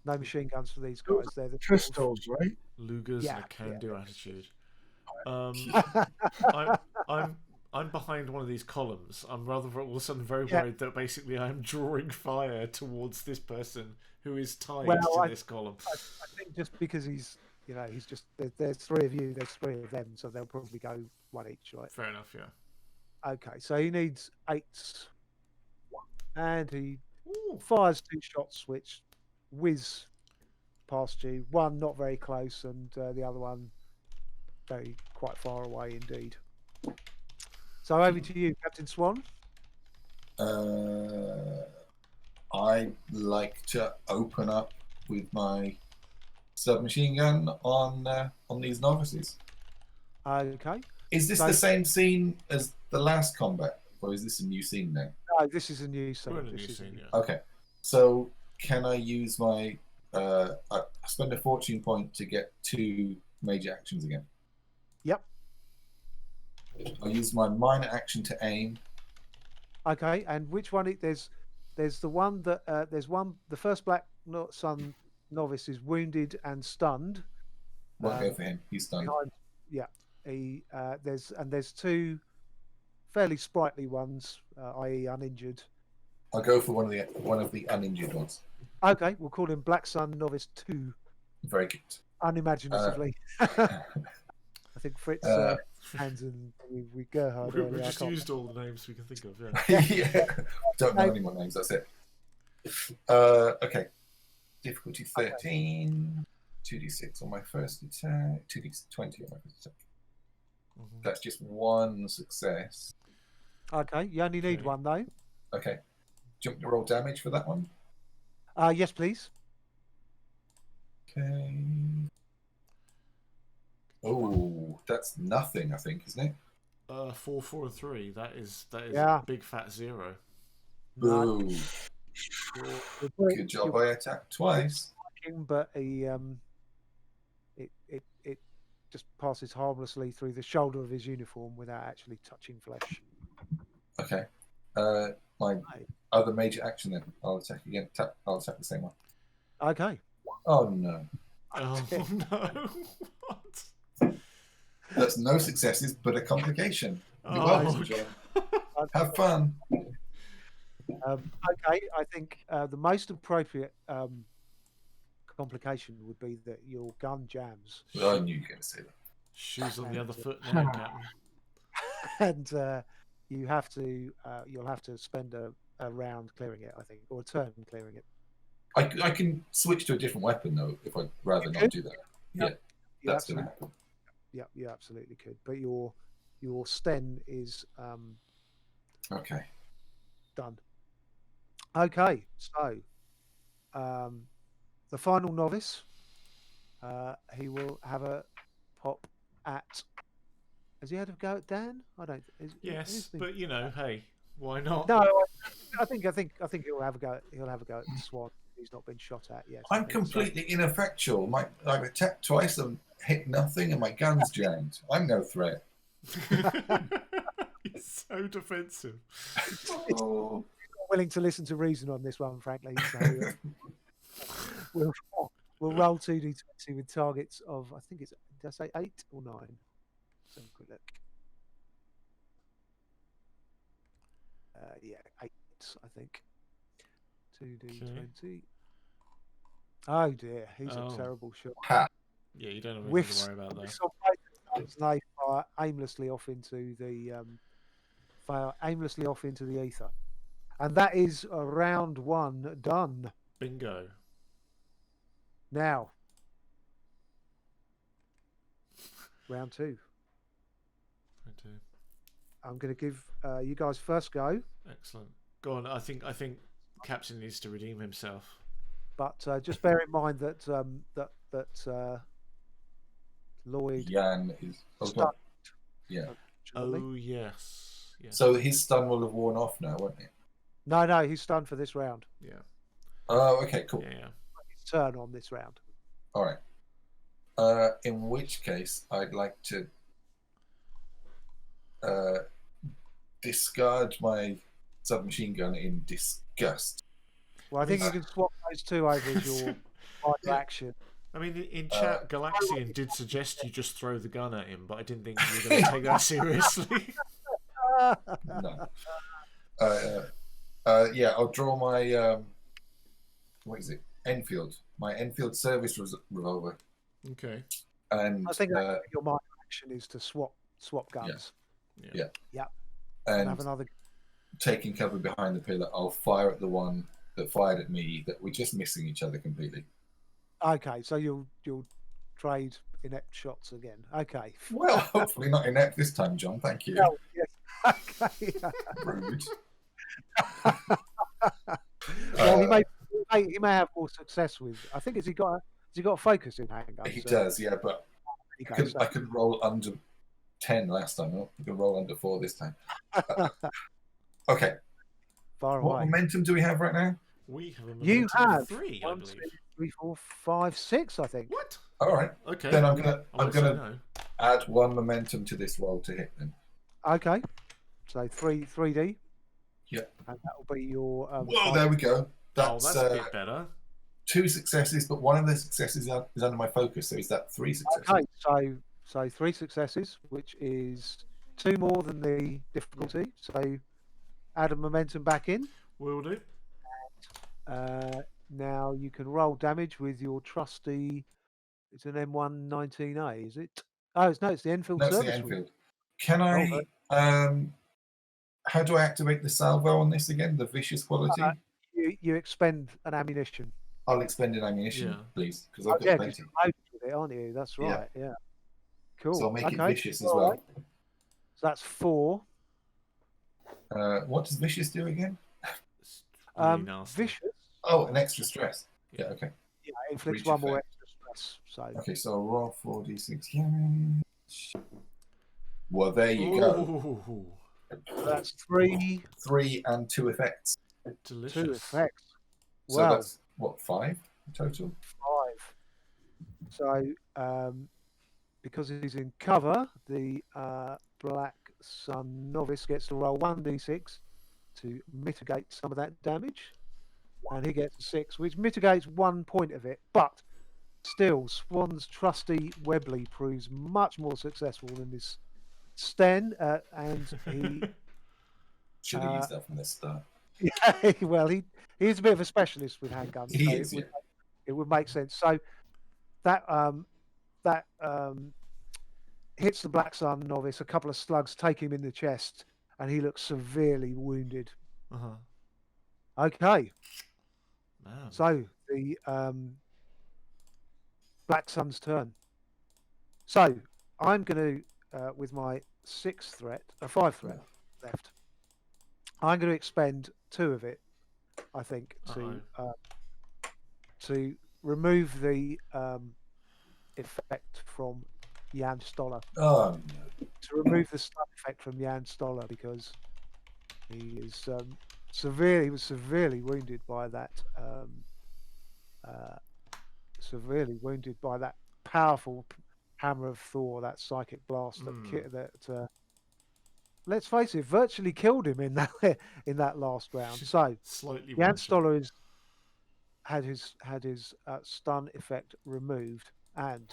no machine guns for these guys. They're the Pistols, right? Lugers Yeah, and a can-do attitude. sort I'm behind one of these columns. I'm rather all of a sudden very Yeah. worried that basically I'm drawing fire towards this person who is tied Well, to this column. I think just because he's just there's 3 of you, there's 3 of them, so they'll probably go 1 each, right? Fair enough, yeah. Okay, so he needs 8s, and he Ooh. fires 2 shots, which whiz past you. One not very close, and the other one quite far away indeed. So over to you, Captain Swan. I like to open up with my submachine gun on these novices. Okay. Is this So- the same scene as the last combat, or is this a new scene now? No, this is a new scene. We're in a This new is a scene, new- yeah. Okay, so can I use my? I spend a fortune point to get 2 major actions again. Yep. I'll use my minor action to aim. Okay, and which one? There's the one that the first Black Sun novice is wounded and stunned. Won't go for him. He's done. Behind, yeah, there's 2 fairly sprightly ones, i.e. uninjured. I'll go for one of the uninjured ones. Okay, we'll call him Black Sun Novice 2, Very good. unimaginatively. I think Fritz hands and we Gerhard We earlier. I just can't- used all the names we can think of, yeah. Yeah. Don't know any more names. That's it. Okay. Difficulty 13. 2d6 on my first attack. 2d20 on my first attack. Mhm. That's just 1 success. Okay, you only need Okay. 1 though. Okay. Jump to roll damage for that one. Yes, please. Okay. Oh, that's nothing, I think, isn't it? 4, 4, and 3. That is Yeah. a big fat 0. No, Boo. you're Good job, I attacked twice. working, but it just passes harmlessly through the shoulder of his uniform without actually touching flesh. Okay. My other major action then. I'll attack again. I'll attack the same one. Okay. Oh no. Oh no! What? That's no successes, but a complication. You're Oh, welcome, John. Have fun. Okay, I think the most appropriate complication would be that your gun jams, I knew you were going to say that. Shoes on the other foot now, Captain. and you'll have to spend a round clearing it, I think, or a turn clearing it. I can switch to a different weapon though if I'd rather not do that. Yeah, You that's going to absolutely, happen. yeah, you absolutely could. But your sten is Okay. done. Okay, so the final novice, he will have a pop at. Has he had a go at Dan? I don't. Yes, but you know, hey, why not? No, I think he'll have a go. He'll have a go at Swan. He's not been shot at yet. I I'm think, so. completely ineffectual. I've attacked twice and hit nothing, and my gun's jammed. I'm no threat. He's so defensive. Oh. Not willing to listen to reason on this one, frankly. So we'll roll 2d20 with targets of, I think it's, did I say 8 or 9? Let's have a quick look. Yeah, 8, I think. 2d20. Oh dear, he's Oh. a terrible shot. Ha. Yeah, you don't have anything Whiffs, to worry about whiffs there. on both of those, and they fire aimlessly off into the ether. And that is round 1 done. Bingo. Now, round 2. I'm going to give you guys first go. Excellent. Go on. I think Captain needs to redeem himself. But just bear in mind that Lloyd Jan is. stunned. Yeah. unfortunately. Oh yes. Yes. So his stun will have worn off now, won't it? No, he's stunned for this round. Yeah. Oh, okay, cool. Yeah. His turn on this round. All right. In which case, I'd like to discard my submachine gun in disgust. Well, I think you can swap those two over as your final action. I mean, in chat, Galaxian did suggest you just throw the gun at him, but I didn't think you were going to take that seriously. No. Yeah, I'll draw my what is it? Enfield. My Enfield service revolver. Okay. And I think your minor action is to swap guns. Yeah. And have and another. taking cover behind the pillar, I'll fire at the one that fired at me. That we're just missing each other completely. Okay, so you'll trade inept shots again. Okay. Well, hopefully not inept this time, John. Thank you. Oh, yes. Okay. Rude. Well, he may have more success with. I think has he got a focus in handguns? He does, yeah, but I could roll under 10 last time. I can roll under 4 this time. Okay. Far What away. momentum do we have right now? We have a momentum You have of 3, I 1, believe. 2, 3, 4, 5, 6. I think. What? All right. Okay. Then I'm I'll let gonna you know. add 1 momentum to this roll to hit then. Okay. So 3D. Yeah. And that will be your. Whoa! There we go. That's a bit better. 2 successes, but one of the successes is under my focus. So is that 3 successes? Okay. So 3 successes, which is 2 more than the difficulty. So add a momentum back in. Will do. Now you can roll damage with your trusty. It's an M119A, is it? Oh, it's the Enfield No, it's service. the Enfield. Can I? How do I activate the salvo on this again? The vicious quality. You expend an ammunition. I'll expend an ammunition, please, because I've got Yeah, plenty. you're loaded with it, aren't you? That's right. Yeah. Cool. So I'll make it Okay. vicious as well. Right. So that's 4. What does vicious do again? It's really nasty. Vicious. Oh, an extra stress. Yeah, okay. Yeah, inflicts Breach 1 more effect. extra stress. So Okay, so I'll roll 4d6 damage. Well, there you go. Ooh, that's 3 and 2 effects. delicious. 2 effects. So Wow. that's what, 5 in total? 5. So because he's in cover, the Black Sun novice gets to roll 1d6 to mitigate some of that damage, and he gets a 6, which mitigates 1 point of it. But still, Swan's trusty Webley proves much more successful than this Sten, and he. Should have used that from the start. Yeah, well, he's a bit of a specialist with handguns. He so is, it would make sense. So that hits the Black Sun novice. A couple of slugs take him in the chest, and he looks severely wounded. Okay, Man. so the Black Sun's turn. So I'm going to, with my 5th threat left, I'm going to expend 2 of it, I think, to remove the effect from Jan Stoller. Oh, no. To remove the stun effect from Jan Stoller because he is severely wounded by that. Severely wounded by that powerful hammer of Thor, that psychic blast that let's face it, virtually killed him in that last round. So Slightly Jan one-shot. Stoller had his stun effect removed, and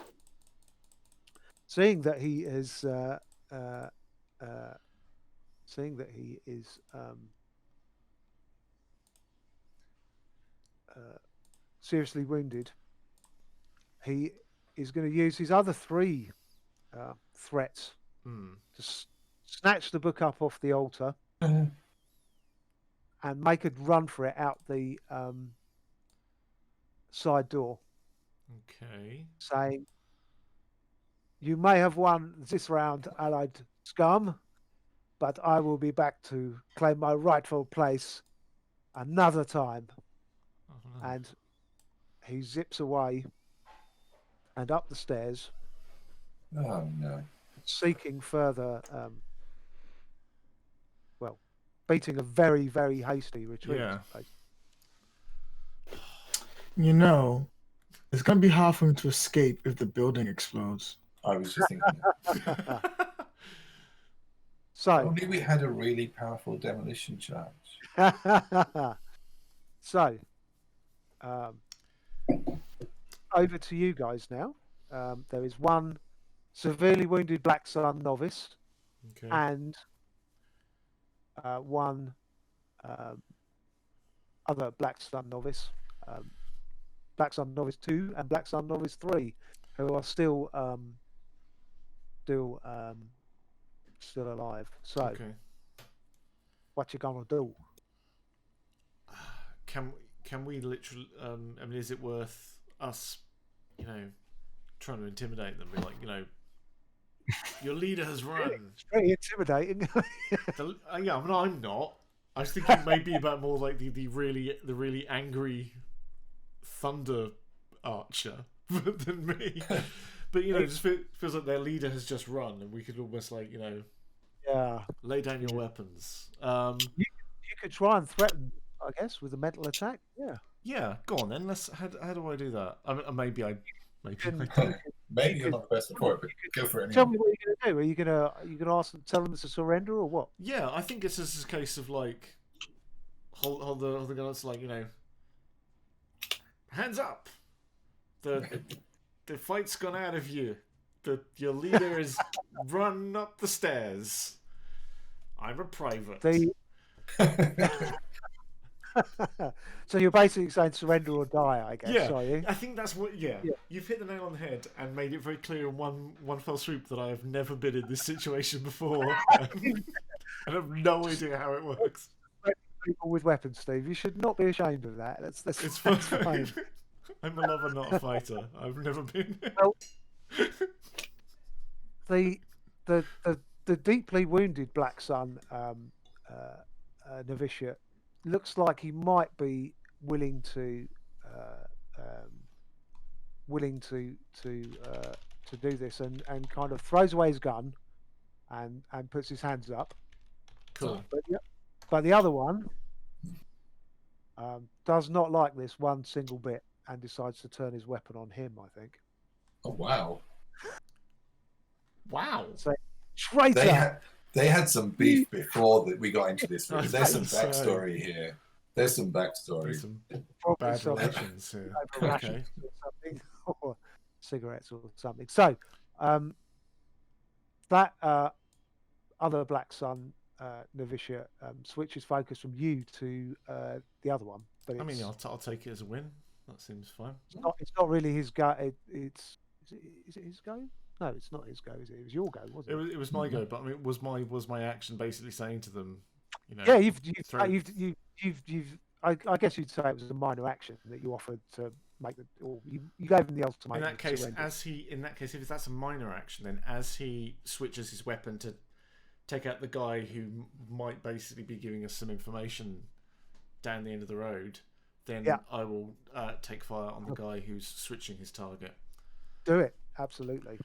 seeing that he is seriously wounded, he is going to use his other 3 threats to snatch the book up off the altar and make a run for it out the side door. Okay. Saying, "You may have won this round, allied scum, but I will be back to claim my rightful place another time." Oh, no. And he zips away and up the stairs, Oh no. seeking further, well, beating a very, very hasty retreat. Yeah. You know, it's gonna be hard for him to escape if the building explodes. I was just thinking. So, Only we had a really powerful demolition charge. so, over to you guys now. There is one severely wounded Black Sun novice Okay. and one other Black Sun novice, Black Sun novice 2 and Black Sun novice 3, who are still alive. So, Okay. what you gonna do? Can we literally? I mean, is it worth us, trying to intimidate them? Be like, your leader has run. It's pretty intimidating. Yeah, I mean, I'm not. I was thinking maybe about more like the really angry thunder archer than me. But it just feels like their leader has just run, and we could almost like Yeah. lay down your weapons. You could try and threaten, I guess, with a mental attack. Yeah. Yeah, go on then. How do I do that? I mean, maybe I do. Maybe you're not the best for it, but go for it Tell anyway. me what you're gonna do. Are you gonna ask them, tell them to surrender, or what? Yeah, I think it's just a case of like hold the guns, like hands up. The fight's gone out of you. Your leader is run up the stairs. I'm a private. So you're basically saying surrender or die, I guess, Yeah, are you? I think that's what. Yeah, you've hit the nail on the head and made it very clear in one fell swoop that I have never been in this situation before, and I have no idea how it works. People with weapons, Steve. You should not be ashamed of that. It's That's fine. fine. I'm a lover, not a fighter. I've never been. Well, the deeply wounded Black Sun novitiate looks like he might be willing to do this, and kind of throws away his gun and puts his hands up. Cool. But the other one does not like this one single bit and decides to turn his weapon on him, I think. Oh wow! Wow. So, traitor! They had some beef before that we got into this. I was There's some about to say. backstory here. There's some backstory. There's some Probably bad some relations here. over Okay. rations or something, or cigarettes or something. So, that other Black Sun novitiate switches focus from you to the other one. But I mean, it's, I'll take it as a win. That seems fine. it's not really his go. Is it his go? No, it's not his go. Is it? It was your go, wasn't it? It was my go, but I mean, was my action basically saying to them, Yeah, you've I guess you'd say it was a minor action that you offered to make the, or you gave him the ultimatum. In that case, surrender. if that's a minor action, then as he switches his weapon to take out the guy who might basically be giving us some information down the end of the road, then I will take fire on the guy who's switching his target. Do it, absolutely.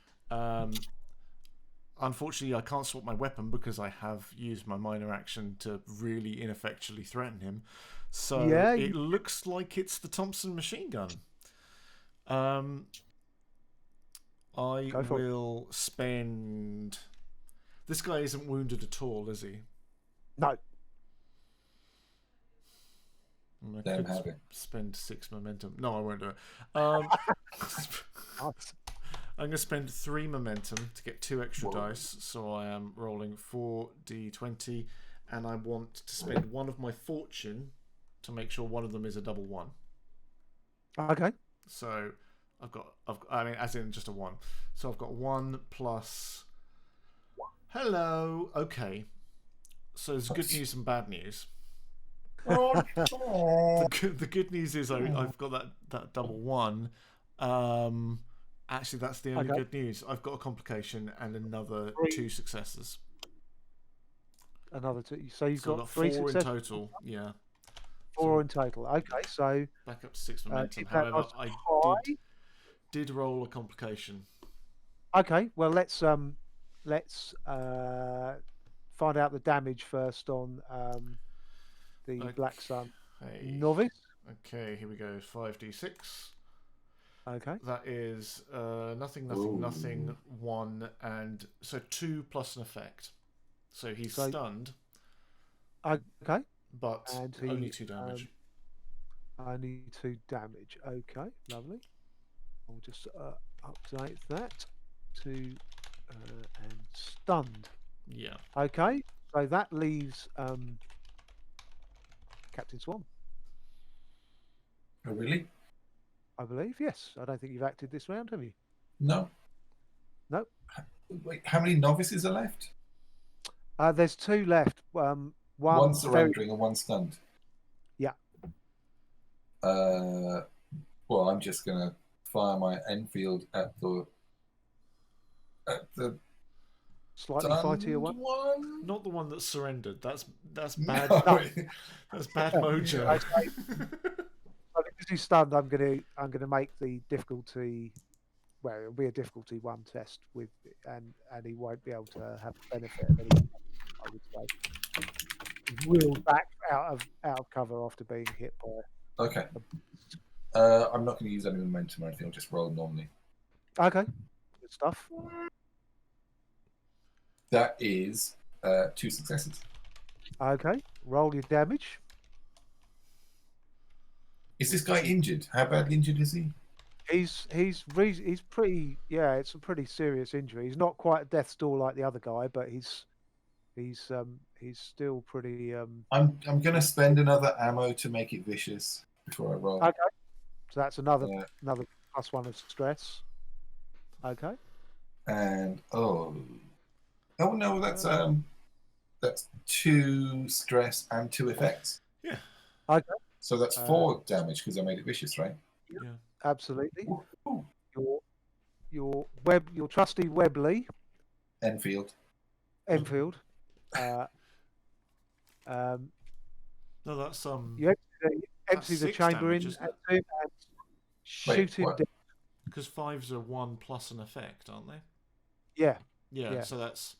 Unfortunately, I can't swap my weapon because I have used my minor action to really ineffectually threaten him. So it looks like it's the Thompson machine gun. I will spend... This guy isn't wounded at all, is he? No. I could spend 6 momentum. No, I won't do it. I'm going to spend 3 momentum to get 2 extra dice. So I am rolling 4d20, and I want to spend 1 of my fortune to make sure one of them is a double 1. Okay. So I mean, as in just a 1. So I've got 1 plus. Hello. Okay. So there's good news and bad news. The good news is I've got that double 1. Actually, that's the only good news. I've got a complication and another 2 successes. Another 2. So you've got 3 4 in total. Yeah. 4 in total. Okay, so Back up to 6 momentum. keep that However, nice I high. did roll a complication. Okay, well let's find out the damage first on the Black Sun novice. Okay, here we go. 5d6. Okay. That is nothing, Ooh. nothing, 1, and so 2 plus an effect. So he's stunned, Okay. but And only 2 damage. Only 2 damage. Okay, lovely. I'll just update that to and stunned. Yeah. Okay, so that leaves Captain Swan, Oh, really? I believe. Yes, I don't think you've acted this round, have you? No. No. Wait, how many novices are left? There's 2 left. One surrendering and one stunned. Yeah. Well, I'm just gonna fire my Enfield at the slightly fightier one. Not the one that surrendered. That's bad. No. That's bad mojo. Because he's stunned, I'm gonna make the difficulty. Well, it'll be a difficulty 1 test with, and he won't be able to have the benefit of any. I would say. Reeled back out of cover after being hit by. Okay. I'm not going to use any momentum or anything. I'll just roll normally. Okay. Good stuff. That is 2 successes. Okay. Roll your damage. Is this guy injured? How badly injured is he? He's pretty. Yeah, it's a pretty serious injury. He's not quite at death's door like the other guy, but he's still pretty. I'm going to spend another ammo to make it vicious before I roll. Okay. So that's another +1 of stress. Okay. And oh no, that's 2 stress and 2 effects. Yeah. Okay. So that's 4 damage because I made it vicious, right? Yeah. Absolutely. Ooh. Your trusty Webley. Enfield. No, that's You empty the chamber in and shoot him down. Because 5s are 1 plus an effect, aren't they? Yeah. Yeah. So that's.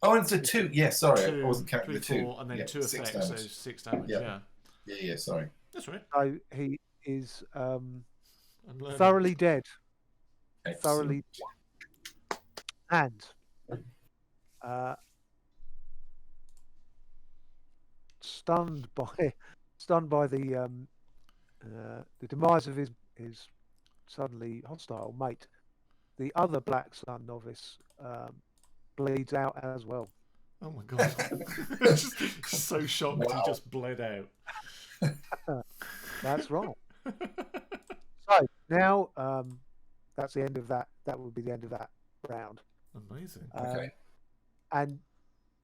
Oh, it's a 2. Yeah, sorry, 2, I wasn't counting 3, the 2. 4, and then 2 effects, damage. so 6 damage. Yeah. Yeah. Sorry. That's right. So he is thoroughly dead. Excellent. Thoroughly and stunned by the demise of his suddenly hostile mate. The other Black Sun novice bleeds out as well. Oh my god! just so shocked he just bled out. That's right. So now that's the end of that. That would be the end of that round. Amazing. Okay. And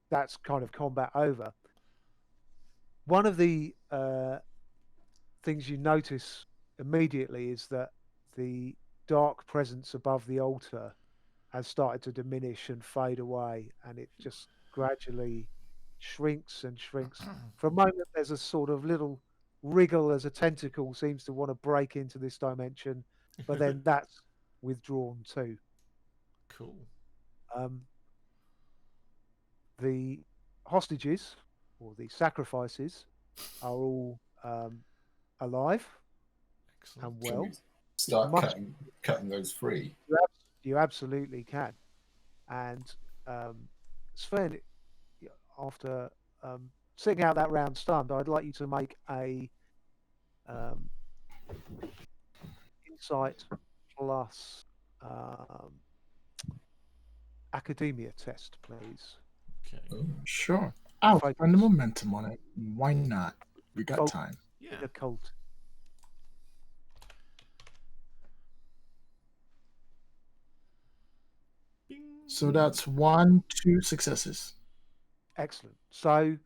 that's kind of combat over. One of the things you notice immediately is that the dark presence above the altar has started to diminish and fade away, and it just gradually shrinks and shrinks. For a moment, there's a sort of little wriggle as a tentacle seems to want to break into this dimension, but then that's withdrawn too. Cool. The hostages or the sacrifices are all alive. Excellent. And well. Start cutting those free. You absolutely can. And Sven, after sitting out that round stunned, I'd like you to make a insight plus academia test, please. Okay. Sure. I'll find the momentum on it. Why not? We got time. Yeah. Occult. So that's 1, 2 successes. Excellent. So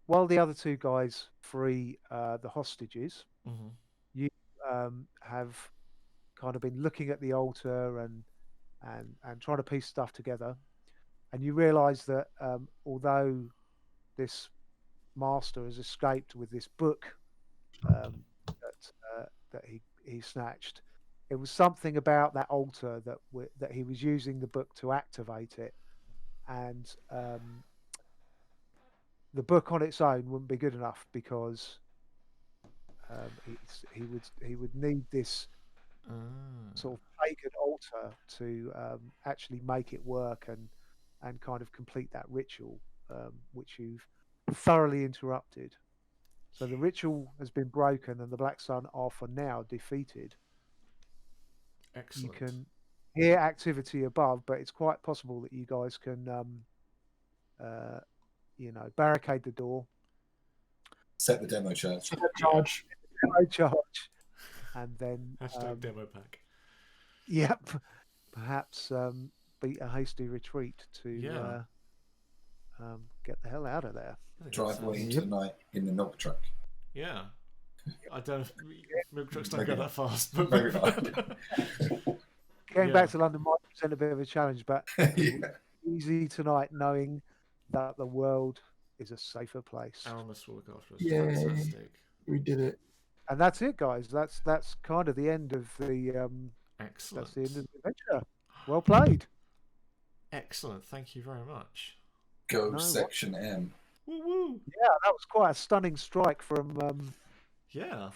while the other 2 guys free the hostages, you have kind of been looking at the altar and trying to piece stuff together, and you realise that although this master has escaped with this book that he snatched. It was something about that altar that he was using the book to activate it, and the book on its own wouldn't be good enough because he would need this sort of pagan altar to actually make it work and kind of complete that ritual, which you've thoroughly interrupted. So the ritual has been broken, and the Black Sun are for now defeated. Excellent. You can hear activity above, but it's quite possible that you guys can, barricade the door, Set the demo charge. Charge. charge, and then Hashtag demo pack. yep, perhaps beat a hasty retreat to get the hell out of there. Drive away into the night in the milk truck. Yeah. I don't know if milk trucks don't go that fast. But Maybe not. Getting back to London might present a bit of a challenge, but Yeah. easy tonight knowing that the world is a safer place. Aramis will look after us. Yay. Fantastic. We did it. And that's it, guys. That's kind of the end of the Excellent. that's the end of the adventure. Well played. Excellent. Thank you very much. Go No, Section M. Woo woo. Yeah, that was quite a stunning strike from Yeah.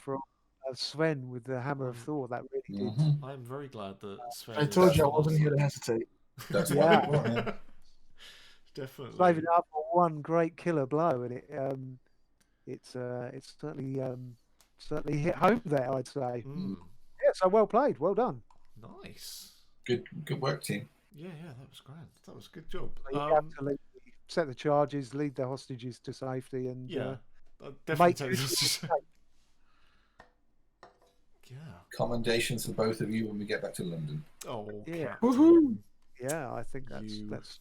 Sven with the Hammer of Thor. That really did. Mhm. I'm very glad that Sven. I told you I wasn't here to hesitate. That's Yeah. what we want, yeah. Definitely. Saving it up for one great killer blow, and it's certainly hit home there, I'd say. Mm. Yeah, so well played, well done. Nice. Good work, team. Yeah, that was grand. That was a good job. So you have to set the charges, lead the hostages to safety, and Yeah. Definitely make take good this. escape. Yeah. Commendations for both of you when we get back to London. Oh, Yeah. Captain. Woohoo! Yeah, I think that's You- that's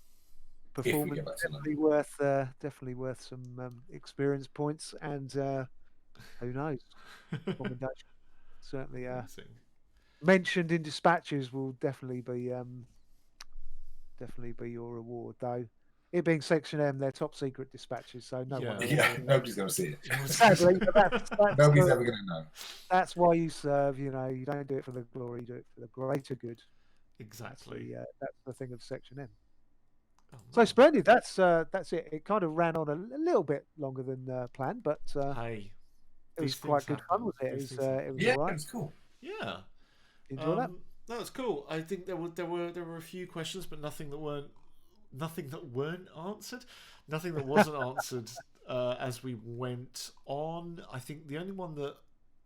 we performance get back to definitely worth some experience points, and who knows, commendation. Certainly Amazing. mentioned in dispatches will definitely be your reward, though. It being Section M, they're top secret dispatches, so no one. Yeah, nobody's going to see it. Sadly, but that's Nobody's ever going to know. that's why you serve. You know, you don't do it for the glory, you do it for the greater good. Exactly. That's the thing of Section M. Oh, So man. splendid. That's it. It kind of ran on a little bit longer than planned, but Hey. it was these quite things good fun, happen. was it? It These was things happen. it was Yeah, all right. it's cool. Yeah. Enjoy that. That was cool. I think there were a few questions, but nothing that weren't answered. Nothing that wasn't answered as we went on. I think the only one that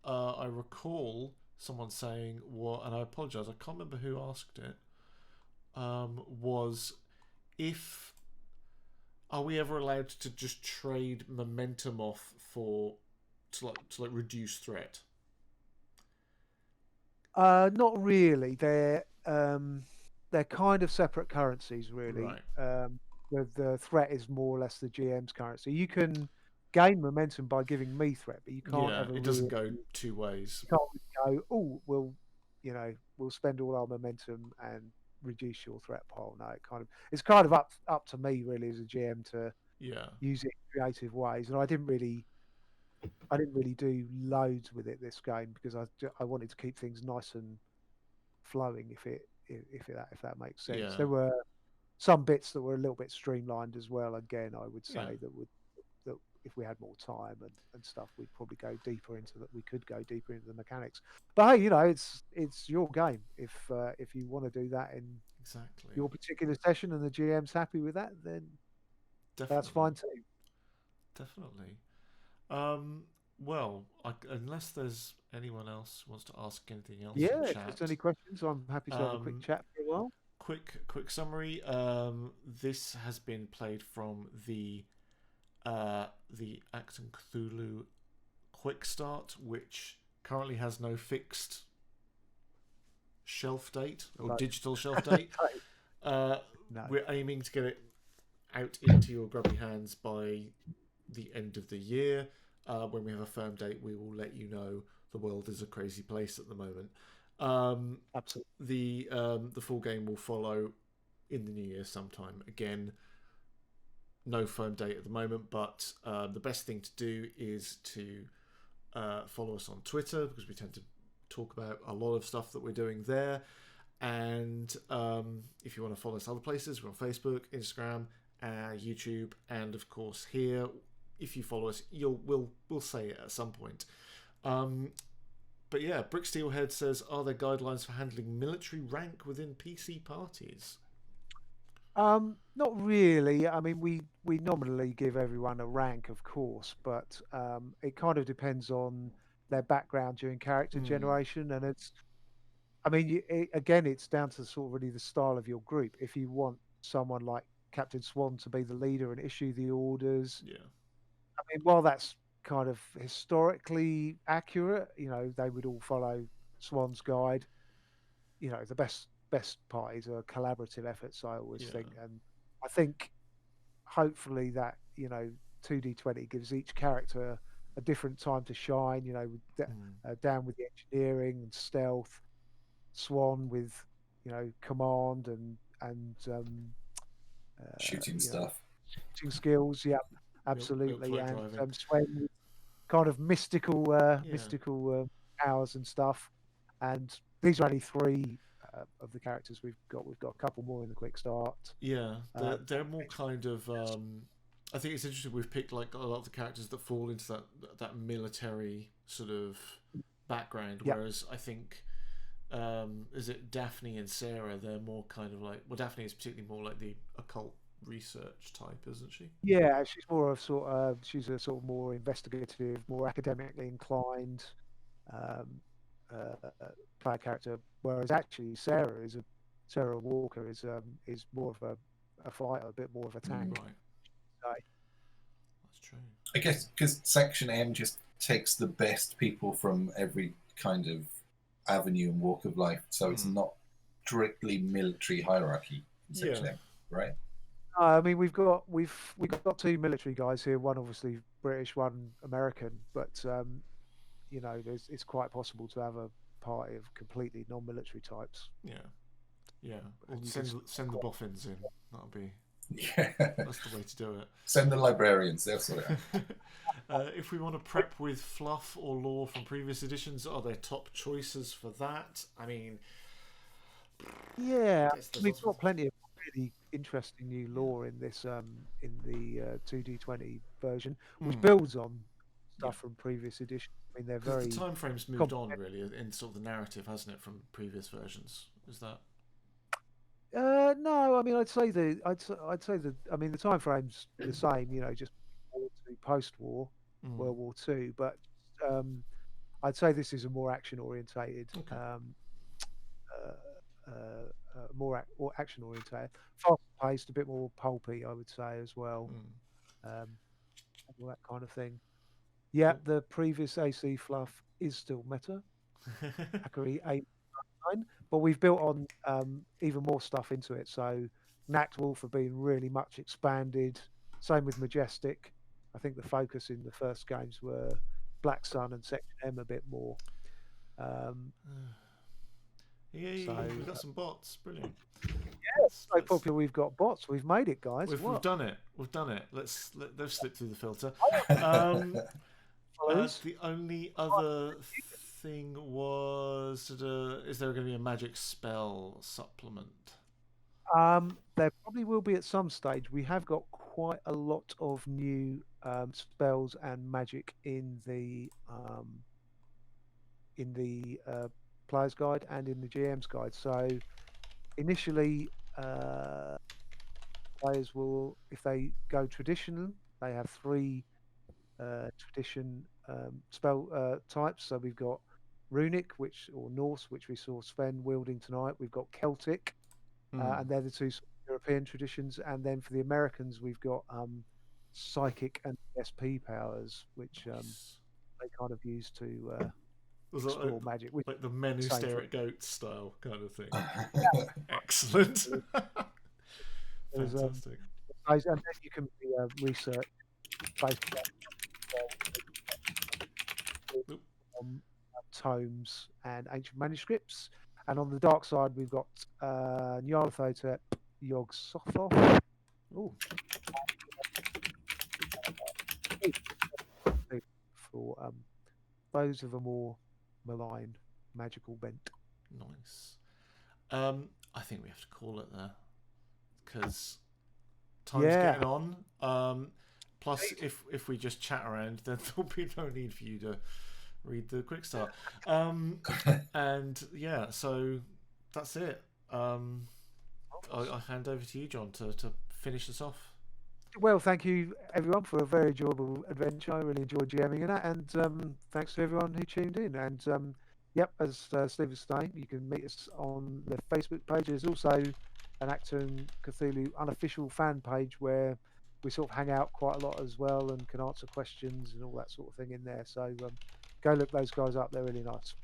I recall someone saying and I apologise, I can't remember who asked it. Was are we ever allowed to just trade momentum off to reduce threat? Not really. They're kind of separate currencies, really. Right. The threat is more or less the GM's currency. You can gain momentum by giving me threat, but you can't Yeah, ever. it doesn't really, go two ways. You can't go. Oh, we'll spend all our momentum and reduce your threat pile. No, it's kind of up to me really as a GM to Yeah. use it in creative ways, and I didn't really do loads with it this game because I wanted to keep things nice and flowing. If that makes sense. Yeah. There were some bits that were a little bit streamlined as well. Again, I would say Yeah. that if we had more time and stuff, we'd probably go deeper into that. We could go deeper into the mechanics. But hey, it's your game. If you want to do that in Exactly. your particular session and the GM's happy with that, then Definitely. that's fine too. Definitely. Well, unless there's anyone else who wants to ask anything else Yeah, in if chat. there's any questions, I'm happy to have a quick chat for a while. Quick summary. This has been played from the Achtung Cthulhu Quick Start, which currently has no fixed shelf date or digital shelf date. No. We're aiming to get it out into your grubby hands by the end of the year. When we have a firm date, we will let you know. The world is a crazy place at the moment. Absolutely. The full game will follow in the new year sometime. Again, no firm date at the moment, but the best thing to do is to follow us on Twitter, because we tend to talk about a lot of stuff that we're doing there. And if you want to follow us other places, we're on Facebook, Instagram, YouTube, and of course here. If you follow us, we'll say it at some point. But yeah, Brick Steelhead says, are there guidelines for handling military rank within PC parties? Not really. I mean, we nominally give everyone a rank, of course, but it kind of depends on their background during character generation, and I mean, again, it's down to sort of really the style of your group. If you want someone like Captain Swann to be the leader and issue the orders, Yeah. I mean, while that's kind of historically accurate, they would all follow Swann's guide. The best parties are collaborative efforts, I always think, and I think hopefully that 2D20 gives each character a different time to shine. Dan with the engineering and stealth, Swann with command and shooting stuff, shooting skills. Yeah, absolutely. Milk And Sven with kind of mystical powers and stuff. And these are only 3 of the characters we've got. We've got a couple more in the quick start. Yeah, they're more kind of. I think it's interesting. We've picked like a lot of the characters that fall into that military sort of background, whereas I think. Is it Daphne and Sarah? They're more kind of like. Well, Daphne is particularly more like the occult research type, isn't she? Yeah, she's more of she's a sort of more investigative, more academically inclined player character, whereas actually Sarah Walker is more of a fighter, a bit more of a tank. Right. That's true. I guess because Section M just takes the best people from every kind of avenue and walk of life, so it's not strictly military hierarchy in Section M, right? I mean, we've got 2 military guys here. One obviously British, one American, but it's quite possible to have a party of completely non-military types. Yeah. Well, send the boffins in. That'll be. Yeah, that's the way to do it. Send the librarians. They'll sort it out. If we want to prep with fluff or lore from previous editions, are there top choices for that? I mean, yeah, we've got plenty of really interesting new lore in this in the 2D20 version, which builds on stuff from previous editions. I mean, they're very. The time frame's moved on really in sort of the narrative, hasn't it, from previous versions? Is that? No, I mean, I'd say the time frame's the same. Just post-war, World War II, but I'd say this is a more action-orientated, more action-orientated, fast-paced, a bit more pulpy, I would say as well, all that kind of thing. Yeah, the previous AC fluff is still meta. Accurate 8. But we've built on even more stuff into it. So Knacked Wolf have been really much expanded. Same with Majestic. I think the focus in the first games were Black Sun and Section M a bit more. We've got some bots. Brilliant. Yes, so popular. We've got bots. We've made it, guys. We've done it. We've done it. They've slipped through the filter. The only other thing was, is there going to be a magic spell supplement? There probably will be at some stage. We have got quite a lot of new spells and magic in the player's guide and in the GM's guide. So initially, players will, if they go traditional, they have 3 tradition spell types. So we've got Runic, or Norse, which we saw Sven wielding tonight. We've got Celtic, and they're the 2 European traditions. And then for the Americans, we've got Psychic and SP powers, which they kind of use to explore magic. Like the men who stare at goats style kind of thing. Excellent. Fantastic. And then you can be research based on tomes and ancient manuscripts. And on the dark side, we've got Nyarlathotep, Yog Sothoth, those of a more malign, magical bent. Nice. I think we have to call it there because time's Yeah. getting on. Plus, if we just chat around, then there'll be no need for you to read the quick start. And yeah, so that's it. I hand over to you, John, to finish us off. Well, thank you everyone for a very enjoyable adventure. I really enjoyed jamming in that, and thanks to everyone who tuned in. And yep, as Steve was saying, you can meet us on the Facebook page. There's also an Achtung Cthulhu unofficial fan page where we sort of hang out quite a lot as well and can answer questions and all that sort of thing in there. So go look those guys up; they're really nice.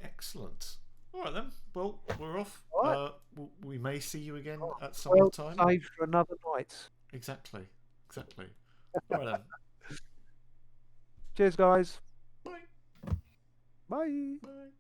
Excellent. All right then. Well, we're off. All right. We may see you again at some Well, time. saved for another night. Exactly. All right then. Cheers, guys. Bye. Bye. Bye.